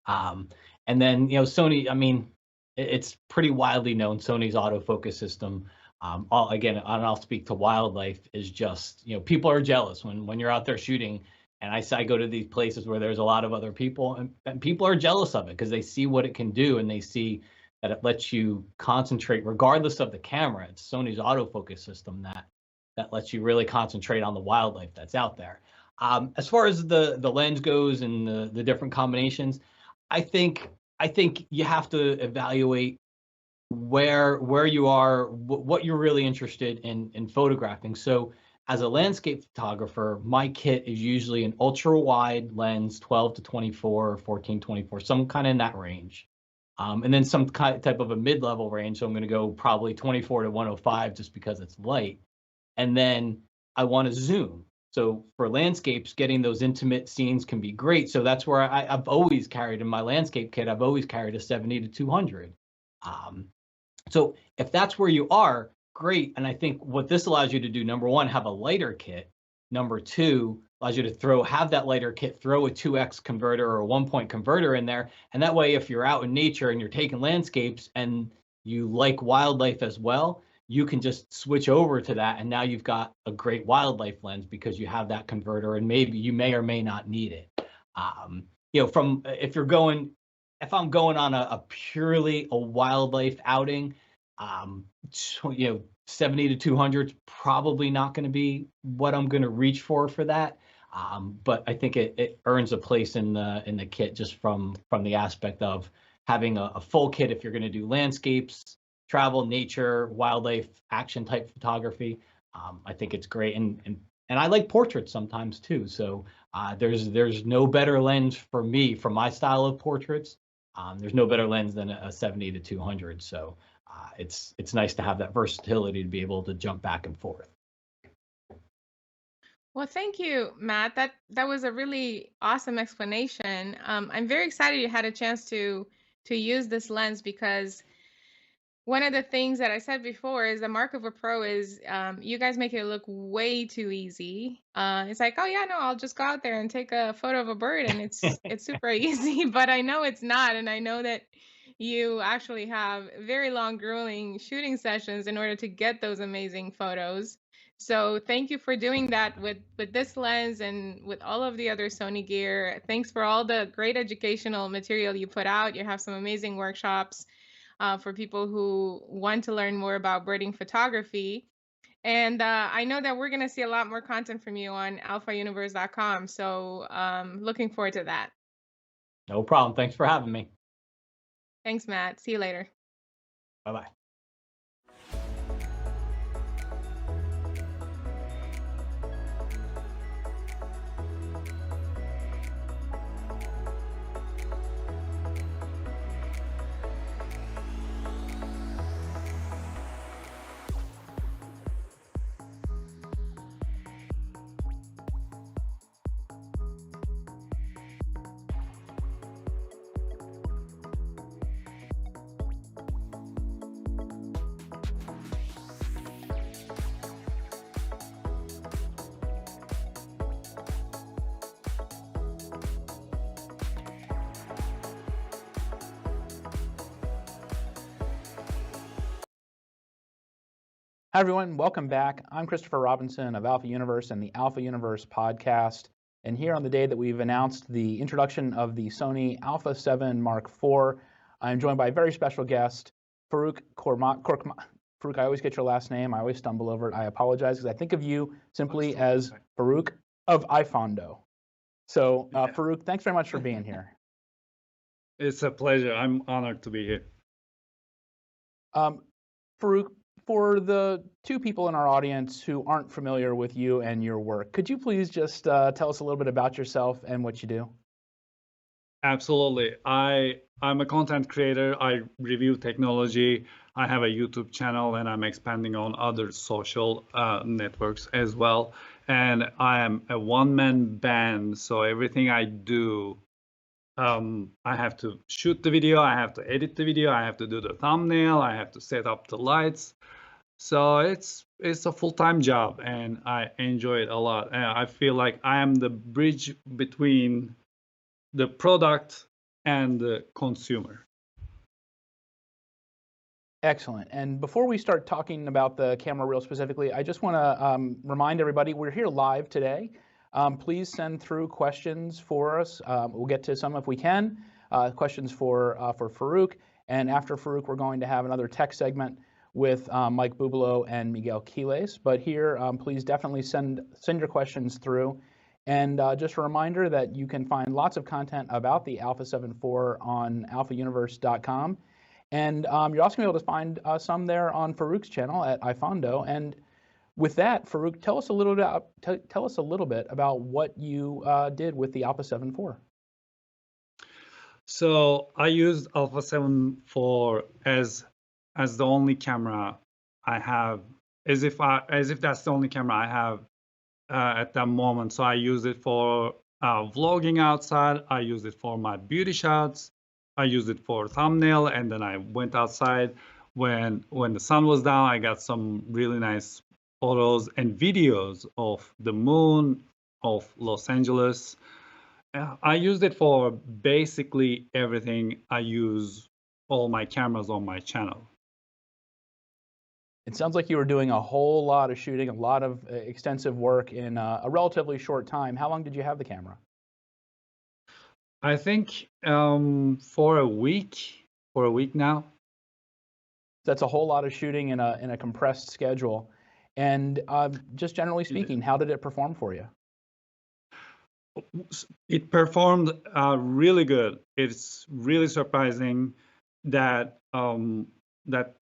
And then Sony, I mean, it's pretty widely known, Sony's autofocus system. Again, I'll speak to wildlife, is just, people are jealous when you're out there shooting. And I go to these places where there's a lot of other people, and people are jealous of it because they see what it can do, and they see that it lets you concentrate regardless of the camera. It's Sony's autofocus system that lets you really concentrate on the wildlife that's out there. As far as the lens goes and the different combinations, I think you have to evaluate where you are, what you're really interested in photographing. So as a landscape photographer, my kit is usually an ultra wide lens, 12 to 24, 14, 24, some kind of in that range. And then some type of a mid-level range. So I'm going to go probably 24 to 105 just because it's light. And then I want to zoom. So for landscapes, getting those intimate scenes can be great. So that's where I've always carried in my landscape kit. I've always carried a 70 to 200. So if that's where you are, great. And I think what this allows you to do, number one, have a lighter kit. Number two, allows you to have that lighter kit, throw a 2x converter or a 1-point converter in there. And that way, if you're out in nature and you're taking landscapes and you like wildlife as well, you can just switch over to that. And now you've got a great wildlife lens because you have that converter, and maybe you may or may not need it. If I'm going on a purely a wildlife outing, 70 to 200 is probably not going to be what I'm going to reach for that. But I think it earns a place in the kit just from the aspect of having a full kit if you're going to do landscapes, travel, nature, wildlife, action type photography. I think it's great, and I like portraits sometimes too. So there's no better lens for me for my style of portraits. There's no better lens than a 70 to 200. So it's nice to have that versatility to be able to jump back and forth. Well, thank you, Matt. That was a really awesome explanation. I'm very excited you had a chance to use this lens, because one of the things that I said before is the mark of a pro is you guys make it look way too easy. It's like, oh yeah, no, I'll just go out there and take a photo of a bird, and it's super easy. But I know it's not, and I know that you actually have very long, grueling shooting sessions in order to get those amazing photos. So thank you for doing that with this lens and with all of the other Sony gear. Thanks for all the great educational material you put out. You have some amazing workshops for people who want to learn more about birding photography. And I know that we're going to see a lot more content from you on alphauniverse.com. So looking forward to that. No problem. Thanks for having me. Thanks, Matt. See you later. Bye-bye. Hi, everyone. Welcome back. I'm Christopher Robinson of Alpha Universe and the Alpha Universe podcast. And here on the day that we've announced the introduction of the Sony Alpha 7 Mark IV, I'm joined by a very special guest, Farooq Farooq, I always get your last name. I always stumble over it. I apologize because I think of you simply as Farooq of iFondo. So, Farooq, thanks very much for being here. It's a pleasure. I'm honored to be here. Farooq, for the two people in our audience who aren't familiar with you and your work, could you please just tell us a little bit about yourself and what you do? Absolutely. I'm a content creator. I review technology. I have a YouTube channel, and I'm expanding on other social networks as well. And I am a one-man band, so everything I do I have to shoot the video, I have to edit the video, I have to do the thumbnail, I have to set up the lights. So it's a full-time job, and I enjoy it a lot. And I feel like I am the bridge between the product and the consumer. Excellent. And before we start talking about the camera reel specifically, I just want to remind everybody we're here live today. Please send through questions for us. We'll get to some if we can. Questions for Farooq. And after Farooq, we're going to have another tech segment with Mike Bubulo and Miguel Quiles. But here, please definitely send your questions through. And just a reminder that you can find lots of content about the Alpha 7 IV on alphauniverse.com. And you're also going to be able to find some there on Farooq's channel at iFondo. And with that, Farooq, tell us a little bit about what you did with the Alpha 7 IV. So I used Alpha 7 IV as the only camera I have, as if that's the only camera I have at that moment. So I use it for vlogging outside. I use it for my beauty shots. I used it for thumbnail, and then I went outside when the sun was down. I got some really nice photos and videos of the moon, of Los Angeles. I used it for basically everything. I use all my cameras on my channel. It sounds like you were doing a whole lot of shooting, a lot of extensive work in a relatively short time. How long did you have the camera? I think for a week now. That's a whole lot of shooting in a compressed schedule. And just generally speaking, how did it perform for you? It performed really good. It's really surprising that that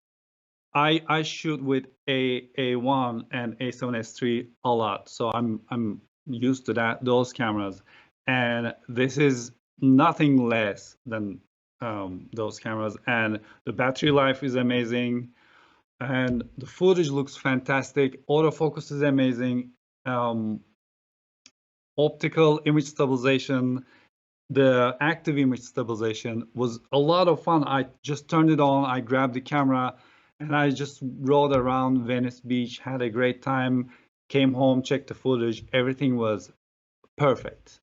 I shoot with A1 and A7S III a lot, so I'm used to those cameras, and this is nothing less than those cameras. And the battery life is amazing, and the footage looks fantastic. Autofocus is amazing. Optical image stabilization, the active image stabilization was a lot of fun. I just turned it on, I grabbed the camera, and I just rode around Venice Beach, had a great time, came home, checked the footage. Everything was perfect.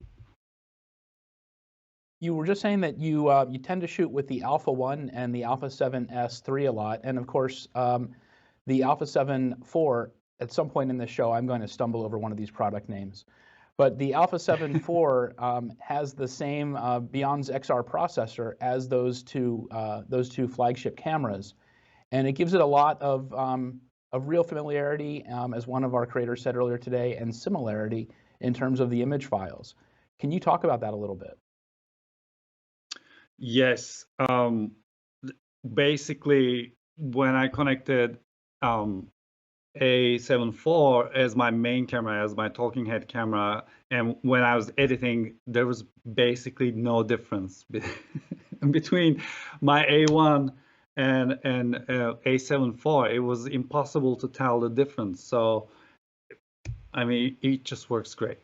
You were just saying that you tend to shoot with the Alpha 1 and the Alpha 7S III a lot. And of course, the Alpha 7 IV, at some point in this show, I'm going to stumble over one of these product names. But the Alpha 7 IV has the same Beyond's XR processor as those two flagship cameras. And it gives it a lot of real familiarity, as one of our creators said earlier today, and similarity in terms of the image files. Can you talk about that a little bit? Yes. Basically, when I connected A7 IV as my main camera, as my talking head camera, and when I was editing, there was basically no difference between my A1 and A7 IV. It was impossible to tell the difference. So, I mean, it just works great.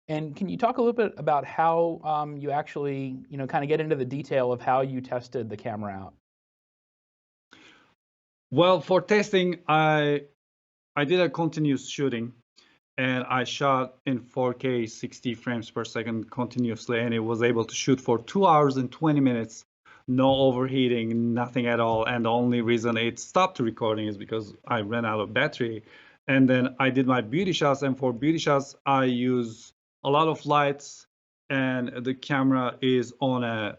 And can you talk a little bit about how you actually, kind of get into the detail of how you tested the camera out? Well, for testing, I did a continuous shooting, and I shot in 4K 60 frames per second continuously, and it was able to shoot for 2 hours and 20 minutes, no overheating, nothing at all. And the only reason it stopped recording is because I ran out of battery. And then I did my beauty shots, and for beauty shots, I use a lot of lights, and the camera is on a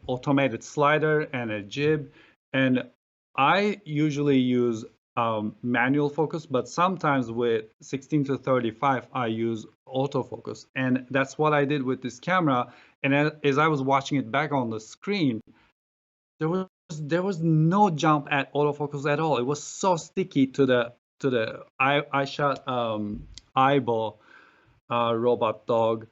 automated slider and a jib. And I usually use manual focus, but sometimes with 16-35, I use autofocus. And that's what I did with this camera. And as I was watching it back on the screen, there was no jump at autofocus at all. It was so sticky to the I shot Aibo, robot dog,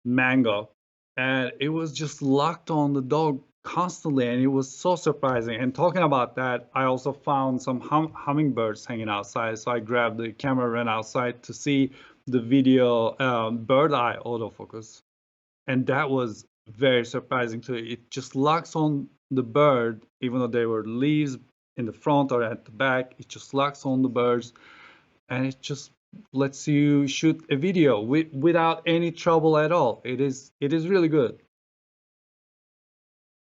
Mango, and it was just locked on the dog constantly, and it was so surprising. And talking about that, I also found some hummingbirds hanging outside, so I grabbed the camera, ran outside to see the video bird eye autofocus. and that was very surprising too. It just locks on the bird, even though there were leaves in the front or at the back. It just locks on the birds, and it just lets you shoot a video without any trouble at all. It is really good.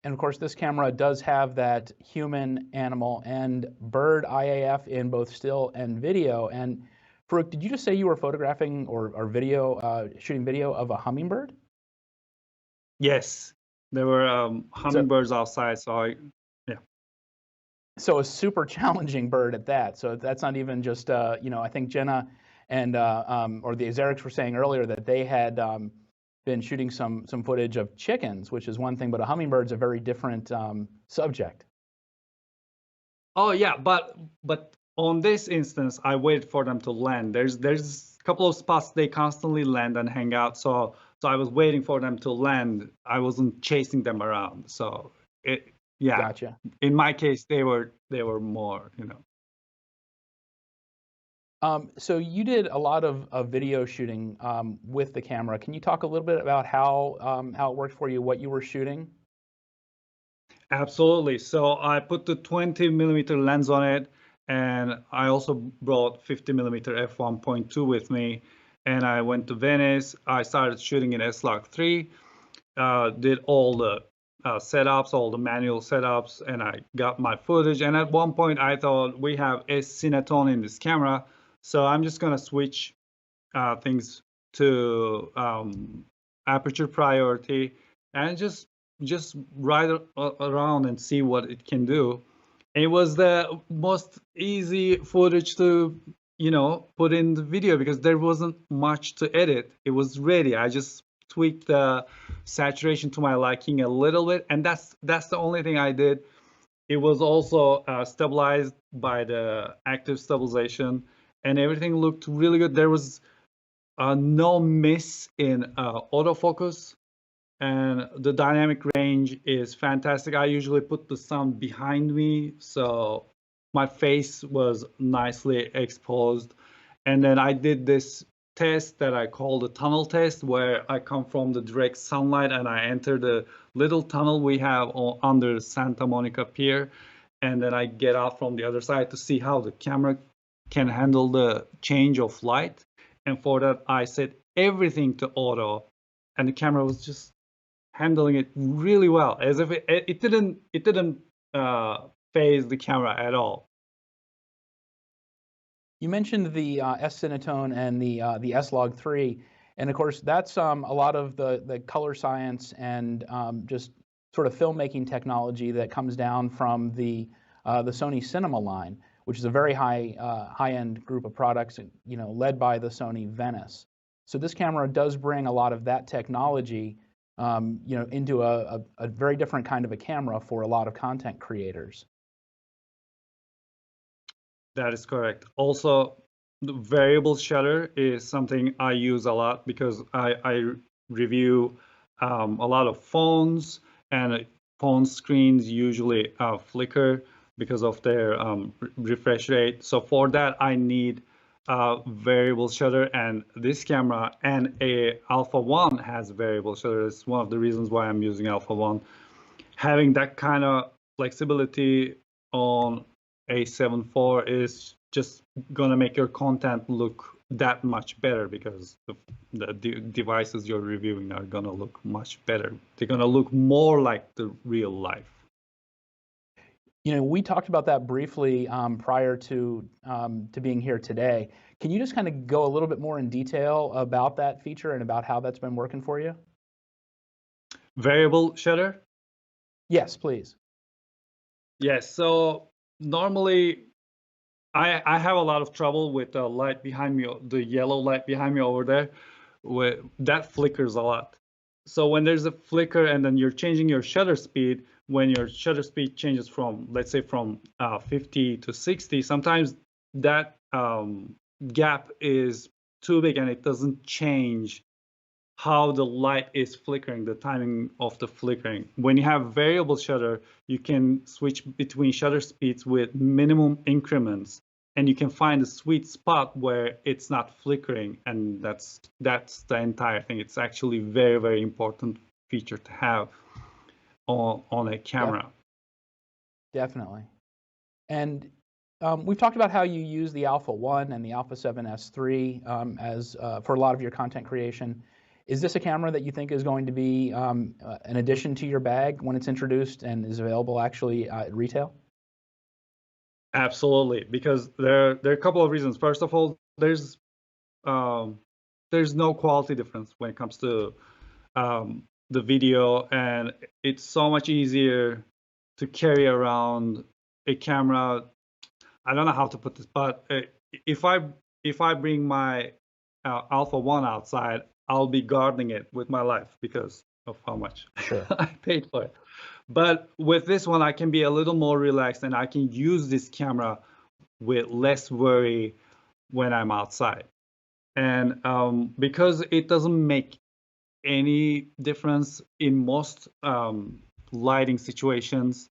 And of course, this camera does have that human, animal, and bird IAF in both still and video. And Farooq, did you just say you were photographing or video, shooting video of a hummingbird? Yes, there were hummingbirds outside, so yeah. So a super challenging bird at that. So that's not even just, I think Jenna and or the Azerics were saying earlier that they had been shooting some footage of chickens, which is one thing, but a hummingbird's a very different subject. Oh yeah, but on this instance, I waited for them to land. There's a couple of spots they constantly land and hang out, so I was waiting for them to land. I wasn't chasing them around. So yeah. Gotcha. In my case, they were more, So you did a lot of video shooting with the camera. Can you talk a little bit about how it worked for you, what you were shooting? Absolutely. So I put the 20mm lens on it, and I also brought 50mm f1.2 with me. And I went to Venice. I started shooting in S-Log3, did all the setups, all the manual setups, and I got my footage. And at one point, I thought we have S-Cinetone in this camera, so I'm just gonna switch things to aperture priority and just ride around and see what it can do. It was the most easy footage to put in the video because there wasn't much to edit. It was ready. I just tweaked the saturation to my liking a little bit, and that's the only thing I did. It was also stabilized by the active stabilization, and everything looked really good. There was no miss in autofocus, and the dynamic range is fantastic. I usually put the sun behind me, so my face was nicely exposed. And then I did this test that I call the tunnel test, where I come from the direct sunlight and I enter the little tunnel we have under Santa Monica Pier, and then I get out from the other side to see how the camera can handle the change of light. And for that, I set everything to auto, and the camera was just handling it really well, as if it didn't phase the camera at all. You mentioned the S-Cinetone and the S-Log3, and of course that's a lot of the color science and just sort of filmmaking technology that comes down from the Sony Cinema line, which is a very high-end group of products, led by the Sony Venice. So this camera does bring a lot of that technology, into a very different kind of a camera for a lot of content creators. That is correct. Also, the variable shutter is something I use a lot because I review a lot of phones, and phone screens usually flicker because of their refresh rate. So for that, I need variable shutter, and this camera and a Alpha 1 has variable shutter. It's one of the reasons why I'm using Alpha 1. Having that kind of flexibility on A7 IV is just gonna make your content look that much better, because the devices you're reviewing are gonna look much better. They're gonna look more like the real life. We talked about that briefly prior to being here today. Can you just kind of go a little bit more in detail about that feature and about how that's been working for you? Variable shutter? Yes, please. Yes. So normally, I have a lot of trouble with the light behind me, the yellow light behind me over there, that flickers a lot. So when there's a flicker and then you're changing your shutter speed, when your shutter speed changes from, let's say, from 50 to 60, sometimes that gap is too big and it doesn't change how the light is flickering, the timing of the flickering. When you have variable shutter, you can switch between shutter speeds with minimum increments. and you can find a sweet spot where it's not flickering, and that's the entire thing. It's actually very, very important feature to have on a camera. Yep. Definitely. And we've talked about how you use the Alpha 1 and the Alpha 7S3 as for a lot of your content creation. Is this a camera that you think is going to be an addition to your bag when it's introduced and is available actually at retail? Absolutely, because there are a couple of reasons. First of all, there's no quality difference when it comes to the video, and it's so much easier to carry around a camera. I don't know how to put this, but if I bring my Alpha 1 outside, I'll be guarding it with my life because of how much I paid for it. But with this one, I can be a little more relaxed, and I can use this camera with less worry when I'm outside. And because it doesn't make any difference in most lighting situations,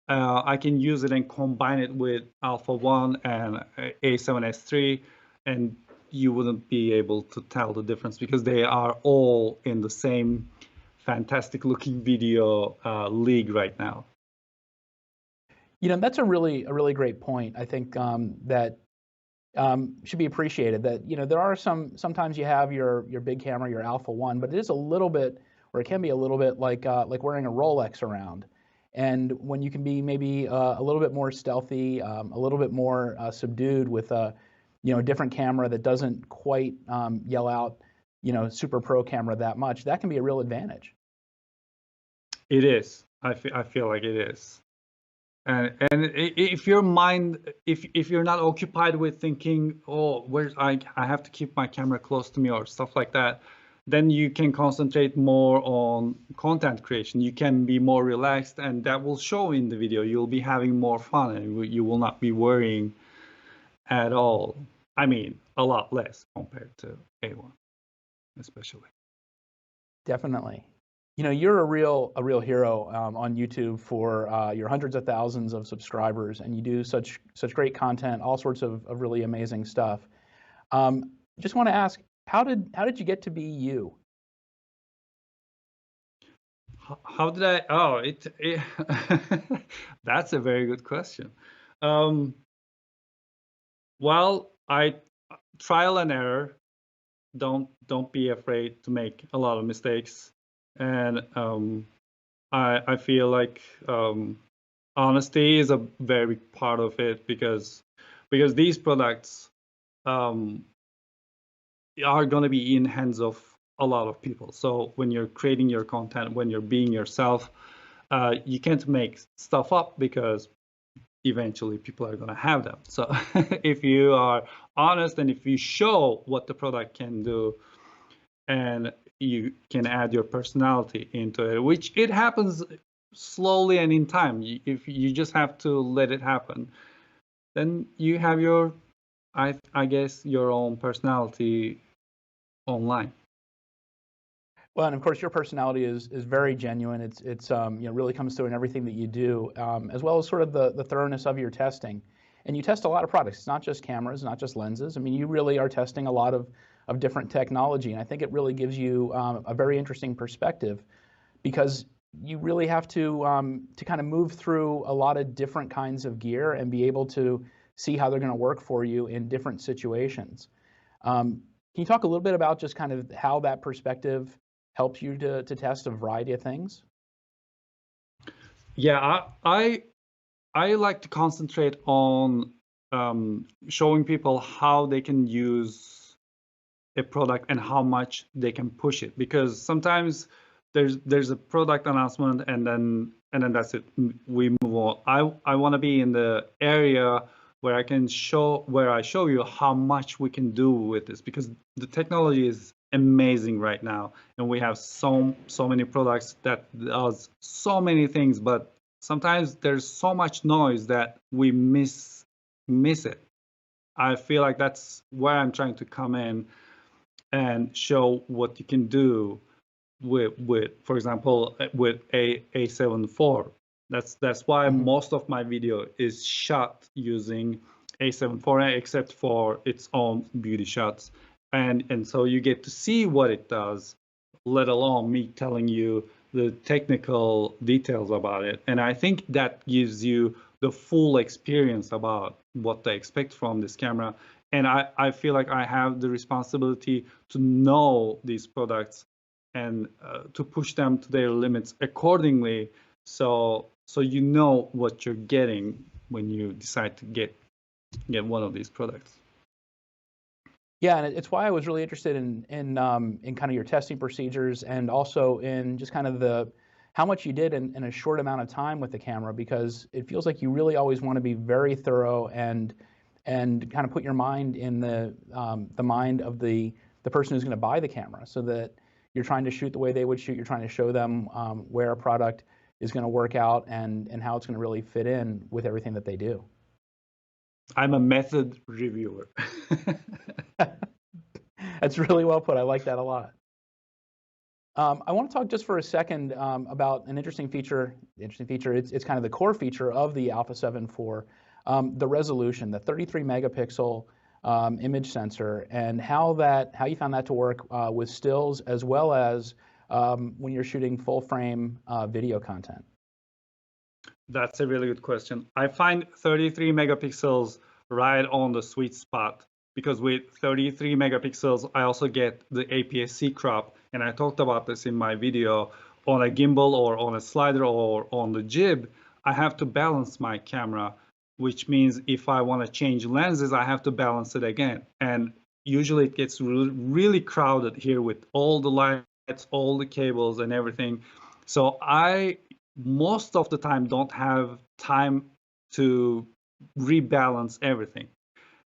I can use it and combine it with Alpha 1 and A7S3, and you wouldn't be able to tell the difference because they are all in the same fantastic looking video league right now. You know, that's a really great point. I think that should be appreciated. That, you know, there are sometimes you have your big camera, your Alpha 1, but it is a little bit, or it can be a little bit like wearing a Rolex around. And when you can be maybe a little bit more stealthy, a little bit more subdued with a different camera that doesn't quite yell out, super pro camera that much, that can be a real advantage. It is. I feel like it is. And if your mind, if you're not occupied with thinking, oh, I have to keep my camera close to me or stuff like that, then you can concentrate more on content creation. You can be more relaxed, and that will show in the video. You'll be having more fun, and you will not be worrying at all. I mean, a lot less compared to A1, especially. Definitely. You know, you're a real hero on YouTube for your hundreds of thousands of subscribers, and you do such great content, all sorts of really amazing stuff. Just want to ask, how did you get to be you? How did I? Oh, it that's a very good question. Well, I trial and error. Don't be afraid to make a lot of mistakes, and I feel like honesty is a very big part of it because these products are going to be in hands of a lot of people. So when you're creating your content, when you're being yourself, you can't make stuff up because eventually people are going to have them. So if you are honest and if you show what the product can do, and you can add your personality into it, which it happens slowly and in time. If you just have to let it happen, then you have your, I guess, your own personality online. Well, and of course, your personality is very genuine. It's really comes through in everything that you do, as well as sort of the thoroughness of your testing. And you test a lot of products. It's not just cameras, not just lenses. I mean, you really are testing a lot of different technology, and I think it really gives you a very interesting perspective, because you really have to kind of move through a lot of different kinds of gear and be able to see how they're going to work for you in different situations. Can you talk a little bit about just kind of how that perspective helps you to test a variety of things? Yeah, I like to concentrate on showing people how they can use a product and how much they can push it, because sometimes there's a product announcement and then that's it, we move on. I want to be in the area where I show you how much we can do with this, because the technology is amazing right now, and we have so many products that does so many things, but sometimes there's so much noise that we miss it. I feel like that's where I'm trying to come in and show what you can do with for example, with A7 IV. That's why most of my video is shot using A7 IV except for its own beauty shots. And so you get to see what it does, let alone me telling you the technical details about it. And I think that gives you the full experience about what they expect from this camera. And I feel like I have the responsibility to know these products and to push them to their limits accordingly. So you know what you're getting when you decide to get one of these products. Yeah, and it's why I was really interested in kind of your testing procedures and also in just kind of how much you did in a short amount of time with the camera, because it feels like you really always want to be very thorough and kind of put your mind in the mind of the person who's going to buy the camera, so that you're trying to shoot the way they would shoot. You're trying to show them where a product is going to work out and how it's going to really fit in with everything that they do. I'm a method reviewer. That's really well put. I like that a lot. I want to talk just for a second about an interesting feature. It's kind of the core feature of the Alpha 7 IV, the resolution, the 33 megapixel image sensor, and how you found that to work with stills as well as when you're shooting full frame video content. That's a really good question. I find 33 megapixels right on the sweet spot, because with 33 megapixels, I also get the APS-C crop. And I talked about this in my video. On a gimbal or on a slider or on the jib, I have to balance my camera, which means if I want to change lenses, I have to balance it again. And usually it gets really crowded here with all the lights, all the cables and everything. So I most of the time don't have time to rebalance everything.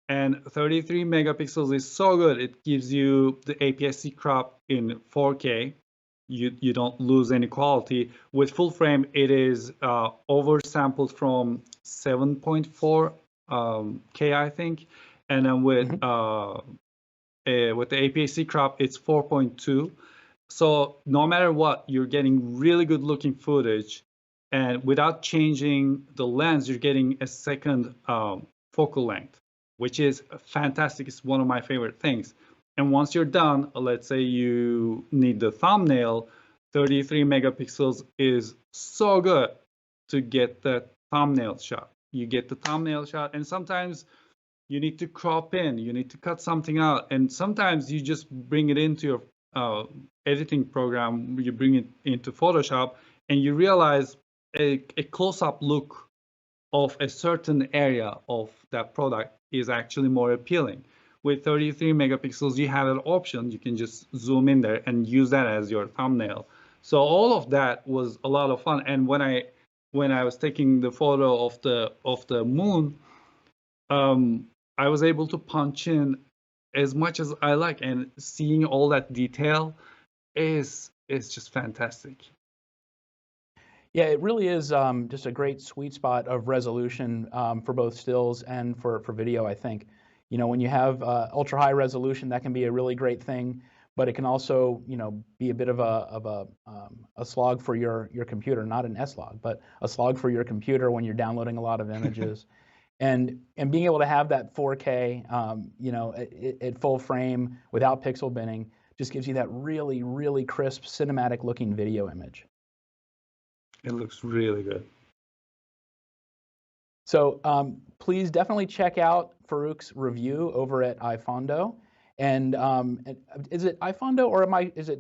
And 33 megapixels is so good. It gives you the APS-C crop in 4K. You don't lose any quality. With full frame, it is oversampled from 7.4 K, I think. And then with the APS-C crop, it's 4.2. So no matter what, you're getting really good looking footage, and without changing the lens, you're getting a second focal length, which is fantastic. It's one of my favorite things. And once you're done, let's say you need the thumbnail, 33 megapixels is so good to get the thumbnail shot. You get the thumbnail shot, and sometimes you need to crop in, you need to cut something out, and sometimes you just bring it into your editing program, you bring it into Photoshop, and you realize a close-up look of a certain area of that product is actually more appealing. With 33 megapixels, you have an option. You can just zoom in there and use that as your thumbnail. So all of that was a lot of fun. And when I was taking the photo of the moon, I was able to punch in as much as I like, and seeing all that detail is just fantastic. Yeah, it really is just a great sweet spot of resolution for both stills and for video, I think. You know, when you have ultra high resolution, that can be a really great thing, but it can also, you know, be a bit of a slog for your computer, not an S-log, but a slog for your computer when you're downloading a lot of images. And being able to have that 4K, you know, at full frame without pixel binning just gives you that really, really crisp cinematic looking video image. It looks really good. So please definitely check out Farooq's review over at iPhondo. And is it iPhondo or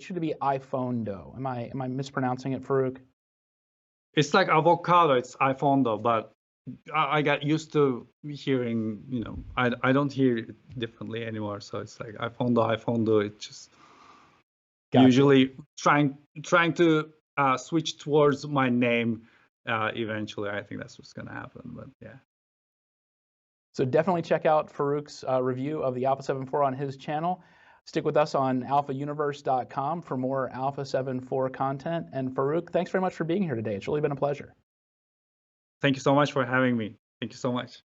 should it be iPhondo? Am I mispronouncing it, Farooq? It's like avocado. It's iPhondo, but I got used to hearing, you know, I don't hear it differently anymore. So it's like iPhondo. It's just usually trying to switch towards my name eventually. I think that's what's going to happen, but yeah. So definitely check out Farooq's review of the Alpha 7 IV on his channel. Stick with us on alphauniverse.com for more Alpha 7 IV content. And Farooq, thanks very much for being here today. It's really been a pleasure. Thank you so much for having me. Thank you so much.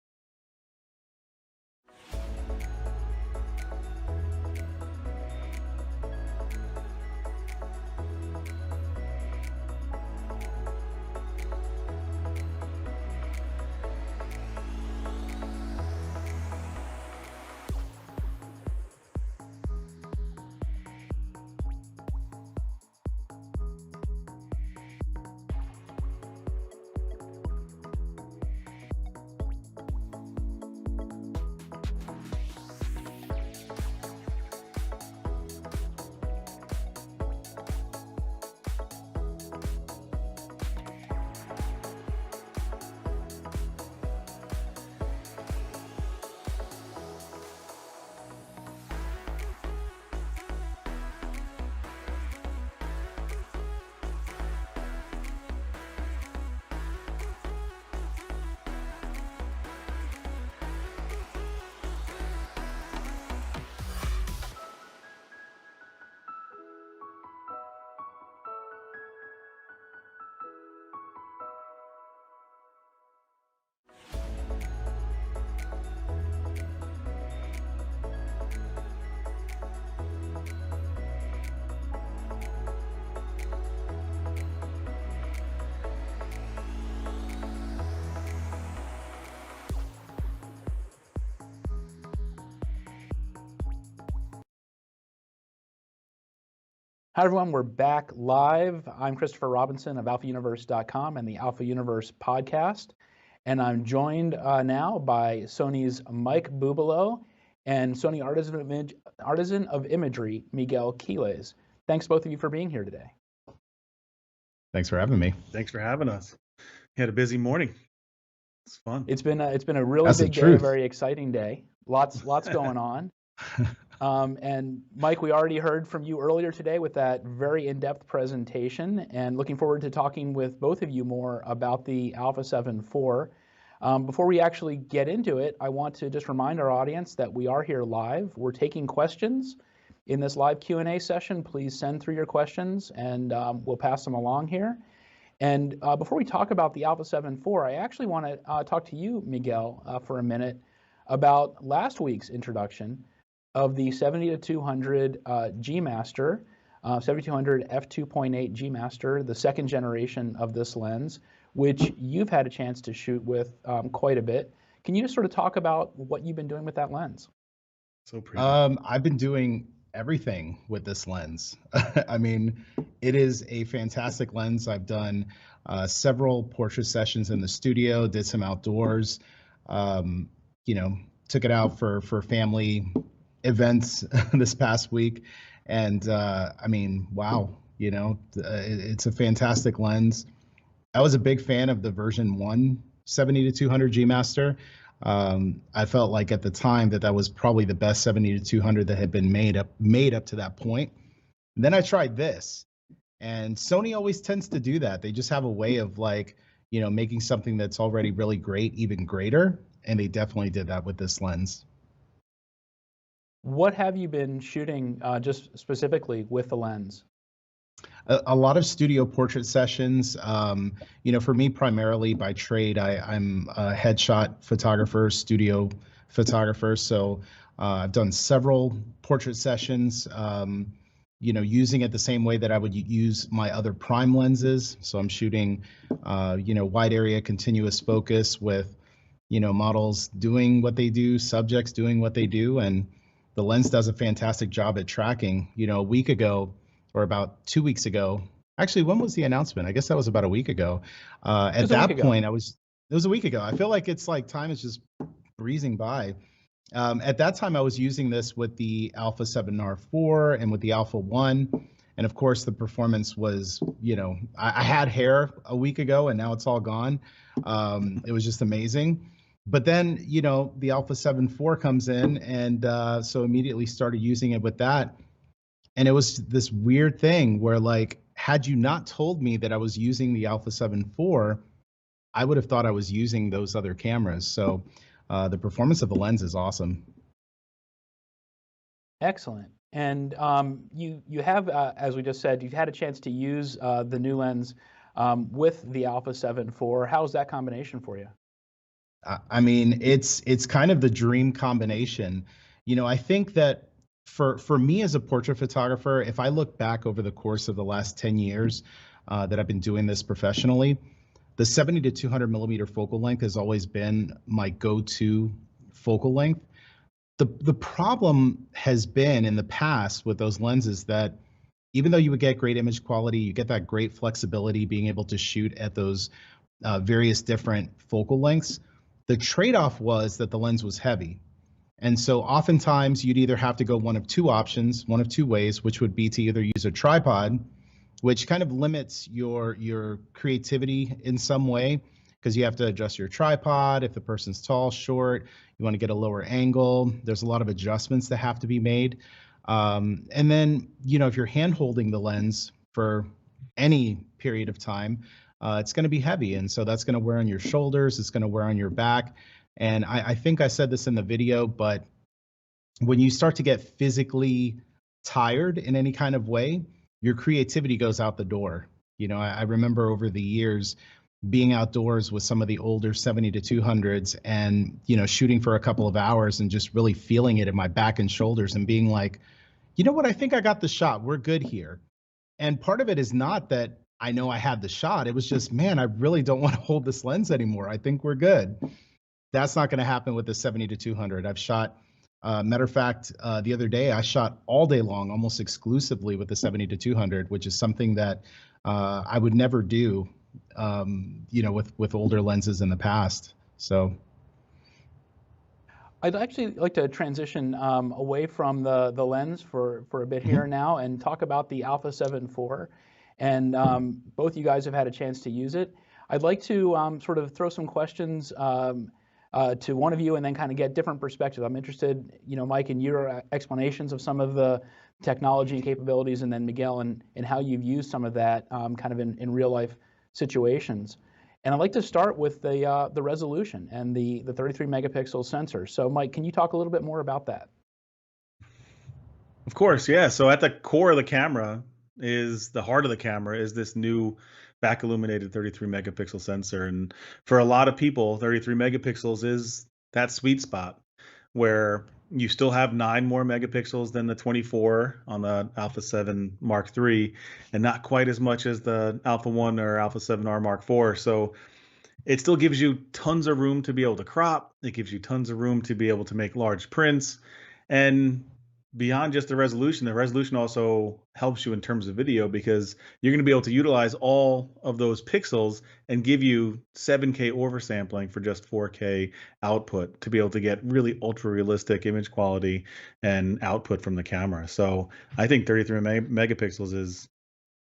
Hi, everyone. We're back live. I'm Christopher Robinson of alphauniverse.com and the Alpha Universe podcast. And I'm joined now by Sony's Mike Bubelow and Sony Artisan of Imagery, Miguel Quiles. Thanks, both of you, for being here today. Thanks for having me. Thanks for having us. You had a busy morning. It's fun. It's been a really big day, a very exciting day. Lots going on. And Mike, we already heard from you earlier today with that very in-depth presentation, and looking forward to talking with both of you more about the Alpha 7 IV. Before we actually get into it, I want to just remind our audience that we are here live. We're taking questions in this live Q&A session. Please send through your questions, and we'll pass them along here. And before we talk about the Alpha 7 IV, I actually want to talk to you, Miguel, for a minute about last week's introduction of the 70-200 G Master, 7200 f2.8 G Master, the second generation of this lens, which you've had a chance to shoot with quite a bit. Can you just sort of talk about what you've been doing with that lens? So pretty. I've been doing everything with this lens. I mean, it is a fantastic lens. I've done several portrait sessions in the studio, did some outdoors, took it out for family events this past week. And I mean, wow, it's a fantastic lens. I was a big fan of the version 1 70-200 G Master. I felt like at the time that was probably the best 70-200 that had been made up to that point. And then I tried this, and Sony always tends to do that. They just have a way of making something that's already really great even greater, and they definitely did that with this lens. What have you been shooting just specifically with the lens? A lot of studio portrait sessions. For me, primarily by trade, I'm a headshot photographer, studio photographer. So I've done several portrait sessions, using it the same way that I would use my other prime lenses. So I'm shooting, wide area continuous focus with, models doing what they do, subjects doing what they do. And the lens does a fantastic job at tracking. A week ago, or about 2 weeks ago. Actually, when was the announcement? I guess that was about a week ago. At that point, it was a week ago. I feel like it's like time is just breezing by. At that time, I was using this with the Alpha 7R4 and with the Alpha 1. And of course, the performance was, I had hair a week ago and now it's all gone. It was just amazing. But then, the Alpha 7 IV comes in, and so immediately started using it with that. And it was this weird thing where, had you not told me that I was using the Alpha 7 IV, I would have thought I was using those other cameras. So the performance of the lens is awesome. Excellent. And you have, as we just said, you've had a chance to use the new lens with the Alpha 7 IV. How's that combination for you? I mean, it's kind of the dream combination. I think that for me as a portrait photographer, if I look back over the course of the last 10 years that I've been doing this professionally, the 70-200 millimeter focal length has always been my go-to focal length. The problem has been in the past with those lenses that even though you would get great image quality, you get that great flexibility, being able to shoot at those various different focal lengths, the trade-off was that the lens was heavy. And so oftentimes you'd either have to go one of two options, one of two ways, which would be to either use a tripod, which kind of limits your creativity in some way, because you have to adjust your tripod. If the person's tall, short, you want to get a lower angle. There's a lot of adjustments that have to be made. And then, if you're hand holding the lens for any period of time, it's going to be heavy. And so that's going to wear on your shoulders. It's going to wear on your back. And I think I said this in the video, but when you start to get physically tired in any kind of way, your creativity goes out the door. I remember over the years being outdoors with some of the older 70-200s and, shooting for a couple of hours and just really feeling it in my back and shoulders and being like, you know what, I think I got the shot. We're good here. And part of it is not that I know I had the shot. It was just, man, I really don't want to hold this lens anymore. I think we're good. That's not going to happen with the 70-200. I've shot Matter of fact, the other day I shot all day long, almost exclusively with the 70-200, which is something that I would never do, with older lenses in the past. So. I'd actually like to transition away from the lens for a bit here now and talk about the Alpha 7 IV. And both you guys have had a chance to use it. I'd like to sort of throw some questions to one of you and then kind of get different perspectives. I'm interested, Mike, in your explanations of some of the technology and capabilities, and then Miguel and how you've used some of that kind of in real life situations. And I'd like to start with the resolution and the 33 megapixel sensor. So Mike, can you talk a little bit more about that? Of course, yeah. So at the core of the camera is the heart of the camera is this new back illuminated 33 megapixel sensor. And for a lot of people, 33 megapixels is that sweet spot where you still have 9 more megapixels than the 24 on the Alpha 7 Mark III, and not quite as much as the Alpha 1 or Alpha 7R Mark IV. So it still gives you tons of room to be able to crop. It gives you tons of room to be able to make large prints. And beyond just the resolution also helps you in terms of video, because you're going to be able to utilize all of those pixels and give you 7K oversampling for just 4K output to be able to get really ultra realistic image quality and output from the camera. So I think 33 megapixels is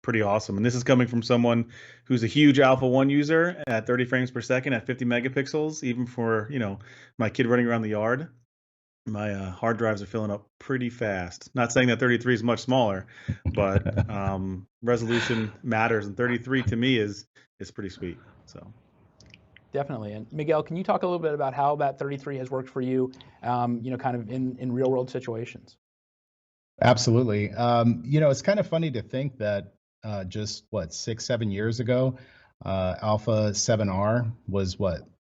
pretty awesome. And this is coming from someone who's a huge Alpha 1 user at 30 frames per second at 50 megapixels, even for, my kid running around the yard. My hard drives are filling up pretty fast. Not saying that 33 is much smaller, but resolution matters, and 33 to me is pretty sweet. So definitely. And Miguel, can you talk a little bit about how that 33 has worked for you, kind of in real world situations? Absolutely. It's kind of funny to think that just 6-7 years ago, Alpha 7R was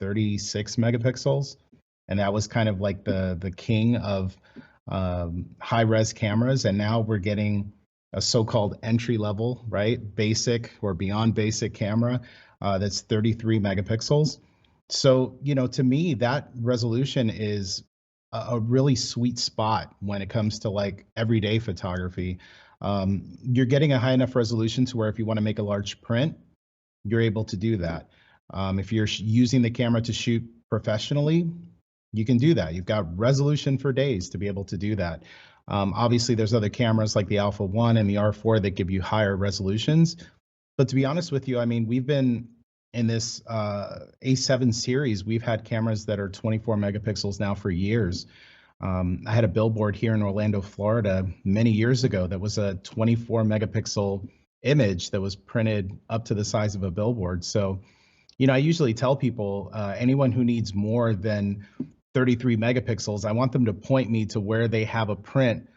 36 megapixels. And that was kind of like the king of high-res cameras. And now we're getting a so-called entry-level, right, basic or beyond basic camera that's 33 megapixels. So, to me, that resolution is a really sweet spot when it comes to like everyday photography. You're getting a high enough resolution to where if you want to make a large print, you're able to do that. If you're using the camera to shoot professionally, you can do that. You've got resolution for days to be able to do that. Obviously, there's other cameras like the Alpha 1 and the R4 that give you higher resolutions. But to be honest with you, I mean, we've been in this A7 series, we've had cameras that are 24 megapixels now for years. I had a billboard here in Orlando, Florida, many years ago that was a 24 megapixel image that was printed up to the size of a billboard. So, I usually tell people, anyone who needs more than 33 megapixels, I want them to point me to where they have a print,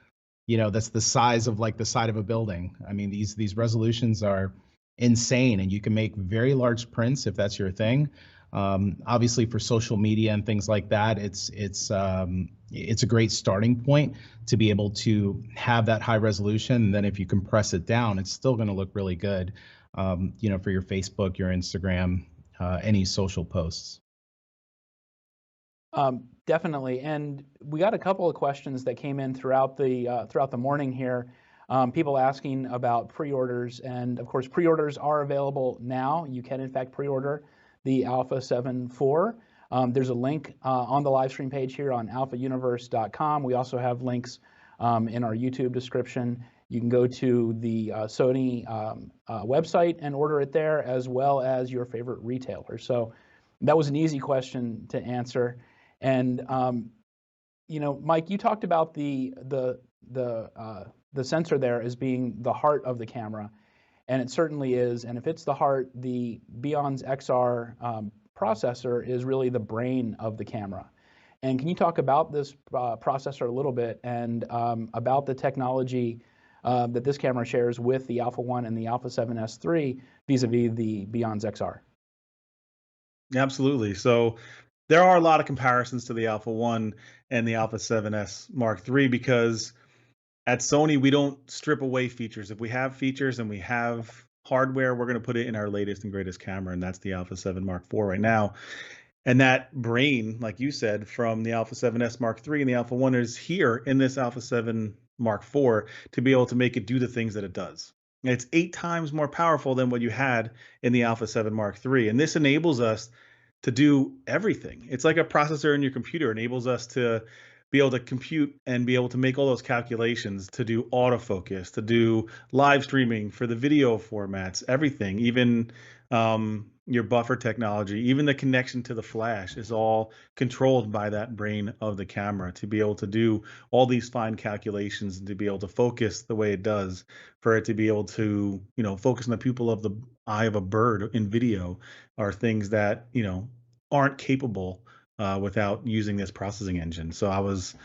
that's the size of like the side of a building. I mean, these resolutions are insane, and you can make very large prints if that's your thing. Obviously, for social media and things like that, it's a great starting point to be able to have that high resolution. And then if you compress it down, it's still going to look really good, for your Facebook, your Instagram, any social posts. Definitely, and we got a couple of questions that came in throughout the morning here. People asking about pre-orders, and of course, pre-orders are available now. You can in fact pre-order the Alpha 7 IV. There's a link on the live stream page here on alphauniverse.com. We also have links in our YouTube description. You can go to the Sony website and order it there, as well as your favorite retailer. So that was an easy question to answer. And Mike, you talked about the sensor there as being the heart of the camera, and it certainly is. And if it's the heart, the Beyond's XR processor is really the brain of the camera. And can you talk about this processor a little bit, and about the technology that this camera shares with the Alpha 1 and the Alpha 7S III vis-a-vis the Beyond's XR? Absolutely. So there are a lot of comparisons to the Alpha 1 and the Alpha 7S Mark III, because at Sony, we don't strip away features. If we have features and we have hardware, we're going to put it in our latest and greatest camera, and that's the Alpha 7 Mark IV right now. And that brain, like you said, from the Alpha 7S Mark III and the Alpha 1 is here in this Alpha 7 Mark IV to be able to make it do the things that it does. And it's 8 times more powerful than what you had in the Alpha 7 Mark III. And this enables us to do everything. It's like a processor in your computer. It enables us to be able to compute and be able to make all those calculations, to do autofocus, to do live streaming for the video formats, everything, even your buffer technology, even the connection to the flash is all controlled by that brain of the camera to be able to do all these fine calculations and to be able to focus the way it does, for it to be able to, focus on the pupil of the eye of a bird in video, are things that, aren't capable without using this processing engine. So I was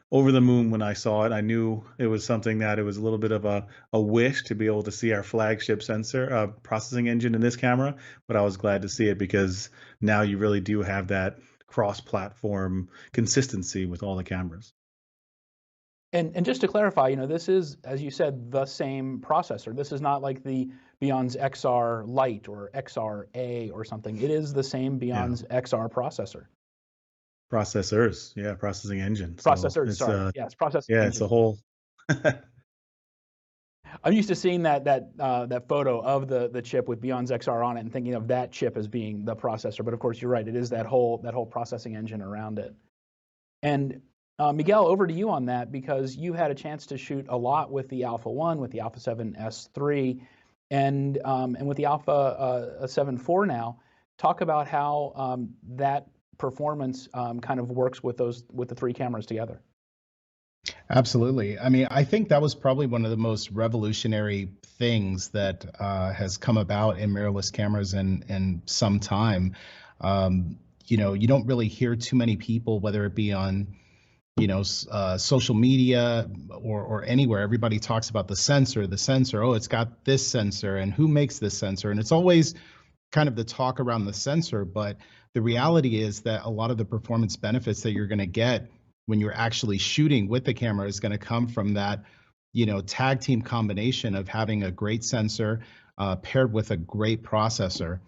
over the moon when I saw it. I knew it was something that it was a little bit of a wish to be able to see our flagship sensor processing engine in this camera, but I was glad to see it because now you really do have that cross-platform consistency with all the cameras. And just to clarify, this is, as you said, the same processor. This is not like the Beyond's XR Lite or XR-A or something. It is the same Beyond's XR processor. Processors, yeah, processing engine. Processors, sorry. Yes, processing engine. engine. It's a whole. I'm used to seeing that photo of the chip with Beyond's XR on it and thinking of that chip as being the processor. But of course, you're right. It is that whole processing engine around it. And Miguel, over to you on that, because you had a chance to shoot a lot with the Alpha 1, with the Alpha 7S III, and with the Alpha 7 IV now. Talk about how that performance kind of works with the 3 cameras together. Absolutely. I mean, I think that was probably one of the most revolutionary things that has come about in mirrorless cameras in some time. You don't really hear too many people, whether it be on social media or anywhere. Everybody talks about the sensor. Oh, it's got this sensor, and who makes this sensor? And it's always kind of the talk around the sensor, but the reality is that a lot of the performance benefits that you're going to get when you're actually shooting with the camera is going to come from that, tag team combination of having a great sensor paired with a great processor.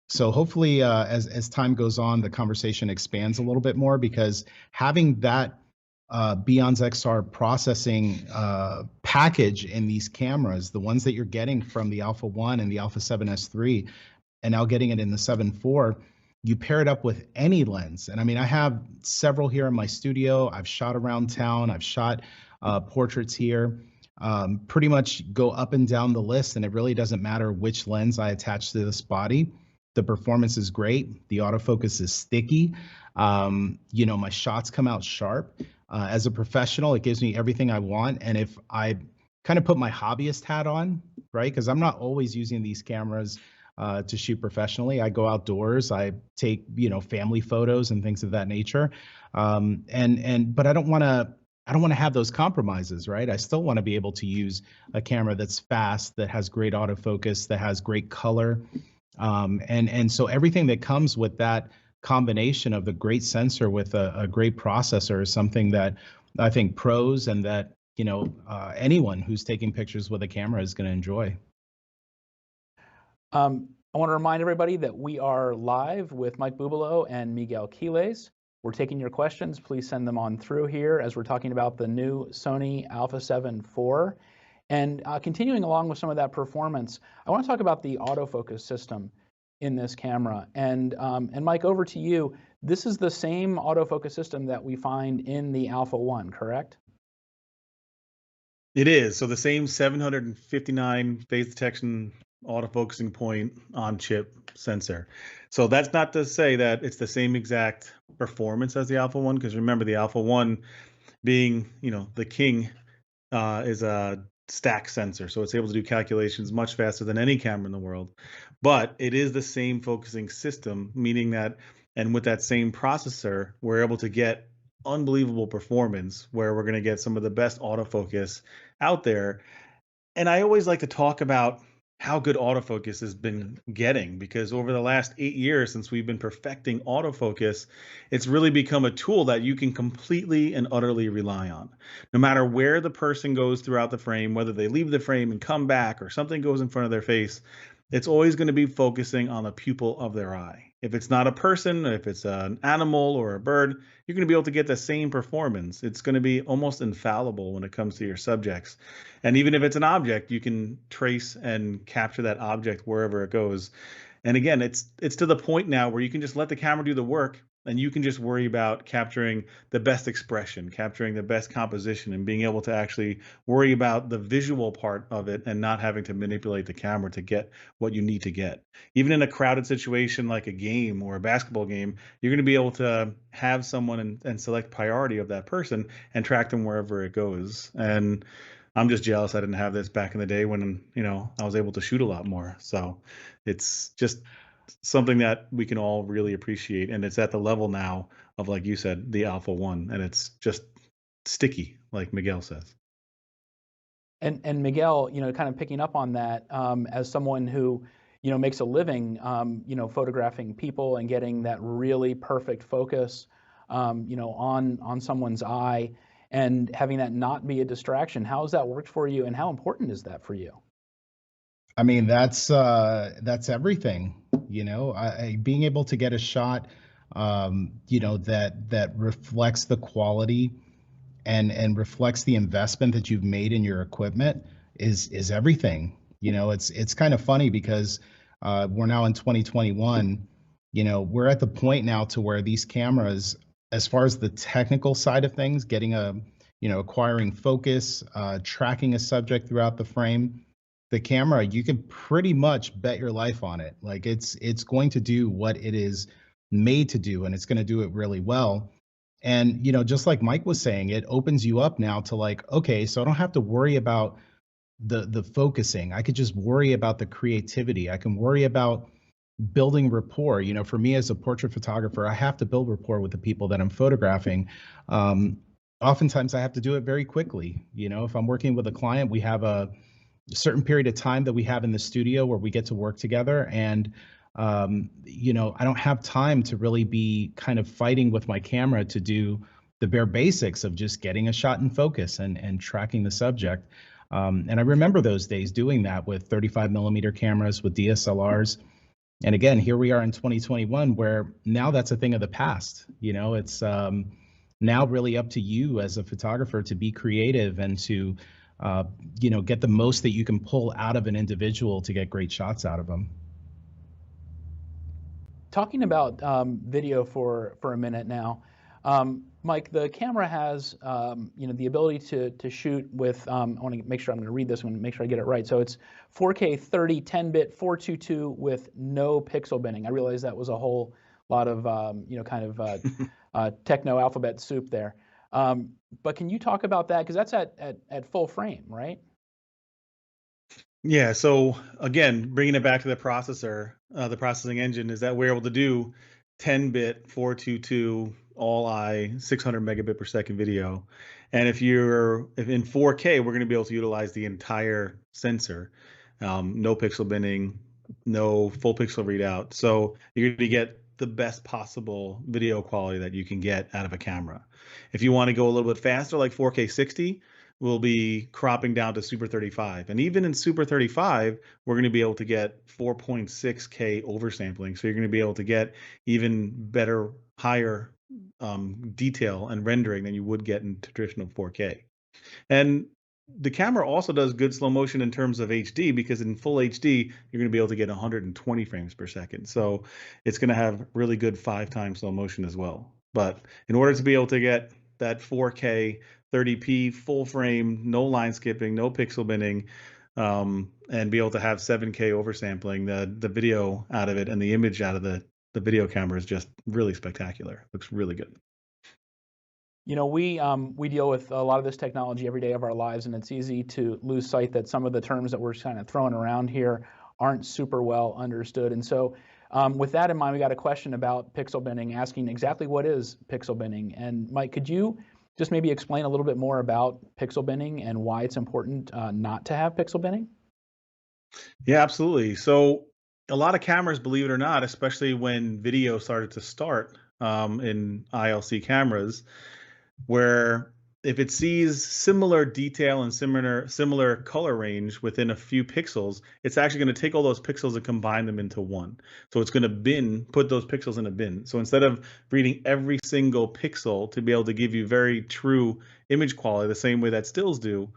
So hopefully, as time goes on, the conversation expands a little bit more, because having that Beyond's XR processing package in these cameras, the ones that you're getting from the Alpha 1 and the Alpha 7S III, and now getting it in the 7 IV, you pair it up with any lens. And I mean, I have several here in my studio. I've shot around town. I've shot portraits here. Pretty much go up and down the list, and it really doesn't matter which lens I attach to this body. The performance is great. The autofocus is sticky. My shots come out sharp. As a professional, it gives me everything I want. And if I kind of put my hobbyist hat on, right, because I'm not always using these cameras to shoot professionally. I go outdoors. I take family photos and things of that nature. But I don't want to have those compromises, right? I still want to be able to use a camera that's fast, that has great autofocus, that has great color, and so everything that comes with that combination of the great sensor with a great processor is something that I think pros and that anyone who's taking pictures with a camera is going to enjoy. I want to remind everybody that we are live with Mike Bubalo and Miguel Quiles. We're taking your questions. Please send them on through here as we're talking about the new Sony Alpha 7 IV. And continuing along with some of that performance, I want to talk about the autofocus system in this camera. And Mike, over to you. This is the same autofocus system that we find in the Alpha 1, correct? It is. So the same 759 phase detection autofocusing point on chip sensor. So that's not to say that it's the same exact performance as the Alpha 1, because remember, the Alpha 1 being, the king, is a stack sensor. So it's able to do calculations much faster than any camera in the world. But it is the same focusing system, meaning that, and with that same processor, we're able to get unbelievable performance where we're going to get some of the best autofocus out there. And I always like to talk about how good autofocus has been getting, because over the last 8 years since we've been perfecting autofocus, it's really become a tool that you can completely and utterly rely on. No matter where the person goes throughout the frame, whether they leave the frame and come back or something goes in front of their face, it's always going to be focusing on the pupil of their eye. if it's not a person, if it's an animal or a bird, you're going to be able to get the same performance. It's going to be almost infallible when it comes to your subjects. And even if it's an object, you can trace and capture that object wherever it goes. And again, it's to the point now where you can just let the camera do the work, and you can just worry about capturing the best expression, capturing the best composition, and being able to actually worry about the visual part of it and not having to manipulate the camera to get what you need to get. Even in a crowded situation like a game or a basketball game, you're going to be able to have someone and select priority of that person and track them wherever it goes. And I'm just jealous I didn't have this back in the day when, I was able to shoot a lot more. So it's just something that we can all really appreciate, and it's at the level now of, like you said, the Alpha 1, and it's just sticky, like Miguel says. And Miguel, kind of picking up on that, as someone who, makes a living, photographing people and getting that really perfect focus, on someone's eye, and having that not be a distraction. How has that worked for you, and how important is that for you? I mean, that's everything, being able to get a shot, that reflects the quality and reflects the investment that you've made in your equipment is everything. It's kind of funny because we're now in 2021, we're at the point now to where these cameras, as far as the technical side of things, getting acquiring focus, tracking a subject throughout the frame, the camera, you can pretty much bet your life on it. Like it's going to do what it is made to do, and it's going to do it really well. And just like Mike was saying, it opens you up now to like, okay, so I don't have to worry about the focusing. I could just worry about the creativity. I can worry about building rapport. For me as a portrait photographer, I have to build rapport with the people that I'm photographing. Oftentimes I have to do it very quickly. If I'm working with a client, we have a certain period of time that we have in the studio where we get to work together, and I don't have time to really be kind of fighting with my camera to do the bare basics of just getting a shot in focus and tracking the subject. And I remember those days doing that with 35 millimeter cameras, with DSLRs. And again, here we are in 2021, where now that's a thing of the past. It's now really up to you as a photographer to be creative and to get the most that you can pull out of an individual to get great shots out of them. Talking about video for a minute now, Mike, the camera has the ability to shoot with. I want to make sure I'm going to read this one, make sure I get it right. So it's 4K 30 10-bit 422 with no pixel binning. I realize that was a whole lot of techno alphabet soup there. But can you talk about that? Because that's at full frame, right? Yeah. So again, bringing it back to the processor, the processing engine, is that we're able to do 10-bit 422 all-eye 600 megabit per second video. And if in 4K, we're going to be able to utilize the entire sensor, no pixel binning, no full pixel readout. So you're going to get the best possible video quality that you can get out of a camera. If you want to go a little bit faster, like 4K 60, we'll be cropping down to Super 35. And even in Super 35, we're going to be able to get 4.6K oversampling. So you're going to be able to get even better, higher detail and rendering than you would get in traditional 4K. And the camera also does good slow motion in terms of HD, because in full HD, you're going to be able to get 120 frames per second. So it's going to have really good 5x slow motion as well. But in order to be able to get that 4K 30p full frame, no line skipping, no pixel binning, and be able to have 7K oversampling, the video out of it and the image out of the video camera is just really spectacular. Looks really good. We deal with a lot of this technology every day of our lives, and it's easy to lose sight that some of the terms that we're kind of throwing around here aren't super well understood. And so with that in mind, we got a question about pixel binning, asking exactly what is pixel binning. And Mike, could you just maybe explain a little bit more about pixel binning and why it's important not to have pixel binning? Yeah, absolutely. So a lot of cameras, believe it or not, especially when video started to start in ILC cameras, where if it sees similar detail and similar color range within a few pixels, it's actually going to take all those pixels and combine them into one. So it's going to put those pixels in a bin. So instead of reading every single pixel to be able to give you very true image quality, the same way that stills do,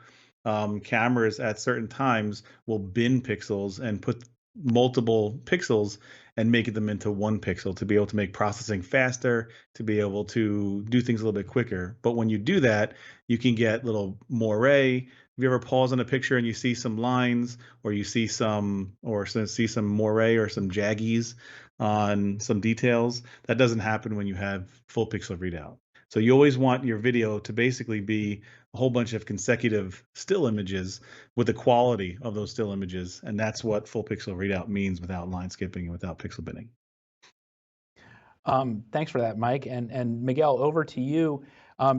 cameras at certain times will bin pixels and put multiple pixels and make them into one pixel to be able to make processing faster, to be able to do things a little bit quicker. But when you do that, you can get little moire. If you ever pause on a picture and you see some lines, or you see some moire or some jaggies on some details, that doesn't happen when you have full pixel readout. So you always want your video to basically be a whole bunch of consecutive still images with the quality of those still images. And that's what full pixel readout means without line skipping and without pixel binning. Thanks for that, Mike. And Miguel, over to you,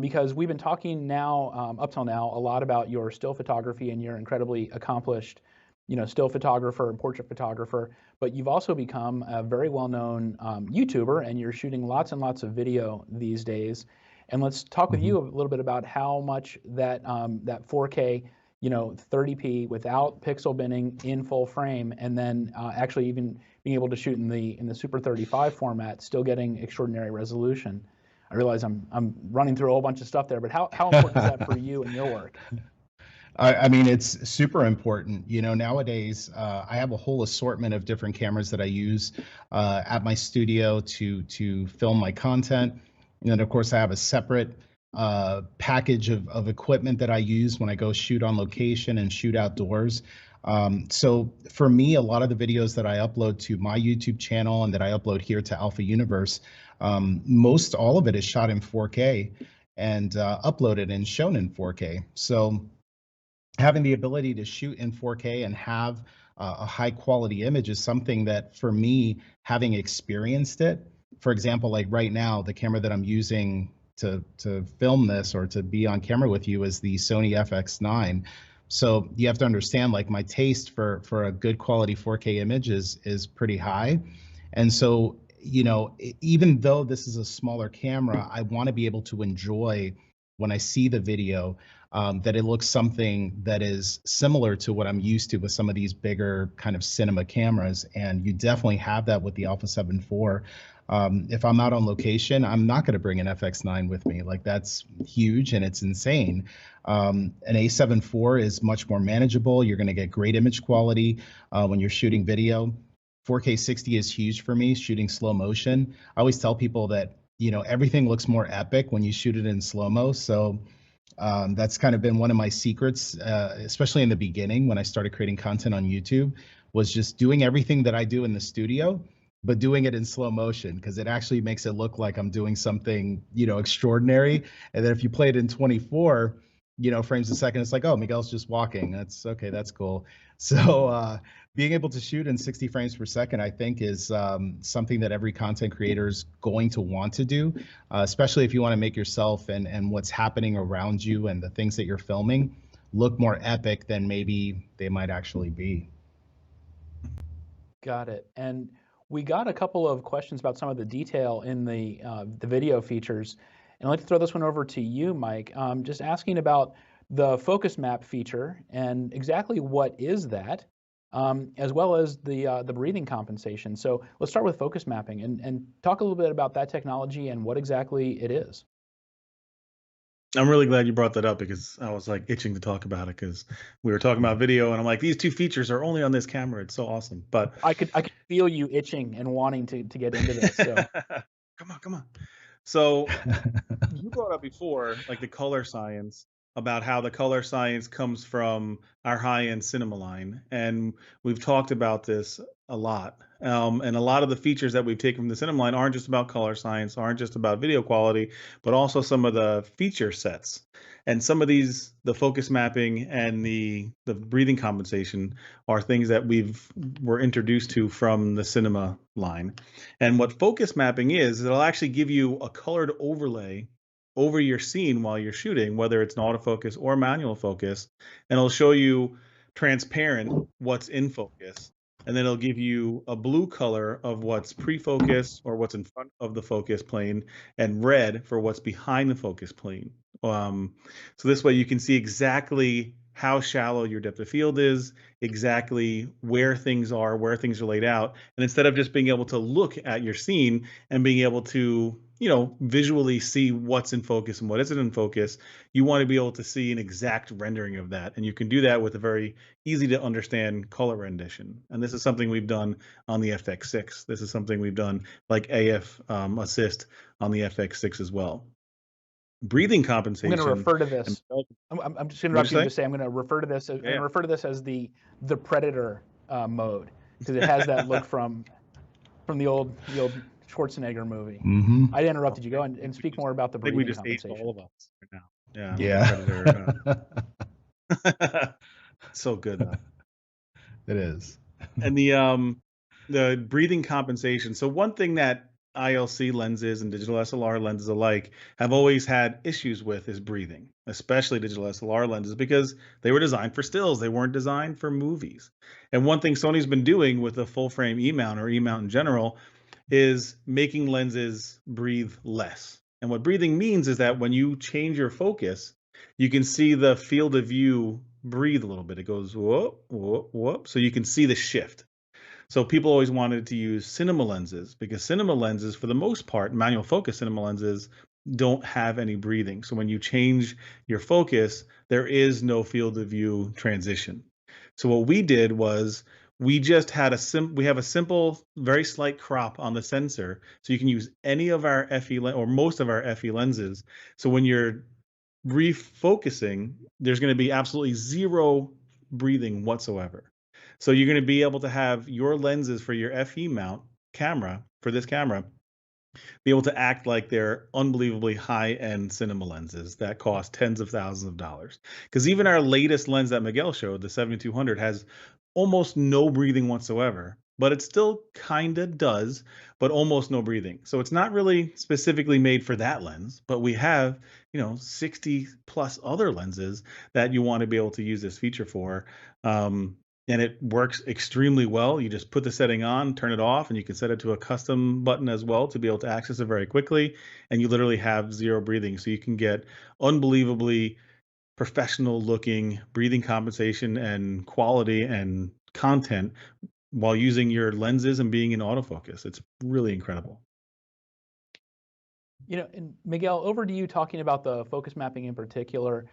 because we've been talking now, up till now, a lot about your still photography and your incredibly accomplished, still photographer and portrait photographer, but you've also become a very well-known YouTuber, and you're shooting lots and lots of video these days. And let's talk with you a little bit about how much that 4K, 30p without pixel binning in full frame, and then actually even being able to shoot in the Super 35 format, still getting extraordinary resolution. I realize I'm running through a whole bunch of stuff there, but how important is that for you and your work? I mean, it's super important. Nowadays, I have a whole assortment of different cameras that I use at my studio to film my content. And then, of course, I have a separate package of equipment that I use when I go shoot on location and shoot outdoors. So for me, a lot of the videos that I upload to my YouTube channel and that I upload here to Alpha Universe, most all of it is shot in 4K and uploaded and shown in 4K. So having the ability to shoot in 4K and have a high quality image is something that, for me, having experienced it, for example, like right now, the camera that I'm using to film this or to be on camera with you is the Sony FX9. So you have to understand, like, my taste for a good quality 4K image is pretty high. And so, even though this is a smaller camera, I want to be able to enjoy when I see the video, that it looks something that is similar to what I'm used to with some of these bigger kind of cinema cameras. And you definitely have that with the Alpha 7 IV. If I'm out on location, I'm not going to bring an FX9 with me. Like, that's huge and it's insane. An A7 IV is much more manageable. You're going to get great image quality when you're shooting video. 4K 60 is huge for me, shooting slow motion. I always tell people that, everything looks more epic when you shoot it in slow-mo. So that's kind of been one of my secrets, especially in the beginning when I started creating content on YouTube, was just doing everything that I do in the studio, but doing it in slow motion, because it actually makes it look like I'm doing something, extraordinary. And then if you play it in 24, frames a second, it's like, oh, Miguel's just walking. That's okay. That's cool. So being able to shoot in 60 frames per second, I think, is something that every content creator is going to want to do, especially if you want to make yourself and what's happening around you and the things that you're filming look more epic than maybe they might actually be. Got it. And we got a couple of questions about some of the detail in the video features. And I'd like to throw this one over to you, Mike, just asking about the focus map feature and exactly what is that, as well as the breathing compensation. So let's start with focus mapping and talk a little bit about that technology and what exactly it is. I'm really glad you brought that up, because I was like itching to talk about it, because we were talking about video and I'm like, these two features are only on this camera. It's so awesome. But I could feel you itching and wanting to get into this. So. Come on. So you brought up before, like, the color science, about how the color science comes from our high-end cinema line. And we've talked about this a lot. And a lot of the features that we've taken from the cinema line aren't just about color science, aren't just about video quality, but also some of the feature sets. And some of these, the focus mapping and the breathing compensation, are things that were introduced to from the cinema line. And what focus mapping is, it'll actually give you a colored overlay over your scene while you're shooting, whether it's an autofocus or manual focus, and it'll show you transparent what's in focus. and then it'll give you a blue color of what's pre-focus or what's in front of the focus plane, and red for what's behind the focus plane. So this way you can see exactly how shallow your depth of field is, exactly where things are laid out. And instead of just being able to look at your scene and being able to, visually see what's in focus and what isn't in focus, you want to be able to see an exact rendering of that. And you can do that with a very easy to understand color rendition. And this is something we've done on the FX6. This is something we've done like AF Assist on the FX6 as well. Breathing compensation. I'm going to refer to this. I'm just going to interrupt you to say I'm going to refer to this. I'm going to refer to this as the Predator mode, because it has that look from the old Schwarzenegger movie. Mm-hmm. I interrupted you. Go and speak more about the breathing compensation. I think we just aged all of us right now. Yeah. Predator, so good though. It is. And the breathing compensation. So one thing that ILC lenses and digital SLR lenses alike have always had issues with is breathing, especially digital SLR lenses, because they were designed for stills. They weren't designed for movies. And one thing Sony's been doing with the full frame E-mount or E-mount in general is making lenses breathe less. And what breathing means is that when you change your focus, you can see the field of view breathe a little bit. It goes whoop, whoop, whoop. So you can see the shift. So people always wanted to use cinema lenses, because cinema lenses, for the most part, manual focus cinema lenses don't have any breathing. So when you change your focus, there is no field of view transition. So what we did was we just had we have a simple, very slight crop on the sensor. So you can use any of our FE or most of our FE lenses. So when you're refocusing, there's going to be absolutely zero breathing whatsoever. So you're going to be able to have your lenses for your FE mount camera, for this camera, be able to act like they're unbelievably high-end cinema lenses that cost tens of thousands of dollars. Because even our latest lens that Miguel showed, the 7200, has almost no breathing whatsoever, but it still kind of does, but almost no breathing. So it's not really specifically made for that lens, but we have, 60 plus other lenses that you want to be able to use this feature for. And it works extremely well. You just put the setting on, turn it off, and you can set it to a custom button as well to be able to access it very quickly. And you literally have zero breathing. So you can get unbelievably professional looking breathing compensation and quality and content while using your lenses and being in autofocus. It's really incredible. And Miguel, over to you talking about the focus mapping in particular.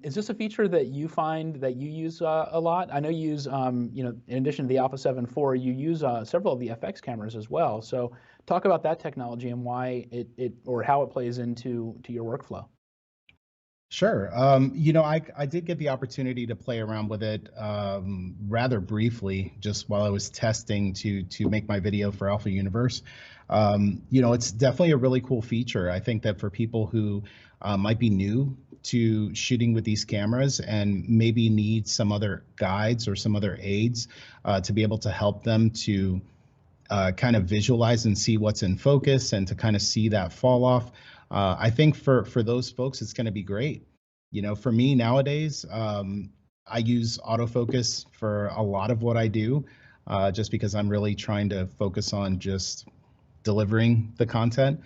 Is this a feature that you find that you use a lot? I know you use, in addition to the Alpha 7 IV, you use several of the FX cameras as well. So talk about that technology and why it or how it plays into your workflow. Sure. I did get the opportunity to play around with it rather briefly, just while I was testing to make my video for Alpha Universe. It's definitely a really cool feature. I think that for people who might be new to shooting with these cameras and maybe need some other guides or some other aids to be able to help them to kind of visualize and see what's in focus and to kind of see that fall off. I think for those folks, it's going to be great. For me nowadays, I use autofocus for a lot of what I do, just because I'm really trying to focus on just delivering the content.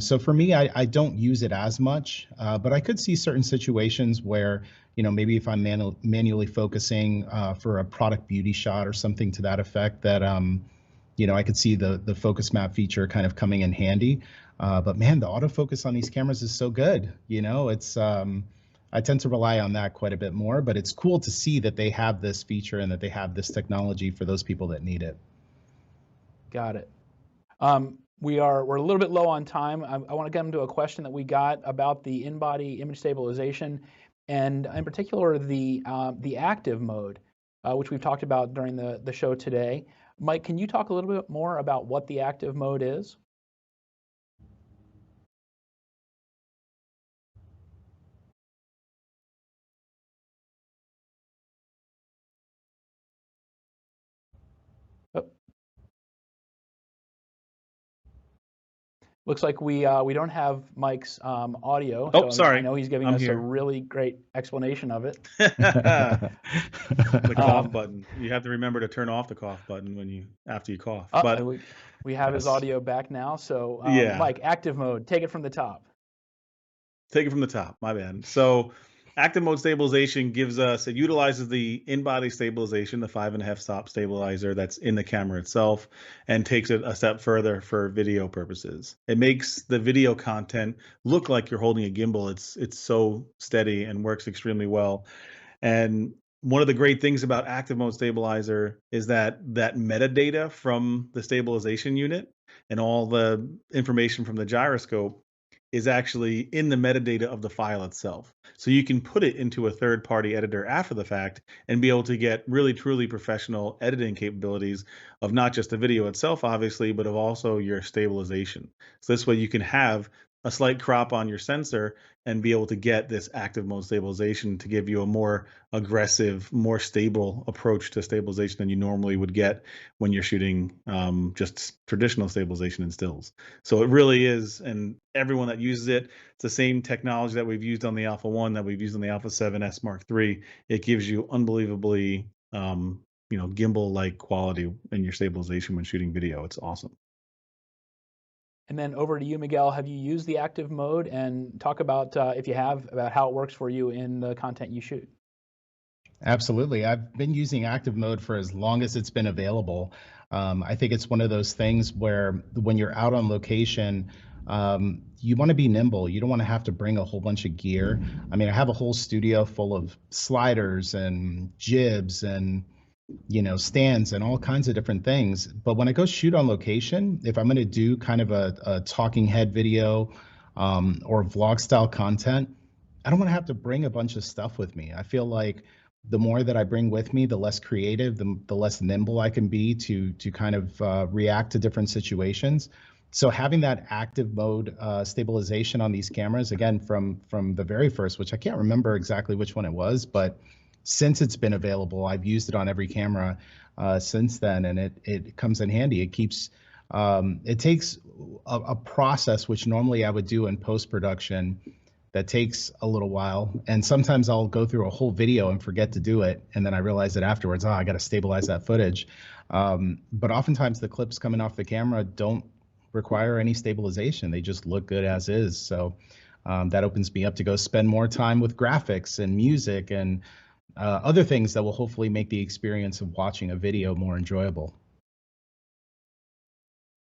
So for me, I don't use it as much, but I could see certain situations where, maybe if I'm manually focusing for a product beauty shot or something to that effect, that I could see the focus map feature kind of coming in handy. But man, the autofocus on these cameras is so good. It's I tend to rely on that quite a bit more, but it's cool to see that they have this feature and that they have this technology for those people that need it. Got it. We're a little bit low on time. I want to get into a question that we got about the in-body image stabilization, and in particular the active mode, which we've talked about during the show today. Mike, can you talk a little bit more about what the active mode is? Looks like we don't have Mike's audio. Oh, so sorry. I know he's giving I'm us a here. really great explanation of it. The cough button. You have to remember to turn off the cough button after you cough. But we have his yes. audio back now. So Yeah. Mike, active mode, take it from the top. Take it from the top, my bad. So active mode stabilization it utilizes the in-body stabilization, the 5.5 stop stabilizer that's in the camera itself, and takes it a step further for video purposes. It makes the video content look like you're holding a gimbal. It's so steady and works extremely well. And one of the great things about active mode stabilizer is that metadata from the stabilization unit and all the information from the gyroscope is actually in the metadata of the file itself. So you can put it into a third-party editor after the fact and be able to get really, truly professional editing capabilities of not just the video itself, obviously, but of also your stabilization. So this way you can have a slight crop on your sensor and be able to get this active mode stabilization to give you a more aggressive, more stable approach to stabilization than you normally would get when you're shooting just traditional stabilization in stills. So it really is, and everyone that uses it, it's the same technology that we've used on the Alpha 1 that we've used on the Alpha 7S Mark III. It gives you unbelievably gimbal-like quality in your stabilization when shooting video. It's awesome. And then over to you, Miguel. Have you used the active mode, and talk about, if you have, about how it works for you in the content you shoot? Absolutely. I've been using active mode for as long as it's been available. I think it's one of those things where when you're out on location, you want to be nimble. You don't want to have to bring a whole bunch of gear. I mean, I have a whole studio full of sliders and jibs and stands and all kinds of different things. But when I go shoot on location, if I'm going to do kind of a talking head video or vlog style content, I don't want to have to bring a bunch of stuff with me. I feel like the more that I bring with me, the less creative, the less nimble I can be to kind of react to different situations. So having that active mode stabilization on these cameras, again, from the very first, which I can't remember exactly which one it was, but since it's been available, I've used it on every camera since then, and it comes in handy. It keeps it takes a process which normally I would do in post-production that takes a little while, and sometimes I'll go through a whole video and forget to do it, and then I realize that afterwards, I got to stabilize that footage. But oftentimes the clips coming off the camera don't require any stabilization. They just look good as is. So that opens me up to go spend more time with graphics and music and other things that will hopefully make the experience of watching a video more enjoyable.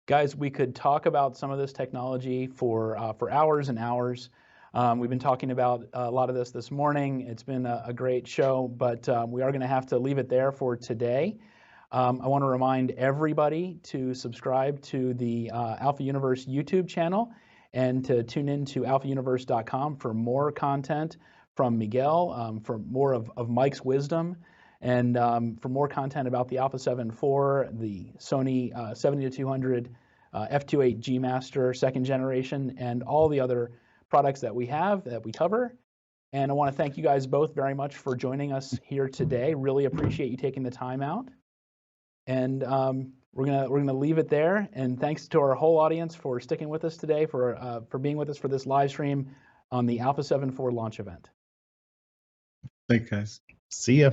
Guys, we could talk about some of this technology for hours and hours. We've been talking about a lot of this morning. It's been a great show, but we are going to have to leave it there for today. I want to remind everybody to subscribe to the Alpha Universe YouTube channel and to tune in to alphauniverse.com for more content from Miguel, for more of Mike's wisdom, and for more content about the Alpha 7 IV, the Sony 70-200 f2.8 G Master 2nd generation, and all the other products that we have, that we cover. And I want to thank you guys both very much for joining us here today. Really appreciate you taking the time out. And we're gonna leave it there. And thanks to our whole audience for sticking with us today, for being with us for this live stream on the Alpha 7 IV launch event. Thanks, guys. See ya.